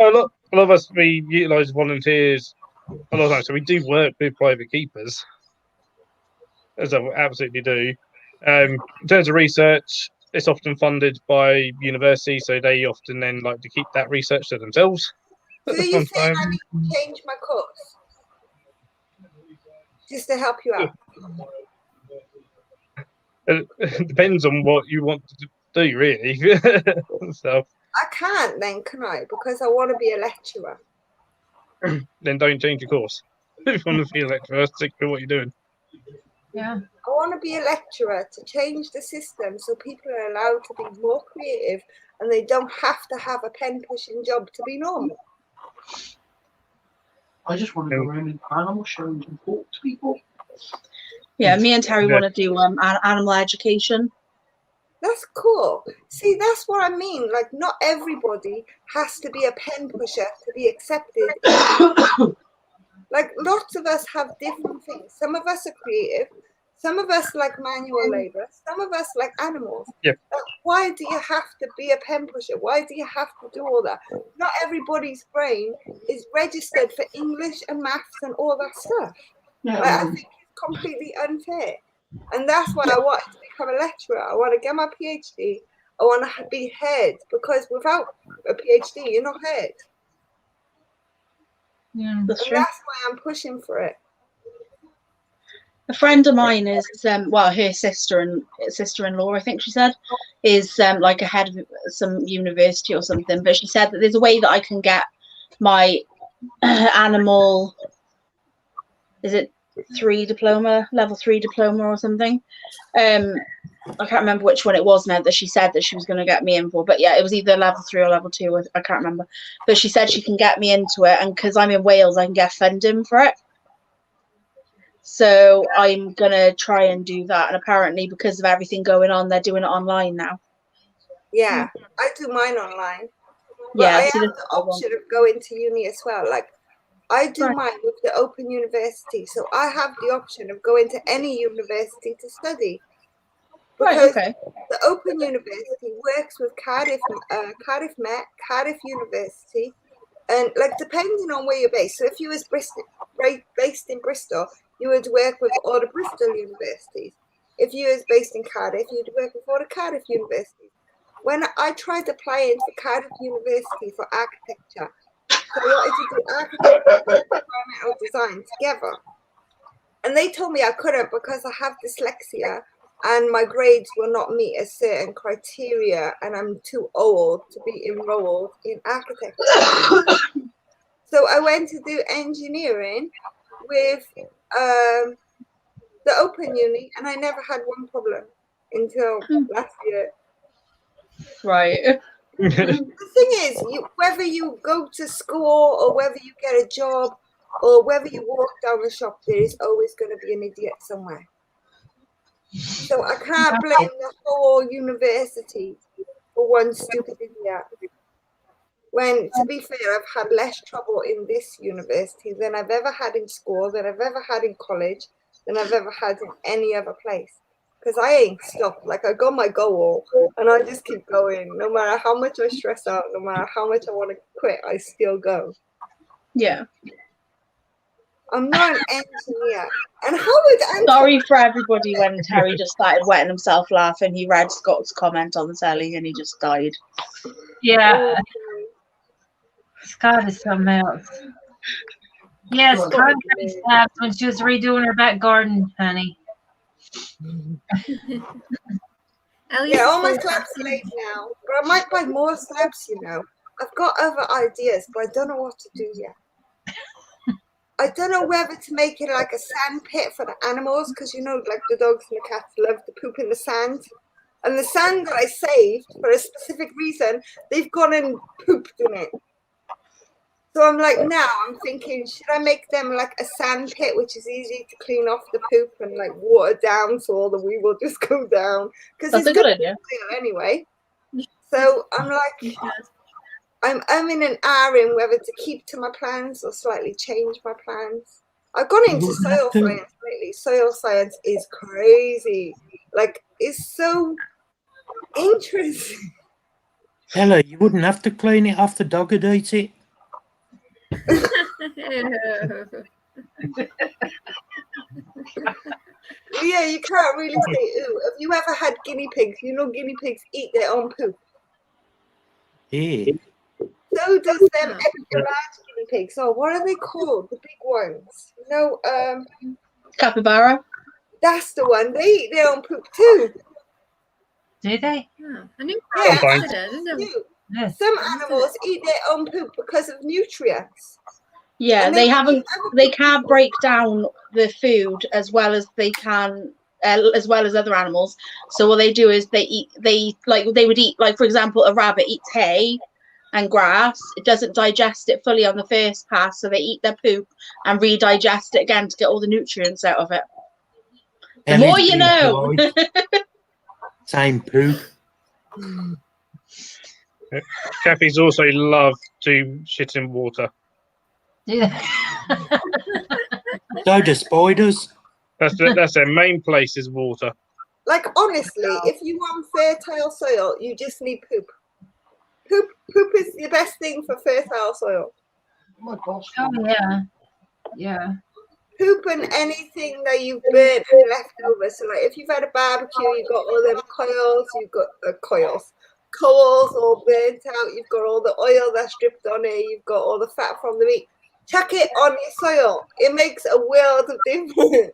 A lot of us, we utilise volunteers a lot of times, so we do work with private keepers, as I absolutely do. In terms of research, it's often funded by university, so they often then like to keep that research to themselves. So you saying I need to change my course just to help you out? It depends on what you want to do, really. So I can't then, can I? Because I want to be a lecturer. then don't change your course. If you want to be a lecturer, stick with what you're doing. Yeah. I want to be a lecturer to change the system so people are allowed to be more creative and they don't have to have a pen pushing job to be normal. I just want to go around in animal shows and talk to people. Yeah, me and Terry want to do animal education. That's cool. See, that's what I mean. Like, not everybody has to be a pen pusher to be accepted. Like, lots of us have different things. Some of us are creative. Some of us like manual labor. Some of us like animals. Yeah. Like, why do you have to be a pen pusher? Why do you have to do all that? Not everybody's brain is registered for English and maths and all that stuff. Yeah, Like, I think it's completely unfair. And that's why I wanted to become a lecturer. I want to get my PhD. I want to be heard, because without a PhD, you're not heard. Yeah. That's And true. that's why I'm pushing for it. A friend of mine is her sister-in-law, I think she said, is like a head of some university or something. But she said that there's a way that I can get my animal, is it level 3 diploma or something? I can't remember which one it was now that she said that she was going to get me in for, but yeah, it was either level 3 or level 2. I can't remember, but she said she can get me into it, and because I'm in Wales, I can get funding for it. So I'm gonna try and do that, and apparently because of everything going on, they're doing it online now. Yeah, I do mine online. But Yeah, I have so the option of going to uni as well. Like, I do mine with the Open University, so I have the option of going to any university to study. Because the Open University works with Cardiff Met, Cardiff University, and like depending on where you're based. So if you was based in Bristol, you would work with all the Bristol universities. If you was based in Cardiff, you'd work with all the Cardiff universities. When I tried applying for Cardiff University for architecture, so I wanted to do architecture and environmental design together. And they told me I couldn't because I have dyslexia and my grades will not meet a certain criteria and I'm too old to be enrolled in architecture. So I went to do engineering with the Open Uni, and I never had one problem until last year. Right. The thing is, whether you go to school or whether you get a job or whether you walk down the shop, there is always going to be an idiot somewhere. So I can't blame the whole university for one stupid idiot. When, to be fair, I've had less trouble in this university than I've ever had in school, than I've ever had in college, than I've ever had in any other place. Because I ain't stopped. Like, I got my goal and I just keep going. No matter how much I stress out, no matter how much I want to quit, I still go. Yeah. I'm not an engineer. And how would Sorry for everybody when Terry just started wetting himself laughing. He read Scott's comment on the telly and he just died. Yeah. Scott is something else. Yes, Scott snapped when she was redoing her back garden, honey. Yeah, all my slabs are laid now. But I might buy more slabs, you know. I've got other ideas, but I don't know what to do yet. I don't know whether to make it like a sand pit for the animals, because, you know, like the dogs and the cats love to poop in the sand. And the sand that I saved for a specific reason, they've gone and pooped in it. So I'm like, now I'm thinking, should I make them like a sand pit, which is easy to clean off the poop and like water down so all the wee will just go down? Because it's a good idea anyway. So I'm like, I'm in an hour whether to keep to my plans or slightly change my plans. I've gone into soil science lately. Soil science is crazy. Like, it's so interesting. Ella, you wouldn't have to clean it off, the dog would eat it. Yeah, you can't really say ooh. Have you ever had guinea pigs? You know guinea pigs eat their own poop. Yeah. So does them extra large guinea pigs. Oh, what are they called? The big ones. You know, Capybara. that's the one. They eat their own poop too. Do they? Yeah. I knew Yeah, Sometimes. I didn't know. Yeah. some animals eat their own poop because of nutrients. Yeah, And they then haven't. They can't break down the food as well as they can, as well as other animals. So what they do is they eat. They like they would eat, like for example, a rabbit eats hay and grass. It doesn't digest it fully on the first pass, so they eat their poop and redigest it again to get all the nutrients out of it. The more you know. Same poop. Catfies also love to shit in water. Do they? So do spiders. That's their main place is water. like honestly, if you want fertile soil, you just need poop. Poop is the best thing for fertile soil. My gosh. Oh yeah. Yeah. Poop and anything that you've burnt and left over. So like if you've had a barbecue, you've got all them coils, you've got coals all burnt out, you've got all the oil that's dripped on it, you've got all the fat from the meat. Chuck it on your soil. It makes a world of difference.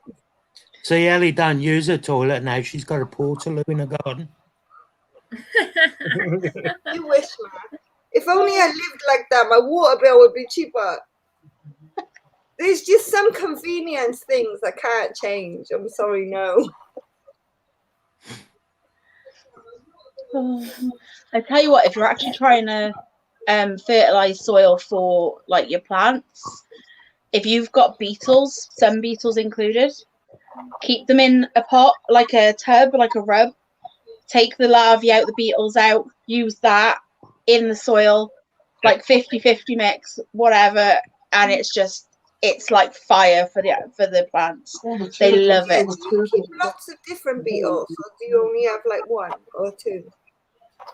See, Ellie don't use her toilet now. She's got a portaloo in her garden. You wish, man. If only I lived like that, my water bill would be cheaper. There's just some convenience things I can't change. I'm sorry, no. I tell you what, if you're actually trying to fertilize soil for like your plants, if you've got beetles, some beetles included, keep them in a pot, like a tub, like a rub. Take the larvae out, the beetles out, use that in the soil, like 50-50 mix, whatever, and it's like fire for the plants. They love it. Do you keep lots of different beetles, or do you only have like one or two?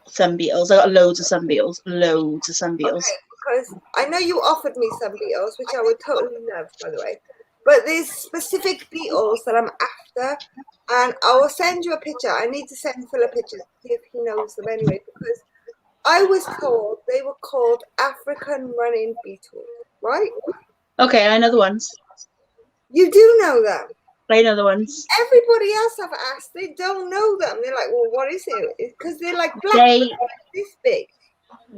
Sun beetles. I got loads of sun beetles. Loads of sun beetles. Okay, because I know you offered me some beetles, which I would totally love, by the way. But there's specific beetles that I'm after, and I will send you a picture. I need to send Phil a picture if he knows them anyway, because I was told they were called African running beetles, right? Okay, I know the ones. You do know them. I know the ones. Everybody else I've asked, they don't know them. They're like, well, what is it? Because they're like black, They, this big.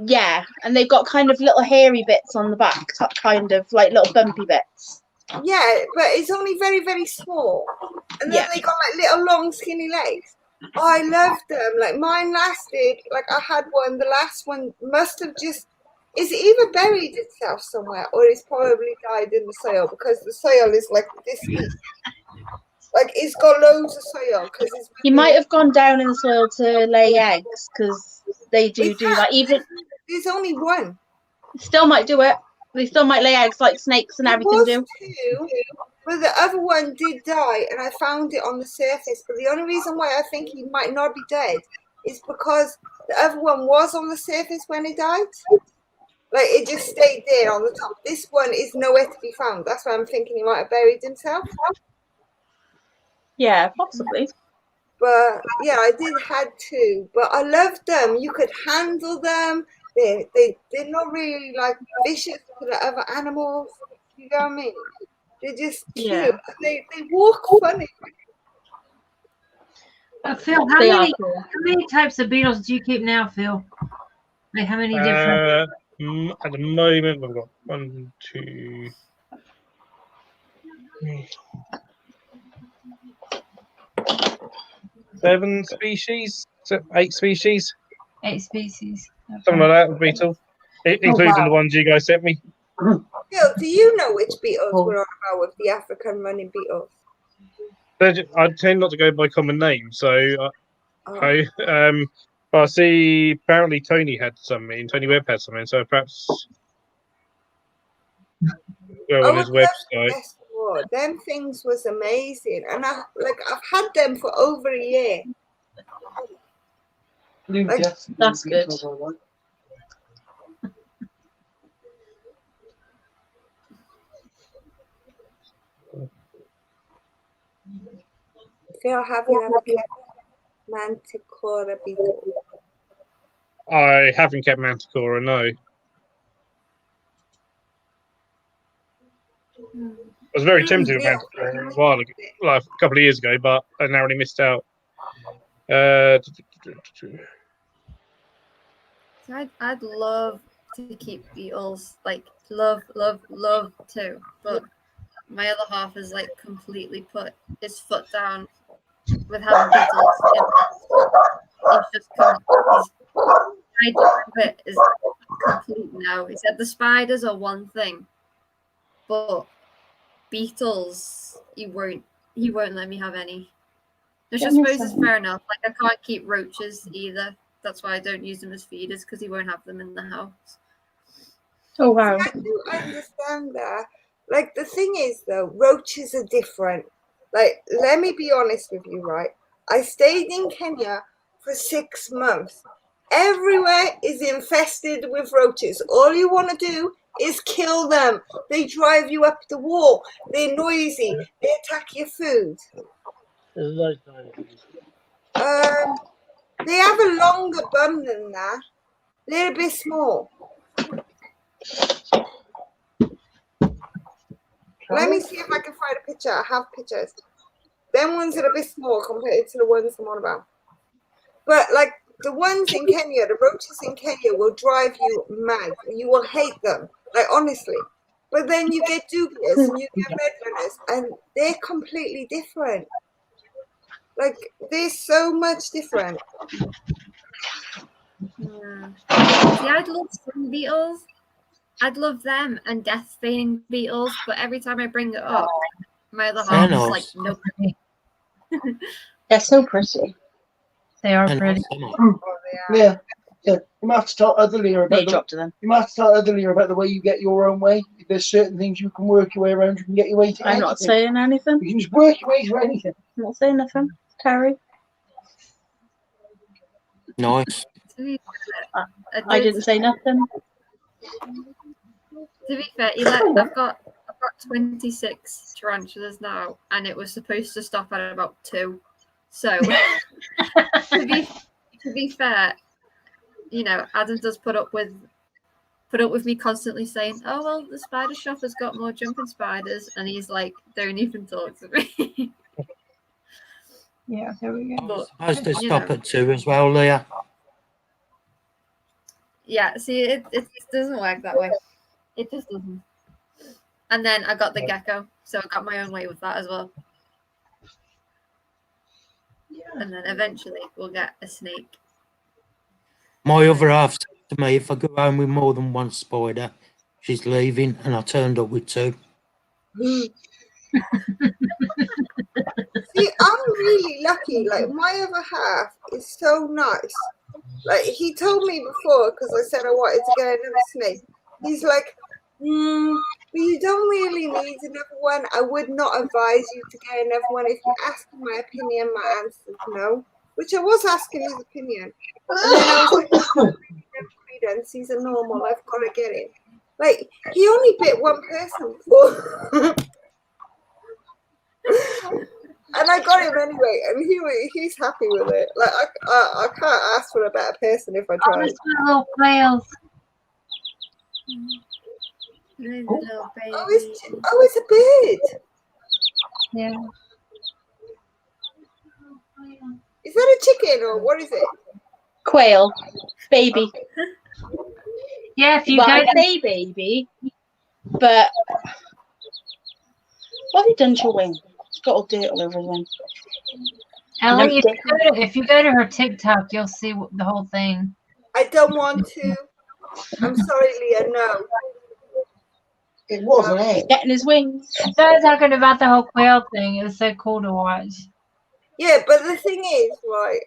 yeah, and they've got kind of little hairy bits on the back, kind of like little bumpy bits. Yeah, but it's only very, very small. And then they got like little long skinny legs. Oh, I love them. Like mine lasted, like I had one, the last one must have just, it's either buried itself somewhere or it's probably died in the soil because the soil is like this deep. Like it's got loads of soil. He might have gone down in the soil to lay eggs because they do that. Even there's only one. Still might do it. They still might lay eggs like snakes and everything do. Two, but the other one did die, and I found it on the surface. But the only reason why I think he might not be dead is because the other one was on the surface when he died. Like it just stayed there on the top. This one is nowhere to be found. That's why I'm thinking he might have buried himself. Yeah, possibly. But yeah, I did had two, but I loved them. You could handle them. They're not really like vicious to the other animals. You know what I mean? They're just cute. Yeah. They walk funny. Phil, how many types of beetles do you keep now, Phil? Like how many different? At the moment, we've got 1, 2, 7 species, 8 species. 8 species. Okay. Something like that, beetle, including the ones you guys sent me. Phil, do you know which beetles we're on about with the African running beetles? I tend not to go by common names, so I see apparently Tony had some in, Tony Webb had some in, so perhaps go on his website. Them things was amazing, and I've had them for over a year. Like, that's good. Phil, have you ever kept Manticora beetle? I haven't kept Manticora, no. I was very tempted with Manticora a while ago, like a couple of years ago, but I narrowly missed out. So I'd love to keep beetles, like love to, but my other half has like completely put his foot down with having beetles. He's just his idea of it is complete no. He said the spiders are one thing, but beetles he won't let me have any. Which I suppose is fair enough. Like I can't keep roaches either. That's why I don't use them as feeders, because he won't have them in the house. Oh wow. I do understand that. Like the thing is though, roaches are different. Like, let me be honest with you, right? I stayed in Kenya for 6 months. Everywhere is infested with roaches. All you want to do is kill them. They drive you up the wall. They're noisy. They attack your food. They have a longer bum than that. A little bit small. Let me see if I can find a picture. I have pictures. Them ones are a bit small compared to the ones I'm on about. But like the ones in Kenya, the roaches in Kenya will drive you mad. You will hate them. Like honestly. But then you get dubious and you get medliners and they're completely different. Like they're so much different. Yeah. See, I'd love some beetles. I'd love them and death staining beetles, but every time I bring it up, my other half is like, nope. They're so pretty. They are pretty. Yeah. Yeah. You might have to tell other Leah about you might have to tell other Leah about the way you get your own way. If there's certain things you can work your way around, you can get your way to anything. I'm not saying anything. You can just work your way to anything. I'm not saying nothing. Carrie. Nice. I didn't say nothing. To be fair, I've got 26 tarantulas now, and it was supposed to stop at about 2. So to be fair, you know, Adam does put up with me constantly saying, "Oh well, the spider shop has got more jumping spiders," and he's like, "Don't even talk to me." Yeah, there we go. I was supposed to stop at 2 as well, Leah. Yeah, see, it doesn't work that way. It just doesn't. And then I got the gecko, so I got my own way with that as well. Yeah. And then eventually we'll get a snake. My other half said to me, if I go home with more than one spider, she's leaving, and I turned up with 2. See, I'm really lucky. Like my other half is so nice. Like he told me before, because I said I wanted to get another snake. He's like, but you don't really need another one. I would not advise you to get another one. If you ask my opinion, my answer is no. Which I was asking his opinion. And then I was like, credence, he's a normal, I've got to get it. Like, he only bit one person before. And I got him anyway, and he's happy with it. Like I can't ask for a better person if I try. Little quails. Oh, it's a bird. Yeah. Is that a chicken or what is it? Quail, baby. Yeah, if you well, go I say baby, but what have you done to your wing? It's got all dirt all over his wing. Ellie, if you go to her TikTok, you'll see the whole thing. I don't want to. I'm sorry, Leah. No. It wasn't it. Getting his wings. So I was talking about the whole quail thing. It was so cool to watch. Yeah, but the thing is, right,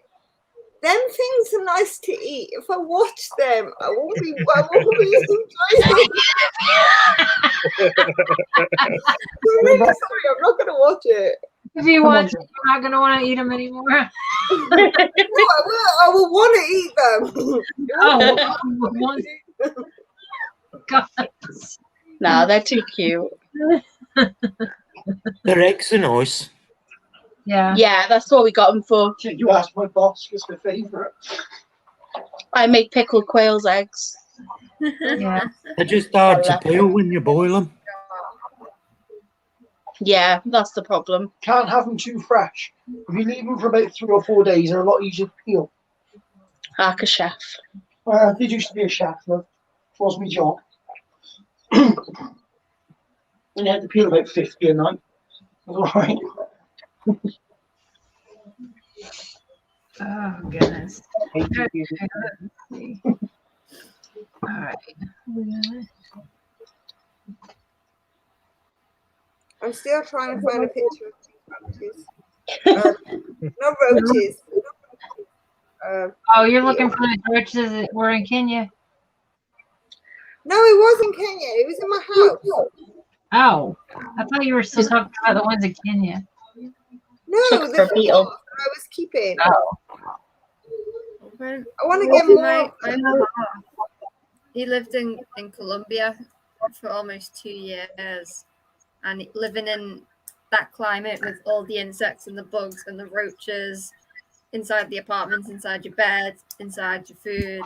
them things are nice to eat. If I watch them, I won't be enjoying I'm really sorry, I'm not going to watch it. If you watch it, you're not going to want to eat them anymore. No, I will want to eat them. God. No, they're too cute. Their eggs are nice. Yeah. Yeah, that's what we got them for. You asked my boss what's my favourite. I make pickled quail's eggs. Yeah. They're just hard to peel when you boil them. Yeah, that's the problem. Can't have them too fresh. If you leave them for about 3 or 4 days, they're a lot easier to peel. Like a chef. I did used to be a chef, love. It was my job. And you had to peel about 50 a night. All right. Oh goodness. Okay, let's see. All right. I'm still trying to find a picture of roaches. Not roaches. Oh, you're looking for the roaches that were in Kenya? No, it wasn't Kenya. It was in my house. Oh, I thought you were still talking about the ones in Kenya. No, Check the for beetle. that I was keeping. Oh. I want to get more. He lived in Colombia for almost 2 years, and living in that climate with all the insects and the bugs and the roaches inside the apartments, inside your bed, inside your food.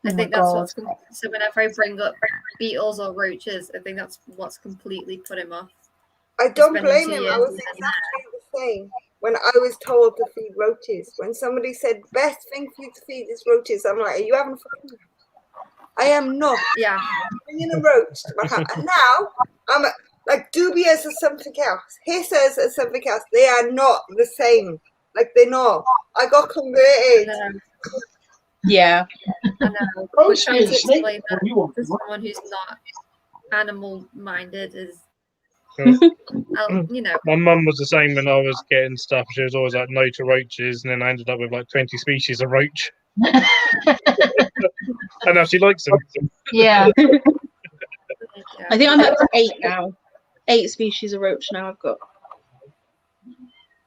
I think that's what's so whenever I bring up beetles or roaches, I think that's what's completely put him off. I don't blame him. I was exactly the same when I was told to feed roaches. When somebody said best thing for you to feed is roaches, I'm like, are you having fun? I am not. Yeah. I'm bringing a roach to my house, and now I'm like dubious of something else. He says as something else. They are not the same. Like they're not. I got converted. Yeah. I know. Oh, We're trying to snake. explain that You want to someone who's not animal minded is, you know. My mum was the same when I was getting stuff. She was always like no to roaches, and then I ended up with like 20 species of roach. And now she likes them. Yeah. I think I'm up to 8 now. 8 species of roach now I've got.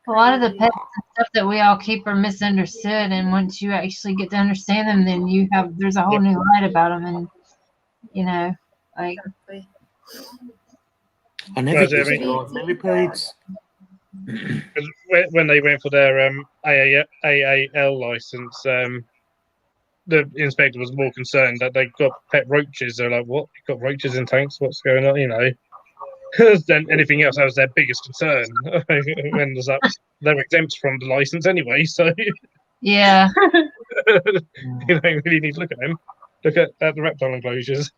A lot of the pets and stuff that we all keep are misunderstood, and once you actually get to understand them, then there's a whole new light about them, and you know, like. I never used to like millipedes. When they went for their AAL license, the inspector was more concerned that they got pet roaches. They're like, "What? You've got roaches in tanks? What's going on?" You know. Then anything else, that was their biggest concern. When there's that, they're exempt from the license anyway, so Yeah. you don't really need to look at them. Look at the reptile enclosures.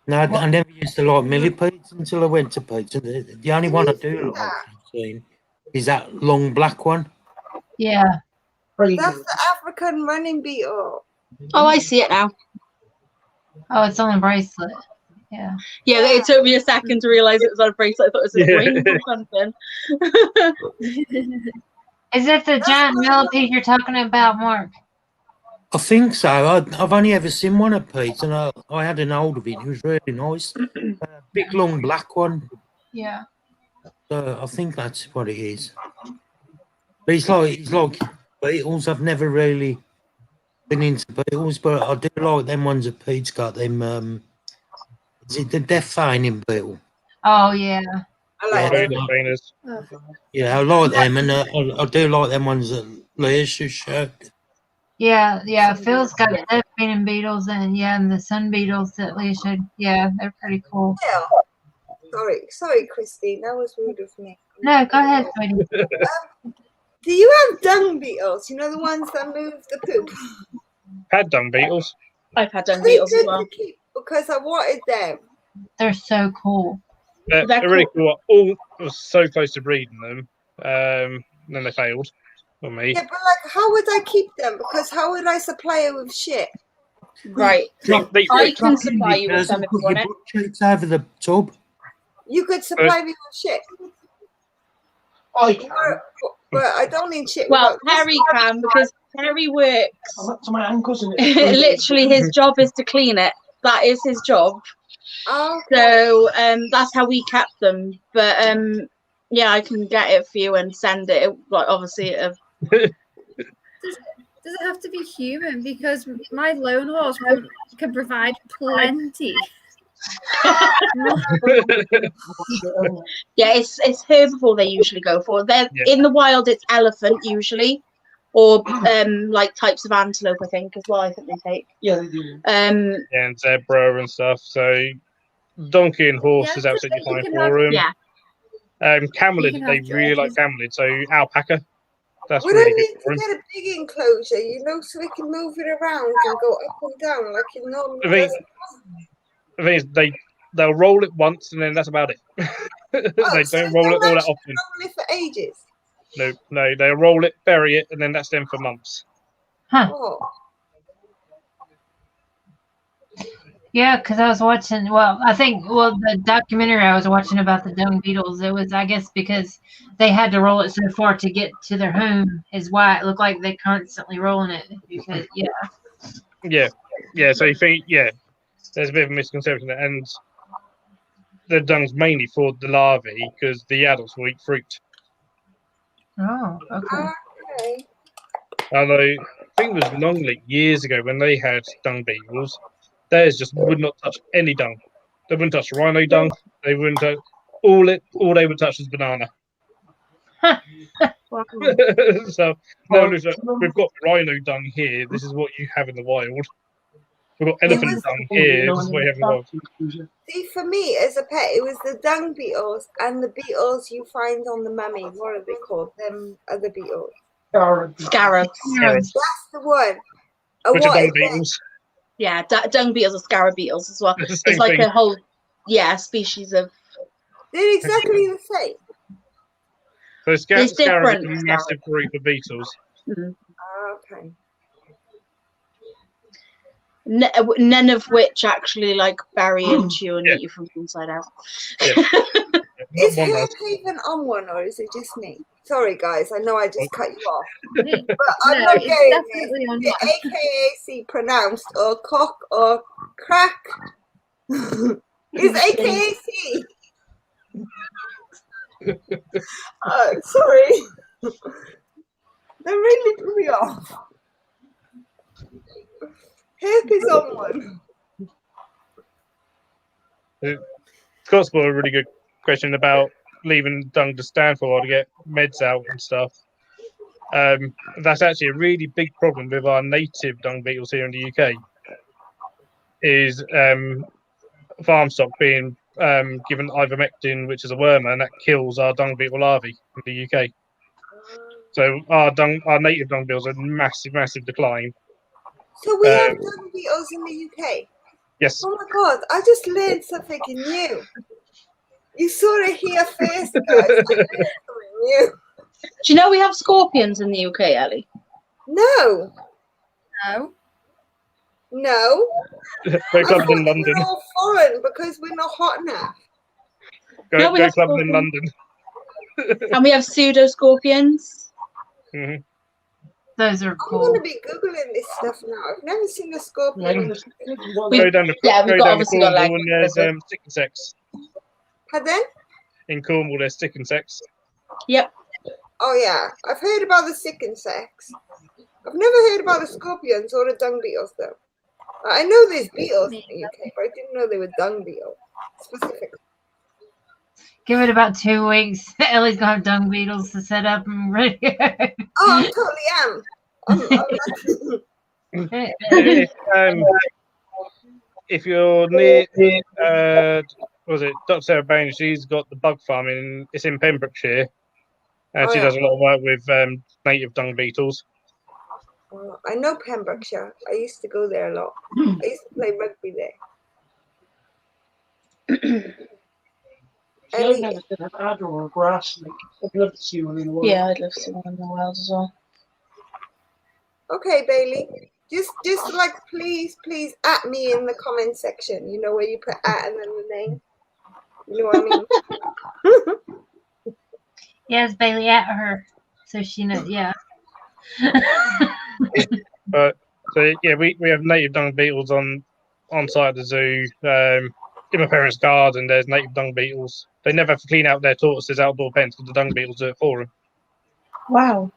No, I never used to like millipedes until I went to pigs. The only one I do like is that long black one. Yeah. That's the African running beetle. Oh, I see it now. Oh, it's on the bracelet. Yeah. Yeah, it took me a second to realise it was on a bracelet. I thought it was a ring or something. Is it the giant millipede you're talking about, Mark? I think so. I've only ever seen one at Pete's, and I had an hold of it. It was really nice. Big, long, black one. Yeah. I think that's what it is. But it's like beetles. I've never really been into beetles, but I do like them ones at Pete's got them. Is it the death feigning beetle? Oh, yeah. I like them. Yeah, I like them, and I do like them ones that Leah just showed. Yeah. Phil's got the death feigning beetles, and the sun beetles that Leah showed. Yeah, they're pretty cool. Sorry, Christine. That was rude of me. No, go ahead, sweetie. Do you have dung beetles? You know, the ones that move the poop? Had dung beetles. I've had dung beetles as well. Because I wanted them. They're so cool. They're really cool. All was so close to breeding them. Then they failed on me. Yeah, but like, how would I keep them? Because how would I supply it with shit? Right. I can supply you with some if you want it. Cheeks over the tub. You could supply me with shit. But I don't need shit. Well, Harry can, because Harry works. I'm up to my ankles in it. Literally, his job is to clean it. That is his job. Oh. So that's how we kept them. But yeah, I can get it for you and send it. Like obviously, does it have to be human? Because my lone horse can provide plenty. Yeah, it's herbivore they usually go for. They're in the wild. It's elephant usually, or like types of antelope. I think as well. I think they take. Yeah, they do. And zebra and stuff. So donkey and horse is absolutely fine for them. Yeah. Camelid, they really like camelid. So alpaca, that's We really don't good need for to them. get a big enclosure, so we can move it around and go up and down like it normally does. The thing is, they'll roll it once and then that's about it. They don't roll it all that often. Roll it for ages. No, they'll roll it, bury it, and then that's them for months. Huh. Oh. Yeah, because I was watching. The documentary I was watching about the dung beetles. It was, I guess, because they had to roll it so far to get to their home. Is why it looked like they constantly rolling it. Because So you think there's a bit of a misconception there, and the dung's mainly for the larvae because the adults will eat fruit. Oh, okay. Okay. Although I think it was Longleat years ago when they had dung beetles, theirs just would not touch any dung. They wouldn't touch rhino dung. They wouldn't touch all they would touch was banana. So we've got rhino dung here. This is what you have in the wild. We've got elephant dung here. This is what you have in the wild. See, for me as a pet, it was the dung beetles and the beetles you find on the mummy. What are they called? Them other beetles. Scarabs. That's the one. Which are dung beetles. Yeah, dung beetles are scarab beetles as well. It's like a whole, species of. They're exactly the same. So scarab is a massive group of beetles. Mm-hmm. Okay. None of which actually bury into you and eat you from the inside out. Is Haven on one or is it just me? Sorry guys, I know I just cut you off. But I'm not getting it. AKAC pronounced or cock or crack. Is AKAC. Sorry. They really threw me off. Herp is on one. Scott's got a really good question about leaving dung to stand for a while to get meds out and stuff. That's actually a really big problem with our native dung beetles here in the UK. Is farm stock being given ivermectin, which is a wormer, and that kills our dung beetle larvae in the UK. So our native dung beetles are in massive decline. So we have dung beetles in the UK? Yes. Oh my god, I just learned something new. You saw it here first, guys. I learned something new. Do you know we have scorpions in the UK, Ellie? No. We're clubbed in London. We're all foreign because we're not hot enough. Go clubbed in London. And we have pseudo scorpions. Mm-hmm. Those are cool. I'm going to be Googling this stuff now. I've never seen a scorpion. Go down to Cornwall and there's stick insects. Pardon? In Cornwall, there's stick insects. Yep. Oh, yeah. I've heard about the stick insects. I've never heard about the scorpions or the dung beetles, though. I know there's beetles in the UK, but I didn't know they were dung beetles specifically. Give it about 2 weeks. Ellie's gonna have dung beetles to set up and ready. Oh, I totally am. If you're near, was it Dr. Sarah Bain? She's got the bug farm it's in Pembrokeshire, and she does a lot of work with native dung beetles. I know Pembrokeshire. I used to go there a lot. I used to play rugby there. I've never seen an adder or a grass snake. I'd love to see one in the wild. Yeah, I'd love to see one in the wild as well. Okay, Bailey. Just please at me in the comment section. You know where you put at and then the name. You know what I mean? Yes, Bailey, at her, so she knows. Yeah. We have native dung beetles on site at the zoo. In my parents' garden, there's native dung beetles. They never have to clean out their tortoises' outdoor pens because the dung beetles do it for them. Wow.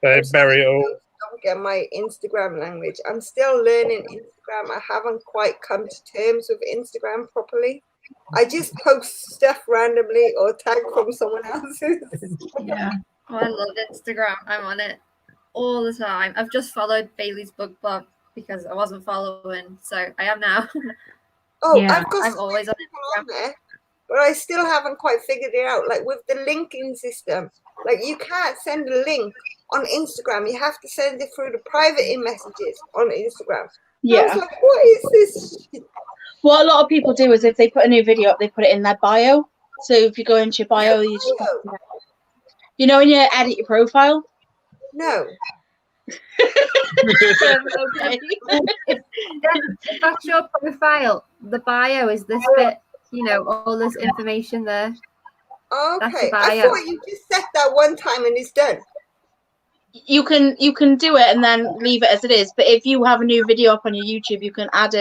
They bury it all. I don't get my Instagram language. I'm still learning Instagram. I haven't quite come to terms with Instagram properly. I just post stuff randomly or tag from someone else's. Yeah. Oh, I love Instagram. I'm on it all the time. I've just followed Bailey's book club because I wasn't following, so I am now. Oh, Yeah. I've got I'm always on people Instagram. on there, but I still haven't quite figured it out. Like with the linking system, like you can't send a link on Instagram. You have to send it through the private in messages on Instagram. Yeah. I was like, what is this shit? What a lot of people do is if they put a new video up, they put it in their bio. So if you go into your bio, you just you know when you edit your profile. No. Okay. If that's your profile, the bio is this bit, you know, all this information there. Okay. the I bio. thought you just set that one time and it's done. You can do it and then leave it as it is. But if you have a new video up on your YouTube, you can add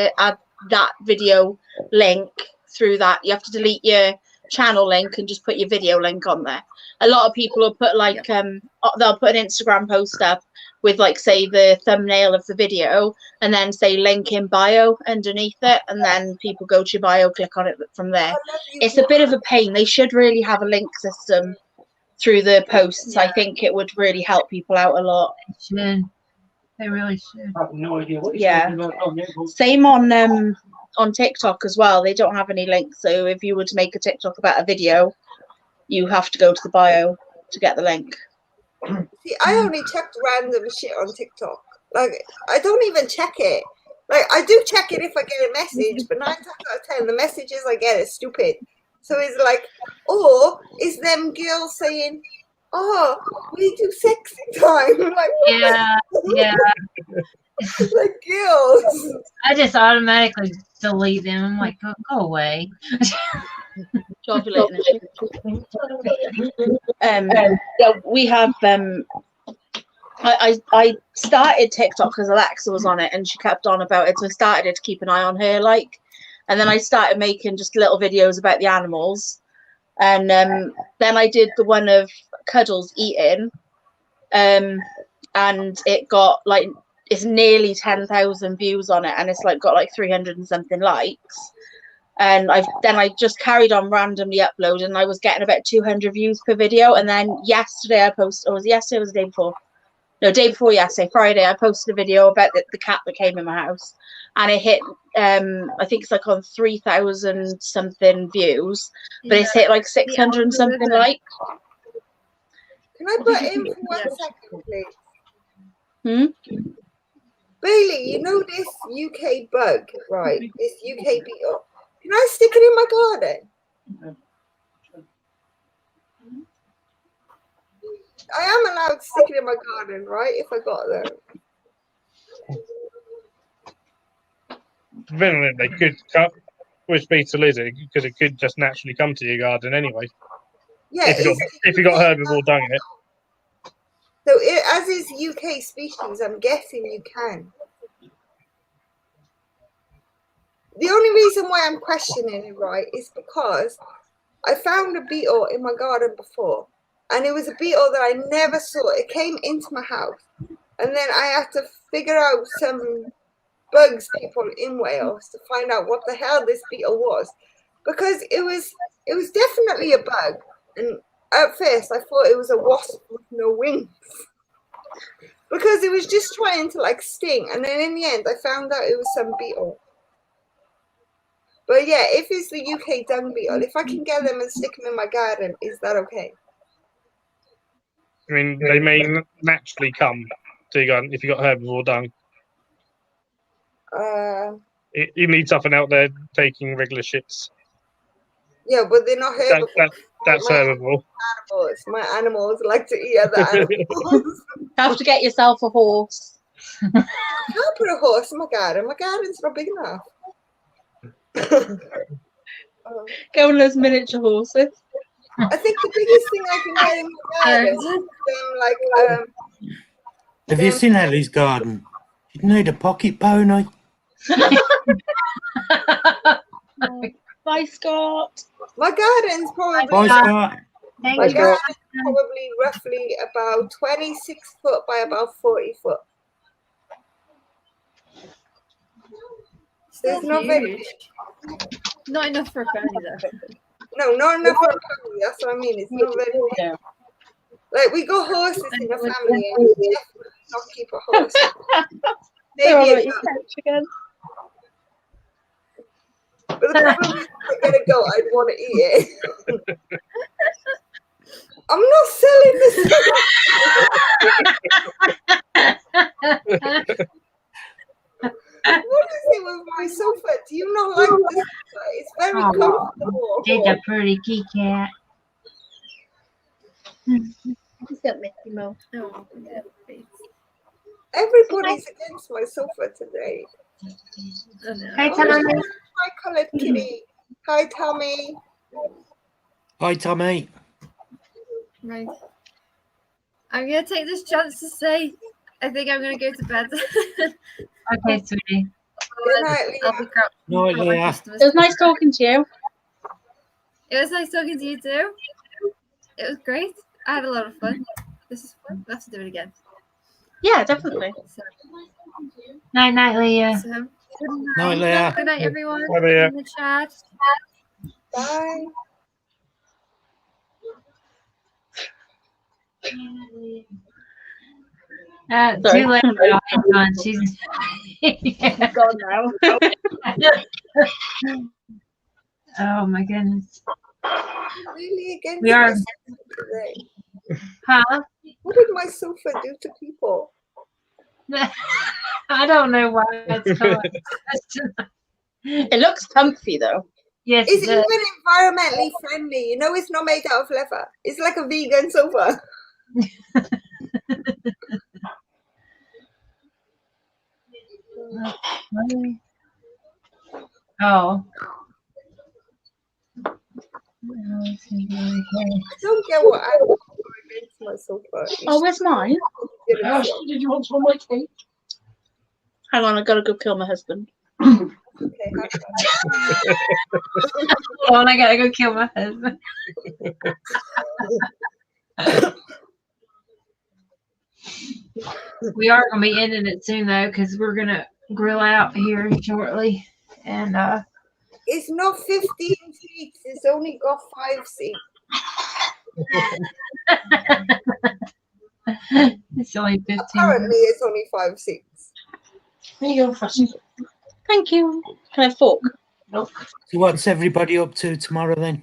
that video link through that. You have to delete your channel link and just put your video link on there. A lot of people will put like they'll put an Instagram post up with like say the thumbnail of the video and then say link in bio underneath it, and then people go to your bio, click on it from there. It's a bit of a pain. They should really have a link system through the posts. I think it would really help people out a lot. They should. They really should. I have no idea what you're talking about. Oh, yeah, go. Same on TikTok as well. They don't have any links. So if you were to make a TikTok about a video, you have to go to the bio to get the link. See, I only checked random shit on TikTok. Like, I don't even check it. Like, I do check it if I get a message, but 9 times out of 10, the messages I get are stupid. So it's like, or is them girls saying, "Oh, we do sexy time." I'm like, what Yeah. like girls. I just automatically delete them. I'm like, go away. We have I started TikTok because Alexa was on it and she kept on about it, so I started to keep an eye on her, like, and then I started making just little videos about the animals, and then I did the one of Cuddles eating, and it got like, it's nearly 10,000 views on it, and it's like got like 300 and something likes. And I just carried on randomly uploading, and I was getting about 200 views per video. And then yesterday I posted, or was it yesterday or was it the day before? No, day before yesterday, Friday, I posted a video about the cat that came in my house, and it hit I think it's like on 3,000 something views, but it's hit like 600 and something likes. Can I butt in for 1 second, please? Bailey, you know this UK bug, right? This UK beetle. Can I stick it in my garden? I am allowed to stick it in my garden, right? If I got them. Then they could cut. Which beetle is it? Because it could just naturally come to your garden anyway. Yeah. If you got herbivore dung in it. So as is UK species, I'm guessing you can. The only reason why I'm questioning it, right, is because I found a beetle in my garden before, and it was a beetle that I never saw. It came into my house, and then I had to figure out some bugs people in Wales to find out what the hell this beetle was, because it was definitely a bug, and at first I thought it was a wasp with no wings, because it was just trying to like sting, and then in the end I found out it was some beetle. But yeah, if it's the UK dung beetle, if I can get them and stick them in my garden, is that okay? I mean, they may naturally come to your garden if you got herbivore dung. You need something out there taking regular shits. Yeah, but they're not herbivores. That's herbivore. My animals like to eat other animals. You have to get yourself a horse. I can't put a horse in my garden. My garden's not big enough. Go on those miniature horses. I think the biggest thing I can get in my garden is Have you seen Ellie's garden? You need a pocket pony. Bye, Scott. My garden's probably Bye, Scott. my garden's probably roughly about 26 foot by about 40 foot. There's no huge. Not enough for a pony though. No, not enough for a pony. That's what I mean. It's not very big. No. Like we got horses in the family, and we definitely not keep a horse. They're all Maybe about your couch again. but the problem is, if I get a goat, I'd want to eat it. I'm not selling this. What is it with my sofa? Do you not like this sofa? It's very comfortable. It's a pretty kitty cat. He's got Mickey Mouse. Oh, yeah, please. Everybody's against my sofa today. Oh, no. Hey, Tommy. Hi, coloured kitty. Hi, Tommy. Hi, Tommy. Right. I'm gonna take this chance to say I think I'm gonna go to bed. Okay, sweetie. Good night, I'll Leah. be crap. Night, for my Leah. customers. It was nice talking to you. It was nice talking to you too. It was great. I had a lot of fun. This is fun. We'll have to do it again. Yeah, definitely. So, Night, night, Leah. so good Night, Leah. Good night, everyone. Bye, Leah. In the chat. Bye. Sorry. Too late for all that fun. She's He's gone now. oh my goodness. Really against We are- my sofa today. Huh? What did my sofa do to people? I don't know why it's called. It looks comfy though. Yes, It's it does. even environmentally friendly. You know, it's not made out of leather. It's like a vegan sofa. Oh. I don't get what I want against my sofa. Oh, where's mine? Ash, did you want some of my cake? Hang on, I gotta go kill my husband. Okay, have fun. Hold on, I gotta go kill my husband. We are gonna be ending it soon though, because we're gonna grill out here shortly. And It's not 15 seats. It's only got 5 seats. it's only 15. Apparently, it's only 5 seats. There you go, Fussy. Thank you. Can I have a fork? Nope. So what's everybody up to tomorrow then?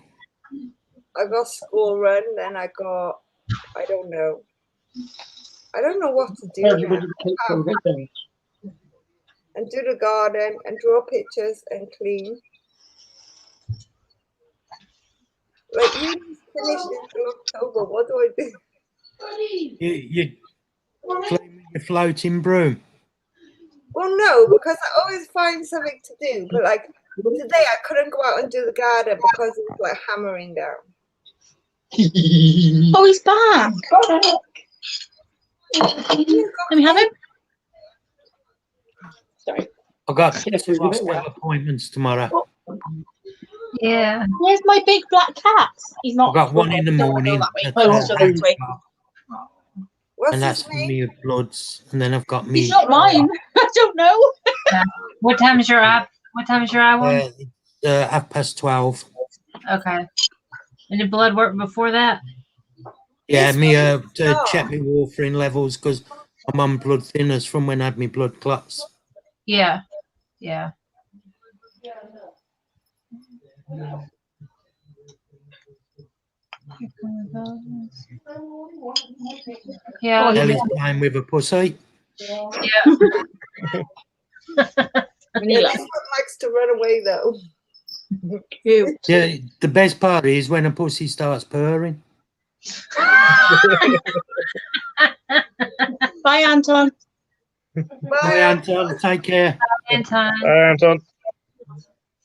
I got school run, then I got, I don't know. I don't know what to do Everybody now. the cake from right there. And do the garden and draw pictures and clean. Like, we just finished until October. What do I do? You playing with your floating broom? Well, no, because I always find something to do. But like today, I couldn't go out and do the garden because it was like hammering down. Oh, he's back. Let me have him. Sorry. I've got 2 hospital appointments tomorrow. Yeah. Where's my big black cat? He's not. I've got one in the Don't morning, go that way. at, Oh, uh, so this way. What's and that's his for name? me bloods, and then I've got me. He's not mine. I don't know. What time is your eye? What time is your eye one? 12:30. Okay. And did blood work before that? Yeah, This me one is to not. check my warfarin levels because I'm on blood thinners from when I had my blood clots. Yeah. Yeah. Yeah. Ellie's playing with a pussy. Yeah. Yeah, this one likes to run away though. Cute. Yeah, the best part is when a pussy starts purring. Bye, Anton. Bye, Bye. Anton. Take care. Anton. Anton.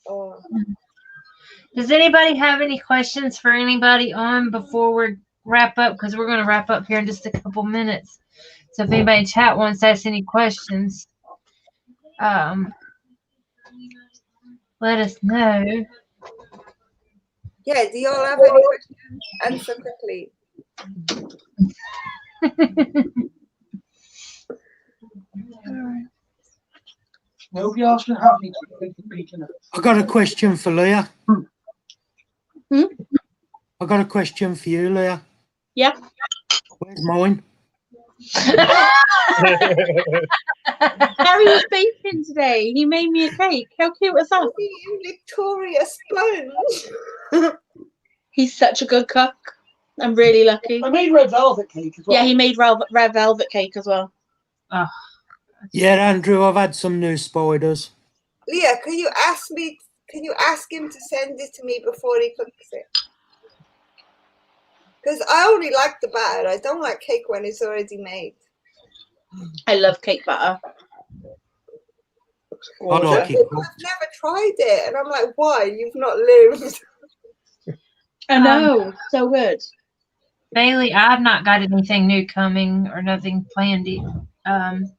Oh. Does anybody have any questions for anybody on before we wrap up? Because we're going to wrap up here in just a couple minutes. So if anybody in chat wants to ask any questions, let us know. Yeah, do y'all have any questions? Answer quickly. Nobody else can have me peeking at. I got a question for Leah. Hmm? I got a question for you, Leah. Yeah. Where's mine? Harry was baking today. He made me a cake. How cute was that? Victoria sponge. He's such a good cook. I'm really lucky. I made red velvet cake as well. Yeah, he made red velvet cake as well. Oh, Yeah, Andrew, I've had some new spiders. Leah, can you ask him to send it to me before he cooks it? Because I only like the batter. I don't like cake when it's already made. I love cake batter. I like it. I've never tried it, and I'm like, why? You've not lived. I know, so good. Bailey, I've not got anything new coming or nothing planned. I'm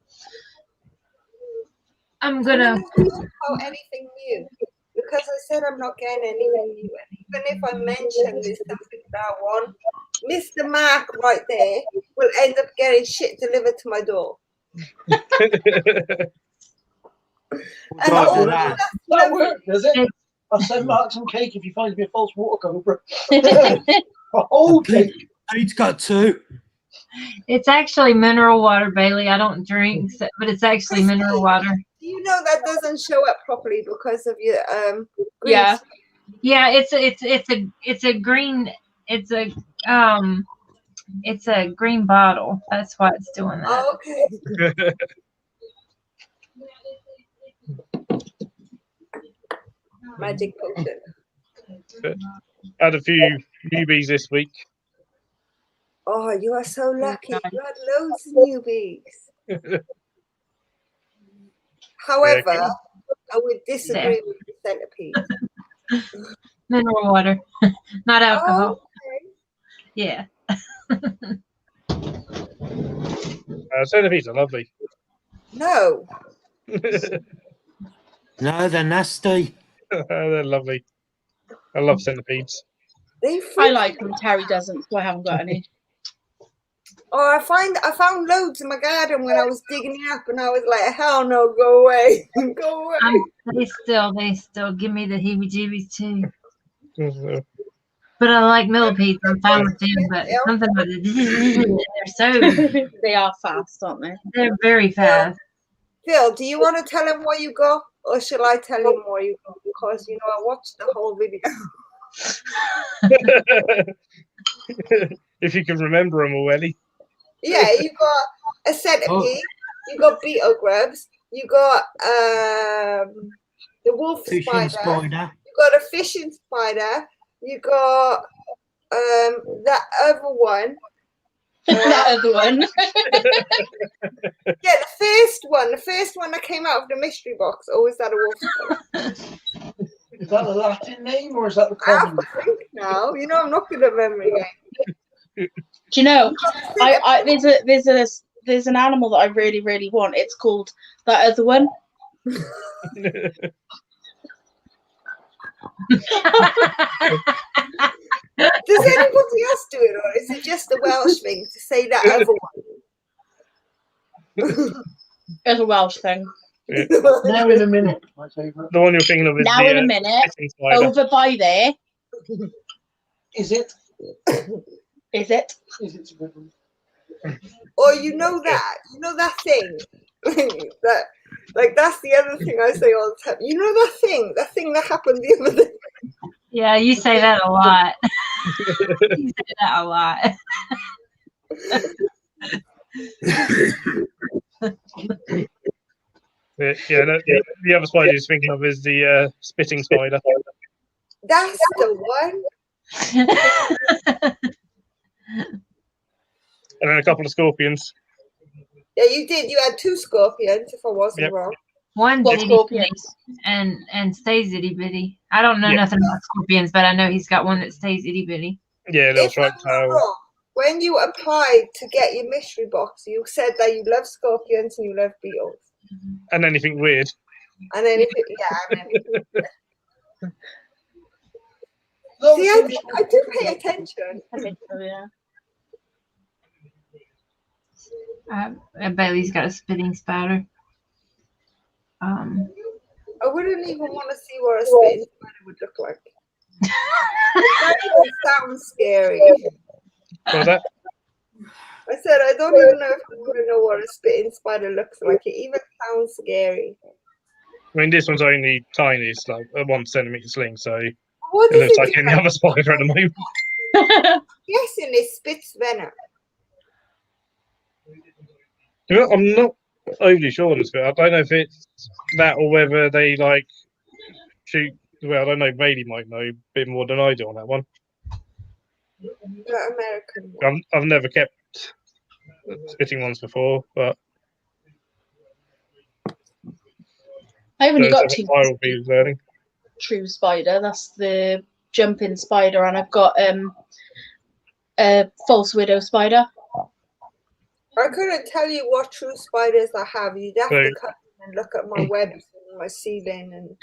gonna. About anything new, because I said I'm not getting anything new. And even if I mention this something that one, Mr. Mark right there will end up getting shit delivered to my door. And all that worked, does it? I'll send Mark some cake if he finds me a false water cobra. A whole cake. He's got two. It's actually mineral water, Bailey. I don't drink, but it's actually mineral water. Do you know that doesn't show up properly because of your green Yeah. Yeah, it's a green it's a green bottle. That's why it's doing that. Oh, okay. Magic potion. Had a few newbies this week. Oh, you are so lucky. You had loads of newbies. However, I would disagree with the centipede. Mineral water, not alcohol. Oh, okay. Yeah. Centipedes are lovely. No. No, they're nasty. They're lovely. I love centipedes. I like them. Terry doesn't, so I haven't got any. Oh, I found loads in my garden when I was digging it up, and I was like, hell no, go away. Go away. They still give me the heebie-jeebies too. But I like millipedes. I'm fine with them, but something about They are fast, aren't they? They're very fast. Phil, do you want to tell him what you got, or shall I tell him what you got? Because you know I watched the whole video. If you can remember them already. Yeah, you got a centipede, you got beetle grubs, you got the wolf spider, you got a fishing spider, you got that other one. That other one. Yeah, the first one that came out of the mystery box. Or is that a wolf spider? Is that the Latin name or is that the common? I think now. You know, I'm not good at memory games. Do you know? There's an animal that I really, really want. It's called that other one. Does anybody else do it, or is it just a Welsh thing to say that other one? It's a Welsh thing. Yeah. Now in a minute, my favourite. The one you're thinking of is now in a minute. Over by there. Is it? Is it? Is it a good one? Or you know that thing that, like, that's the other thing I say all the time. You know that thing that happened the other day. Yeah, you say that a lot. You say that a lot. The other spider you're thinking of is the spitting spider. That's the one. And then a couple of scorpions. Yeah, you did. You had 2 scorpions, if I wasn't wrong. One scorpions and stays itty bitty. I don't know nothing about scorpions, but I know he's got one that stays itty bitty. Yeah, little striped tail. When you applied to get your mystery box, you said that you love scorpions and you love beetles. And anything weird. And then See, I do pay attention. Bailey's got a spitting spider. I wouldn't even want to see what a spitting spider would look like. That even sounds scary. What was that? I said I don't even know if I want to know what a spitting spider looks like. It even sounds scary. I mean, this one's only tiny. It's like a 1 centimeter sling, so What it does looks it like do? any other spider at the moment. Guessing it spits venom. You know, I'm not overly sure on this bit. I don't know if it's that or whether they like shoot. Well, I don't know. Bailey might know a bit more than I do on that one. The American one. I've never kept spitting ones before, but I've only got something two. I will be learning. True spider. That's the jumping spider, and I've got a false widow spider. I couldn't tell you what true spiders I have. You'd have to Right. come and look at my webs and my ceiling and.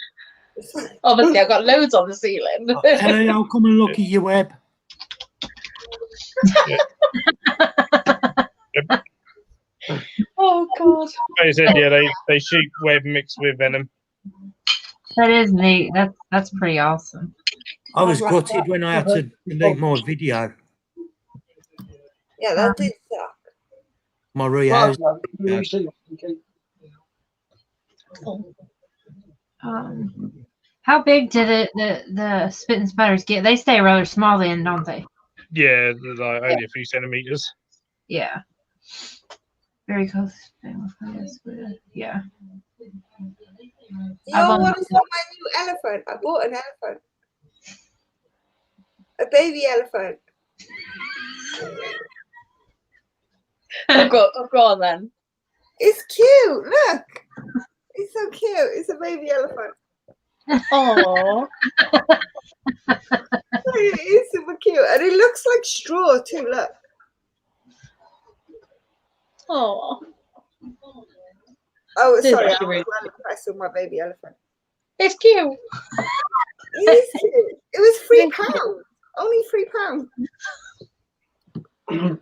Obviously, I've got loads on the ceiling. Ellie, I'll come and look at your web. Oh God! Like I said, yeah, they shoot web mixed with venom. That is neat. That's pretty awesome. I was gutted when I had to delete my video. Yeah, that did suck. My rehouse. How big did the spitting spiders get? They stay rather small then, don't they? Yeah, like only a few centimeters. Yeah. Very close. Yeah. You know what is on my new elephant? I bought an elephant. A baby elephant. I've got on then. It's cute. Look. It's so cute. It's a baby elephant. Oh. It is super cute. And it looks like straw too. Look. Oh. Oh, This is sorry. I actually was really well impressed with my baby elephant. It's cute. It is cute. It was £3. Only £3.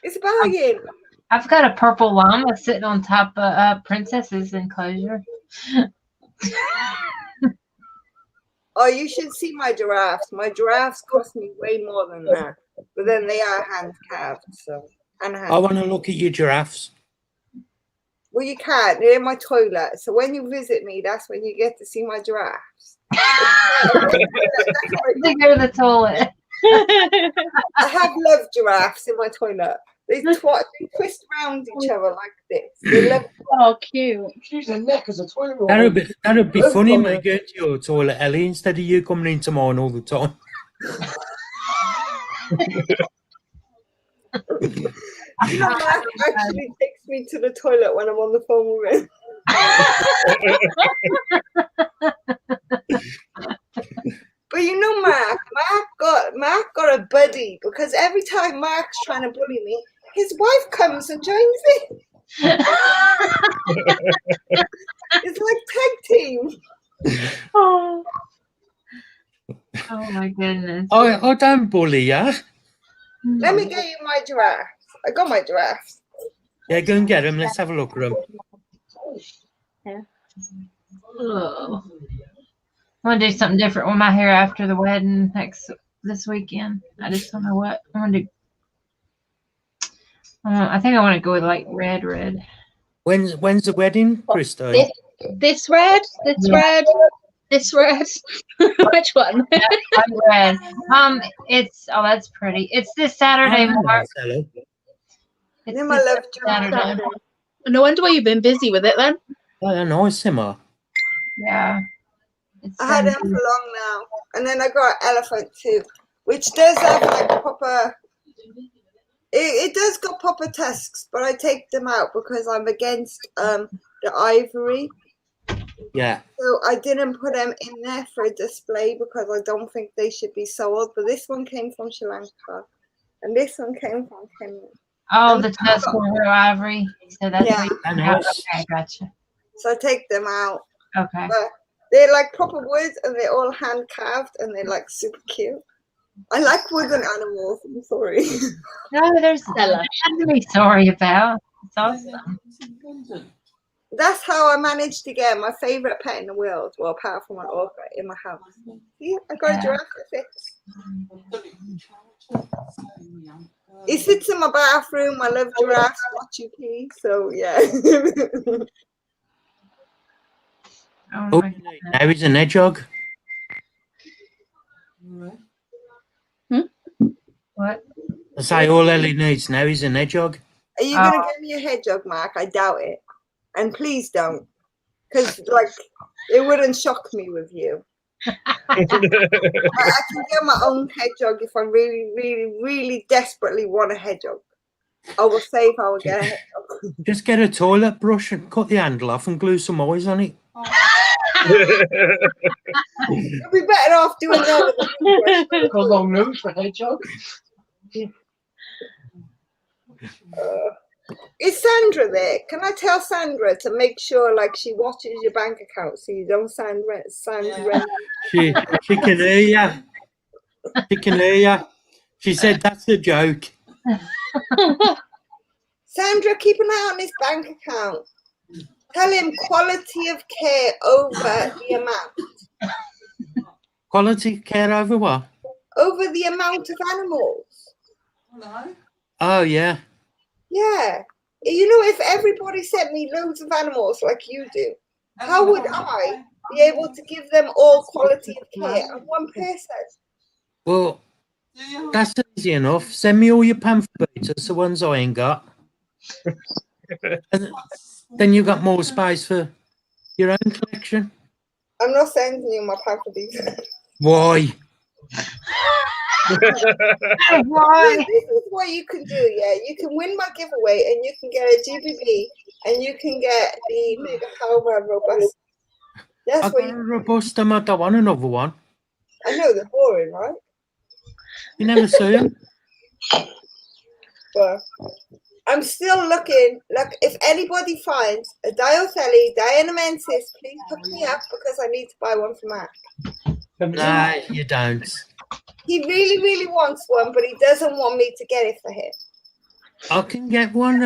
It's a bargain. I've got a purple llama sitting on top of Princess's enclosure. Oh, you should see my giraffes. My giraffes cost me way more than that. But then they are hand carved, so I want to look at your giraffes. Well, you can't. They're in my toilet. So when you visit me, that's when you get to see my giraffes. They go to the toilet. I have love giraffes in my toilet. They twist around each other like this. They love. Oh, cute. She's a neck as a toilet roll. That'd be funny, mate, going to your toilet, Ellie, instead of you coming into mine all the time. Mark actually takes me to the toilet when I'm on the phone with him. But you know, Mark got a buddy because every time Mark's trying to bully me, his wife comes and joins me. It's like tag team. Oh my goodness. I don't bully ya. Let me get you my giraffes. I got my giraffes. Yeah, go and get them. Let's have a look at them. Oh. I want to do something different with my hair after the wedding this weekend. I just don't know what I want to do. I think I want to go with like red. When's the wedding, Christo? This red. Which one? Red. That's pretty. It's this Saturday, Mark. It's my love Saturday. No wonder why you've been busy with it then. Oh, nice, Emma. Yeah. I had them for long now. And then I got an elephant too, which does have like proper. It does got proper tusks, but I take them out because I'm against the ivory. Yeah. So I didn't put them in there for a display because I don't think they should be sold. But this one came from Sri Lanka, and this one came from Kenya. Oh, the tusk were ivory. So that's nice. Okay, gotcha. So I take them out. Okay. But they're like proper wood, and they're all hand carved, and they're like super cute. I like wooden animals. I'm sorry. No, there's nothing to be sorry about. It's awesome. That's how I managed to get my favorite pet in the world. Well, apart from an orca in my house. Yeah, I got a giraffe to fix. He sits in my bathroom. I love giraffes. Watch you, please. So yeah. Oh, now he's an hedgehog. What? I say all Ellie needs now is an hedgehog. Are you gonna give me a hedgehog, Mark? I doubt it. And please don't, because like it wouldn't shock me with you. I can get my own hedgehog if I really, really, really desperately want a hedgehog. I will say if I will get a hedgehog. Just get a toilet brush and cut the handle off and glue some eyes on it. You'll be better off doing that with Got a long nose for a hedgehog. Is Sandra there? Can I tell Sandra to make sure like she watches your bank account so you don't send rent? She can hear you. She can hear you. She said that's a joke. Sandra, keep an eye on his bank account. Tell him quality of care over the amount. Quality care over what? Over the amount of animals. Oh, yeah. Yeah. You know, if everybody sent me loads of animals like you do, how would I be able to give them all quality of care and one person? Well, that's easy enough. Send me all your pamphlet beaters, the ones I ain't got. And then you've got more space for your own collection. I'm not sending you my pamphlet. Why? Why? This is what you can do, yeah. You can win my giveaway and you can get a GBB and you can get the Mega Halva Robust. That's I've what got you a robust, I don't want another one. I know they're boring, right? You never see them. But I'm still looking. Like, if anybody finds a Diothelli, Dianamensis, please hook me up because I need to buy one for Mac. No, you don't. He really, really wants one, but he doesn't want me to get it for him. I can get one.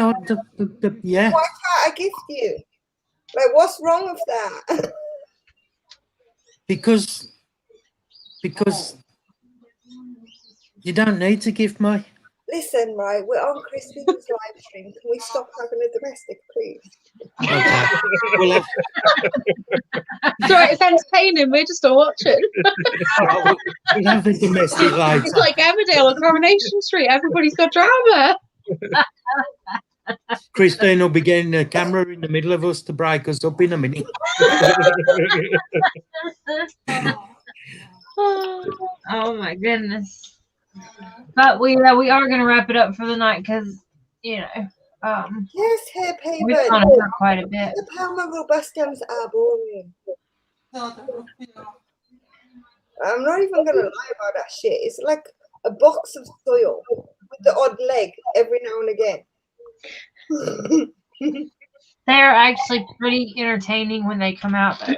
Yeah. Why can't I gift you? Like, what's wrong with that? Because you don't need to gift me. Listen, right, we're on Christina's live stream. Can we stop having a domestic, please? Okay. We'll Sorry, it's entertaining. We're just all watching. have a domestic life. It's like Emmerdale on Coronation Street. Everybody's got drama. Christine will be getting a camera in the middle of us to break us up in a minute. Oh my goodness. But we are going to wrap it up for the night because, you know, Yes, hair we've paper. gone over quite a bit. The Palma Robustums are boring. I'm not even going to lie about that shit. It's like a box of soil with the odd leg every now and again. They're actually pretty entertaining when they come out, though.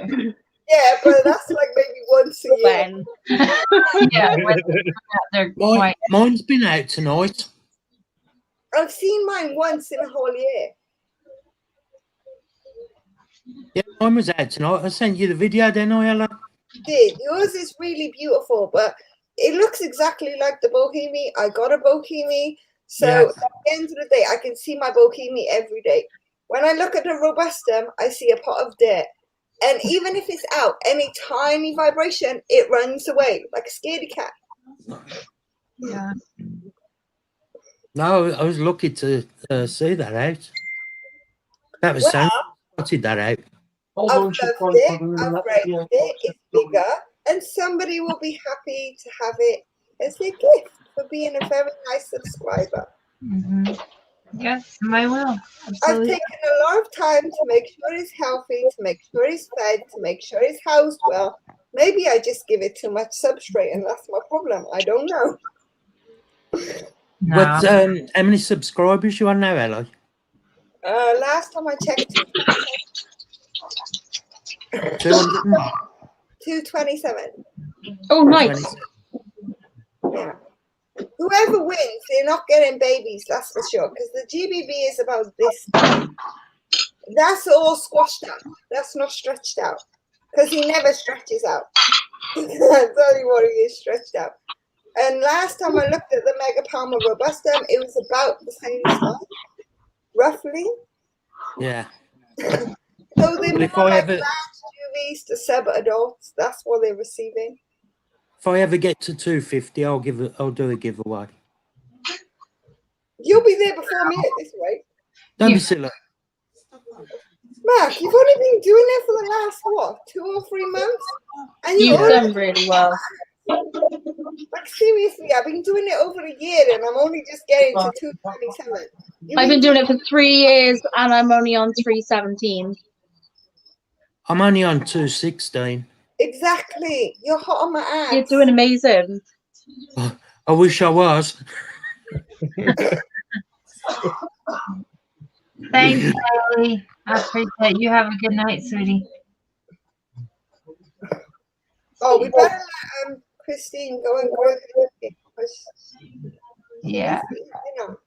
Yeah, but that's like maybe once a year. Yeah, when they come out, they're quite. Mine's been out tonight. I've seen mine once in a whole year. Yeah, mine was out tonight. I sent you the video, didn't I, Ella? You did. Yours is really beautiful, but it looks exactly like the Bohemi. I got a Bohemi, so Yeah. at the end of the day, I can see my Bohemi every day. When I look at the Robustum, I see a pot of dirt. And even if it's out, any tiny vibration, it runs away like a scaredy cat. Yeah. No, I was lucky to see that out. That was Well, spotted that out. Hold I've on, loved she's it, probably I've putting that raised video. it, it's bigger, and somebody will be happy to have it as a gift for being a very nice subscriber. Mm-hmm. Yes, I will. I've Absolutely. taken a lot of time to make sure it's healthy, to make sure it's fed, to make sure it's housed well. Maybe I just give it too much substrate and that's my problem. I don't know. No. What, how many subscribers you on now, Ella? Last time I checked, 227. Oh, nice. Yeah. Whoever wins, they're not getting babies, that's for sure. Because the GBB is about this. That's all squashed out. That's not stretched out. Because he never stretches out. That's only what he is stretched out. And last time I looked at the Mega Palma Robustum, it was about the same size, roughly. Yeah. So they're more like large juvies to sub-adults. That's what they're receiving. If I ever get to 250, I'll do a giveaway. You'll be there before me at this rate. Don't be silly. Mark, you've only been doing it for the last, what, 2 or 3 months? And You've done really well. Like, seriously, I've been doing it over a year and I'm only just getting to 227. I've been doing it for 3 years and I'm only on 317. I'm only on 216. Exactly. You're hot on my ass. You're doing amazing. I wish I was. Thanks, Kelly. I appreciate you. Have a good night, sweetie. Oh, we better let Christine go and grab it. Yeah. You know.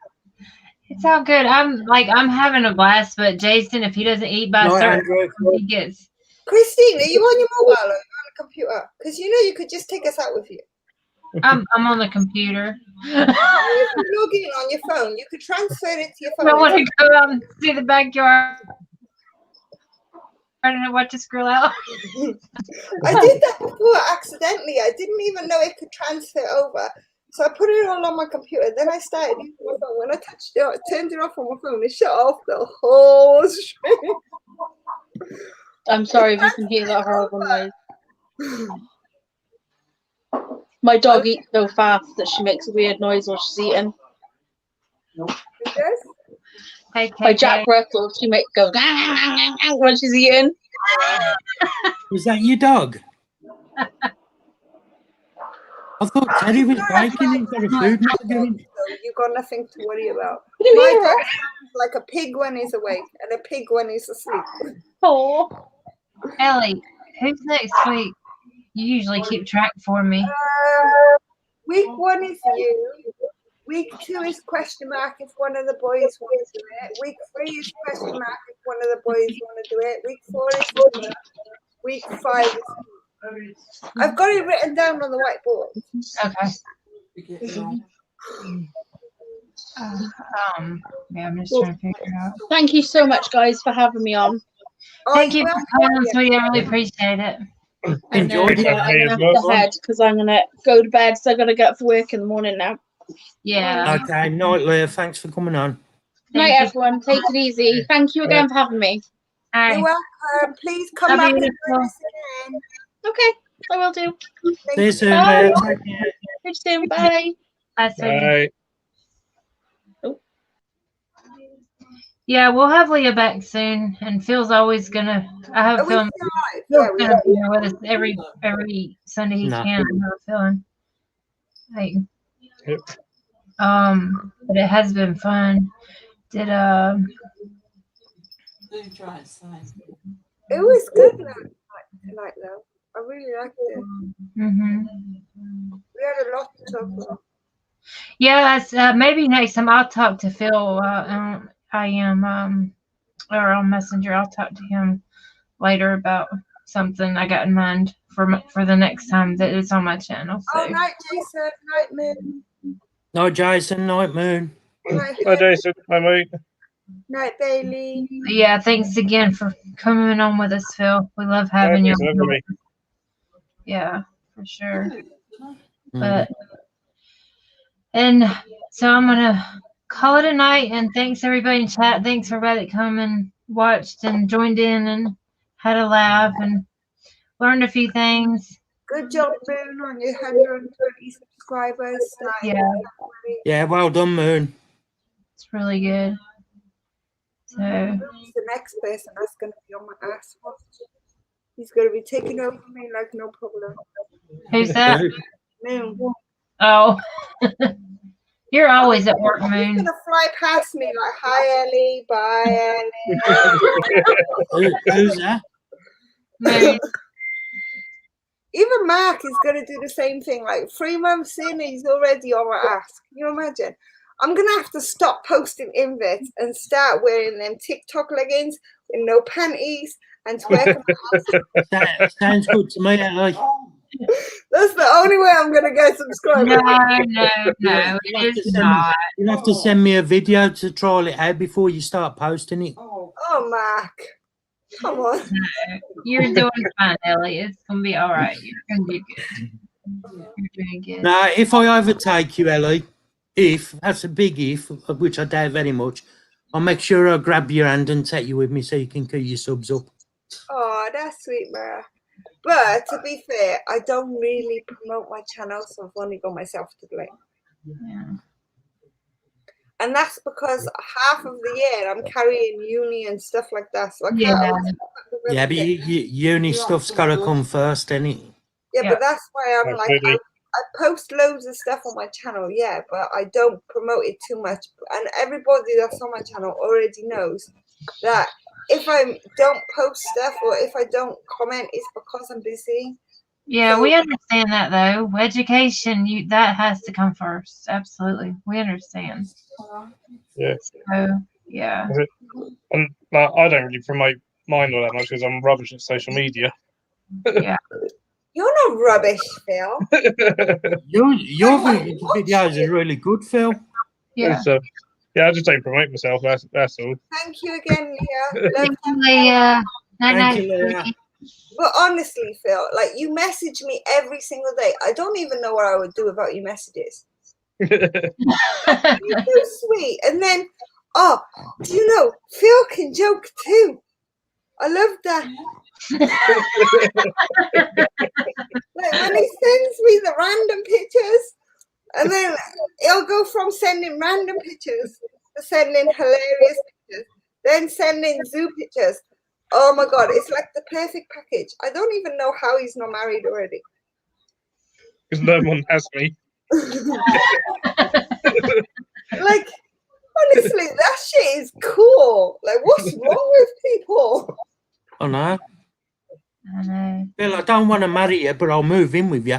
It's all good. I'm having a blast, but Jason, if he doesn't eat by a certain time, he gets. Christine, are you on your mobile or are you on the computer? Because you know you could just take us out with you. I'm on the computer. You can log in on your phone. You could transfer it to your phone. I want to go out and see the backyard and watch us grill out. I did that before accidentally. I didn't even know it could transfer over. So I put it all on my computer. Then I started using my phone. When I touched it, I turned it off on my phone. It shut off the whole stream. I'm sorry if you can hear that horrible noise. My dog eats so fast that she makes a weird noise while she's eating. Yes? Hey, My Jack Russell, she makes go when she's eating. Was that your dog? I thought Teddy was breaking into the food. You've got nothing to worry about. My dog sounds like a pig when he's awake and a pig when he's asleep. Oh, Ellie, who's next week? You usually keep track for me. Week 1 is you. Week 2 is question mark if one of the boys want to do it. Week 3 is question mark if one of the boys want to do it. Week 4 is me. Week 5 is me. I've got it written down on the whiteboard. Okay. Yeah, I'm just trying to figure it out. thank you so much, guys, for having me on. Thank you for coming, sweetie. I really appreciate it. Enjoyed it. I'm gonna have to head because I'm gonna go to bed. So I gotta get up for work in the morning now. Yeah. Okay, night, Leah. Thanks for coming on. Night, everyone. Take it easy. Thank you again for having me. Hi. You're welcome. Please come back and join us again. Okay, I will do. See you soon, Bye. Leah. See you soon. Bye. Bye, sweetie. Bye. Yeah, we'll have Leah back soon, and Phil's always gonna. I have a Are we feeling still live? Phil's Yeah, we gonna are. be here with us every Sunday he No. can. I have a feeling. Like, Yep. but it has been fun. Did It was good tonight, though. I really liked it. Mhm. We had a lot to talk about. Yeah, that's, maybe next time I'll talk to Phil. I am or on Messenger. I'll talk to him later about something I got in mind for the next time that it's on my channel. So. Oh, night, Jason. Night, Moon. Night, Jason. Night, Moon. Night, Hi, Jason. Hi, mate. Night, Bailey. Yeah, thanks again for coming on with us, Phil. We love having you. Thanks for having me. Yeah, for sure. But and so I'm gonna call it a night, and thanks everybody in chat. Thanks for everybody that come and watched and joined in and had a laugh and learned a few things. Good job, Moon, on your 120 subscribers. Night. Yeah. Yeah, well done, Moon. It's really good. So Who's the next person that's going to be on my ass? He's going to be taking over me like no problem. who's that? Moon. Oh, you're always at work, He's Moon. going to fly past me like, hi, Ellie. Bye, Ellie. Who's that? Moon. Even Mark is going to do the same thing. Like 3 months in, he's already on my ass. Can you imagine? I'm going to have to stop posting inverts and start wearing them TikTok leggings with no panties and twerking. Sounds good to me, Ellie. That's the only way I'm going to get subscribers. No, it is not. You'll have to send me a video to trial it out before you start posting it. Oh, Mark. Come on. No, you're doing fine, Ellie. It's going to be all right. You're going to do good. You're doing good. Now, if I overtake you, Ellie, that's a big if, which I doubt very much, I'll make sure I grab your hand and take you with me so you can keep your subs up. Oh, that's sweet, Mara. But to be fair, I don't really promote my channel, so I've only got myself to blame. Yeah. And that's because half of the year I'm carrying uni and stuff like that. So I can't. Yeah, but uni stuff's got to come first, ain't it? Yeah, but that's why I'm Absolutely. like, I post loads of stuff on my channel, yeah, but I don't promote it too much. And everybody that's on my channel already knows that if I don't post stuff or if I don't comment, it's because I'm busy. Yeah, So- we understand that though. Education, that has to come first. Absolutely, we understand. Yeah. So yeah. And I don't really promote mine all that much because I'm rubbish at social media. Yeah. You're not rubbish, Phil. Your videos are really good, Phil. Yeah. So, yeah, I just don't promote myself. That's all. Thank you again, Leah. Thank you, Leah. Thank you, Leah. But honestly, Phil, like you message me every single day. I don't even know what I would do without your messages. You're so sweet. And then, do you know, Phil can joke too. I love that. Like when he sends me the random pictures, and then he'll go from sending random pictures to sending hilarious pictures, then sending zoo pictures. Oh my God, it's like the perfect package. I don't even know how he's not married already. Because no one has me. Like, honestly, that shit is cool. Like, what's wrong with people? I know. I know. Phil, I don't want to marry you, but I'll move in with you.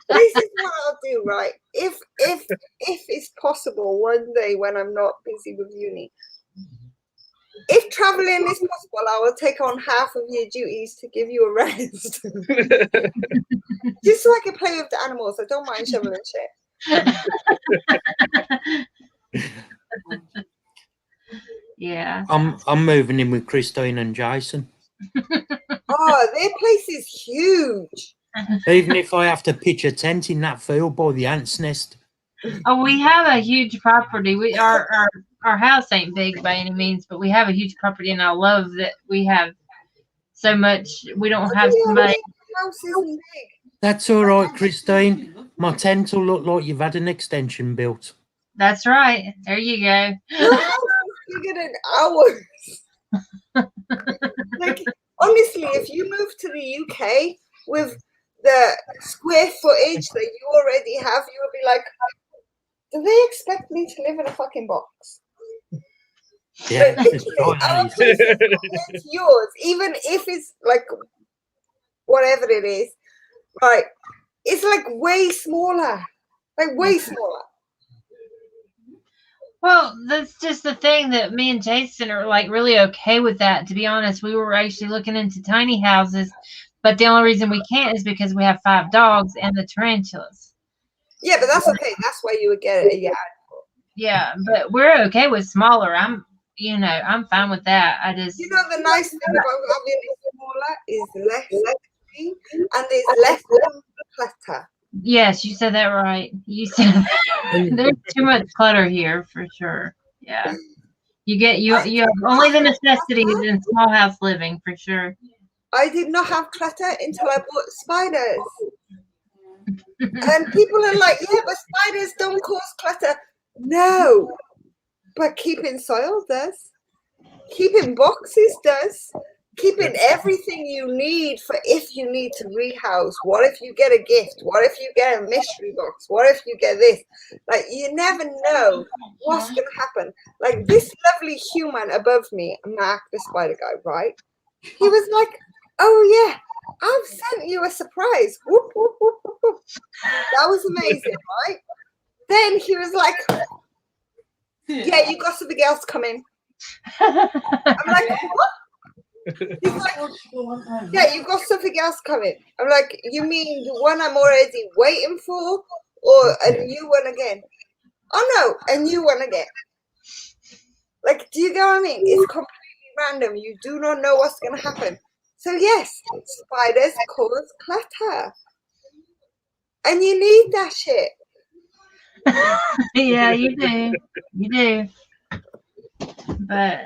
This is what I'll do, right? If it's possible one day when I'm not busy with uni, if traveling is possible, I will take on half of your duties to give you a rest. Just so I can play with the animals. I don't mind shoveling shit. Yeah. I'm moving in with Christine and Jason. Oh, their place is huge. Even if I have to pitch a tent in that field by the ant's nest. Oh, we have a huge property. Our house ain't big by any means, but we have a huge property, and I love that we have so much. We don't have somebody. The house isn't big. That's all right, Christine. My tent will look like you've had an extension built. That's right. There you go. Your house is bigger than ours. Like, honestly, if you move to the UK with the square footage that you already have, you would be like, do they expect me to live in a fucking box? Yeah, Like, literally, our place is yours, even if it's like whatever it is, right? It's like way smaller, like way smaller. Well, that's just the thing that me and Jason are like really okay with that. To be honest, we were actually looking into tiny houses, but the only reason we can't is because we have 5 dogs and the tarantulas. Yeah, but that's okay. That's why you would get it. Yeah. Yeah, but we're okay with smaller. I'm fine with that. I just, You know, the nice thing about having it smaller is less clean and there's less clutter. yes, you said that right. You said there's too much clutter here for sure. Yeah, you have only the necessities in small house living for sure. I did not have clutter until I bought spiders. And people are like, yeah, but spiders don't cause clutter. No, but keeping soil does. Keeping boxes does. Keeping everything you need for if you need to rehouse. What if you get a gift? What if you get a mystery box? What if you get this? Like, you never know what's going to happen. Like, this lovely human above me, Mark, the spider guy, right? He was like, oh, yeah, I've sent you a surprise. Whoop, whoop, whoop, whoop, whoop. That was amazing, right? Then he was like, yeah, you got something else coming. I'm like, what? He's like, yeah, you got something else coming. I'm like, you mean the one I'm already waiting for, or a new one again? Oh no, a new one again. Like, do you get what I mean? It's completely random. You do not know what's going to happen. So yes, spiders cause clutter. And you need that shit. Yeah, you do. You do. But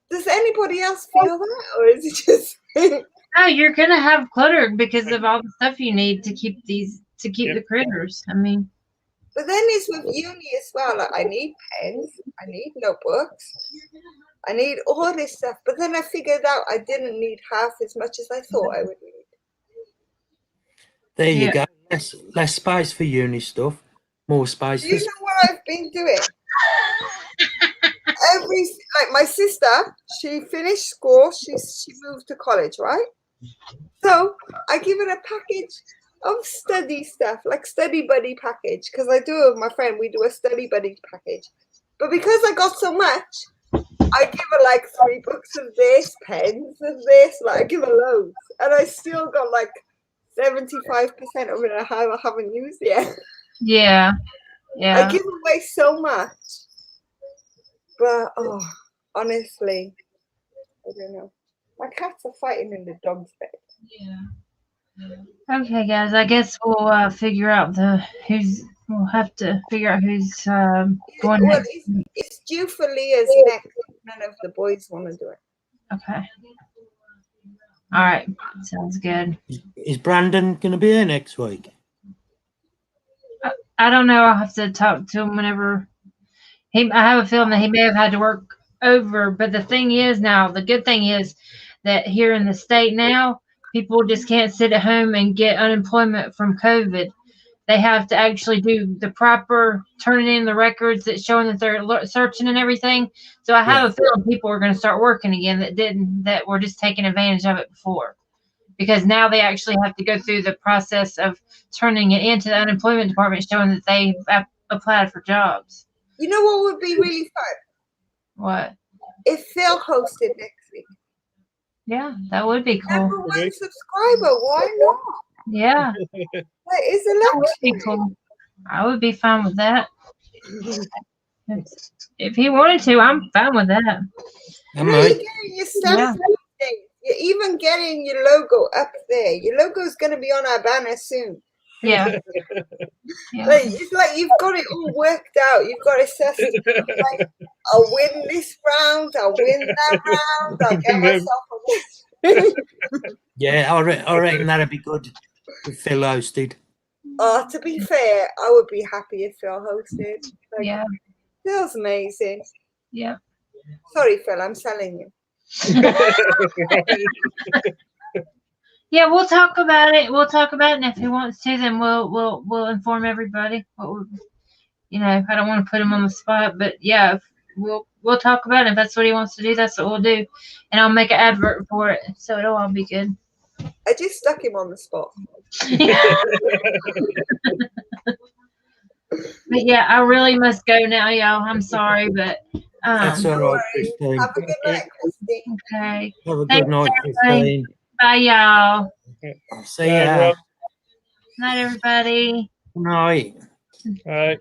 does anybody else feel that, or is it just no, you're gonna have clutter because of all the stuff you need to keep the critters. I mean, but then it's with uni as well. Like, I need pens, I need notebooks, I need all this stuff. But then I figured out I didn't need half as much as I thought I would need. There you go. Less space for uni stuff, more space. Do you know what I've been doing? Like my sister, she finished school. She moved to college, right? So I give her a package of study stuff, like study buddy package, because I do it with my friend. We do a study buddy package. But because I got so much, I give her like 3 books of this, pens of this. Like I give her loads, and I still got like 75% of it I haven't used yet. Yeah. I give away so much. But honestly, I don't know. My cats are fighting in the dog's bed. Yeah. Okay, guys. I guess we'll figure out We'll have to figure out who's going next. It's due for Leah's next. None of the boys want to do it. Okay. All right. Sounds good. Is Brandon going to be here next week? I don't know. I'll have to talk to him whenever. I have a feeling that he may have had to work over. But the thing is now, the good thing is that here in the state now, people just can't sit at home and get unemployment from COVID. They have to actually do the proper turning in the records that's showing that they're searching and everything. So I have a feeling people are going to start working again that were just taking advantage of it before. Because now they actually have to go through the process of turning it into the unemployment department, showing that they've applied for jobs. You know what would be really fun? What? If Phil hosted next week. Yeah, that would be cool. Number 1 subscriber, why not? Yeah. That is a That would be cool. I would be fine with that. If he wanted to, I'm fine with that. You're getting your stuff. You're even getting your logo up there. Your logo is going to be on our banner soon. Yeah. Like, it's like you've got it all worked out. You've got it set. Like, I'll win this round. I'll win that round. I'll get myself a win. Yeah, I reckon that'd be good if Phil hosted. To be fair, I would be happy if Phil hosted. Like, Phil's amazing. Yeah. Sorry, Phil, I'm selling you. Yeah, we'll talk about it. We'll talk about it, and if he wants to, then we'll inform everybody. I don't want to put him on the spot, but yeah, we'll talk about it. If that's what he wants to do, that's what we'll do, and I'll make an advert for it, so it'll all be good. I just stuck him on the spot. But yeah, I really must go now, y'all. I'm sorry, but that's all right, Christine. Have a good night, Christine. Okay. Have a good night, Christine. Bye, y'all. See ya. Night, everybody. Night. All right.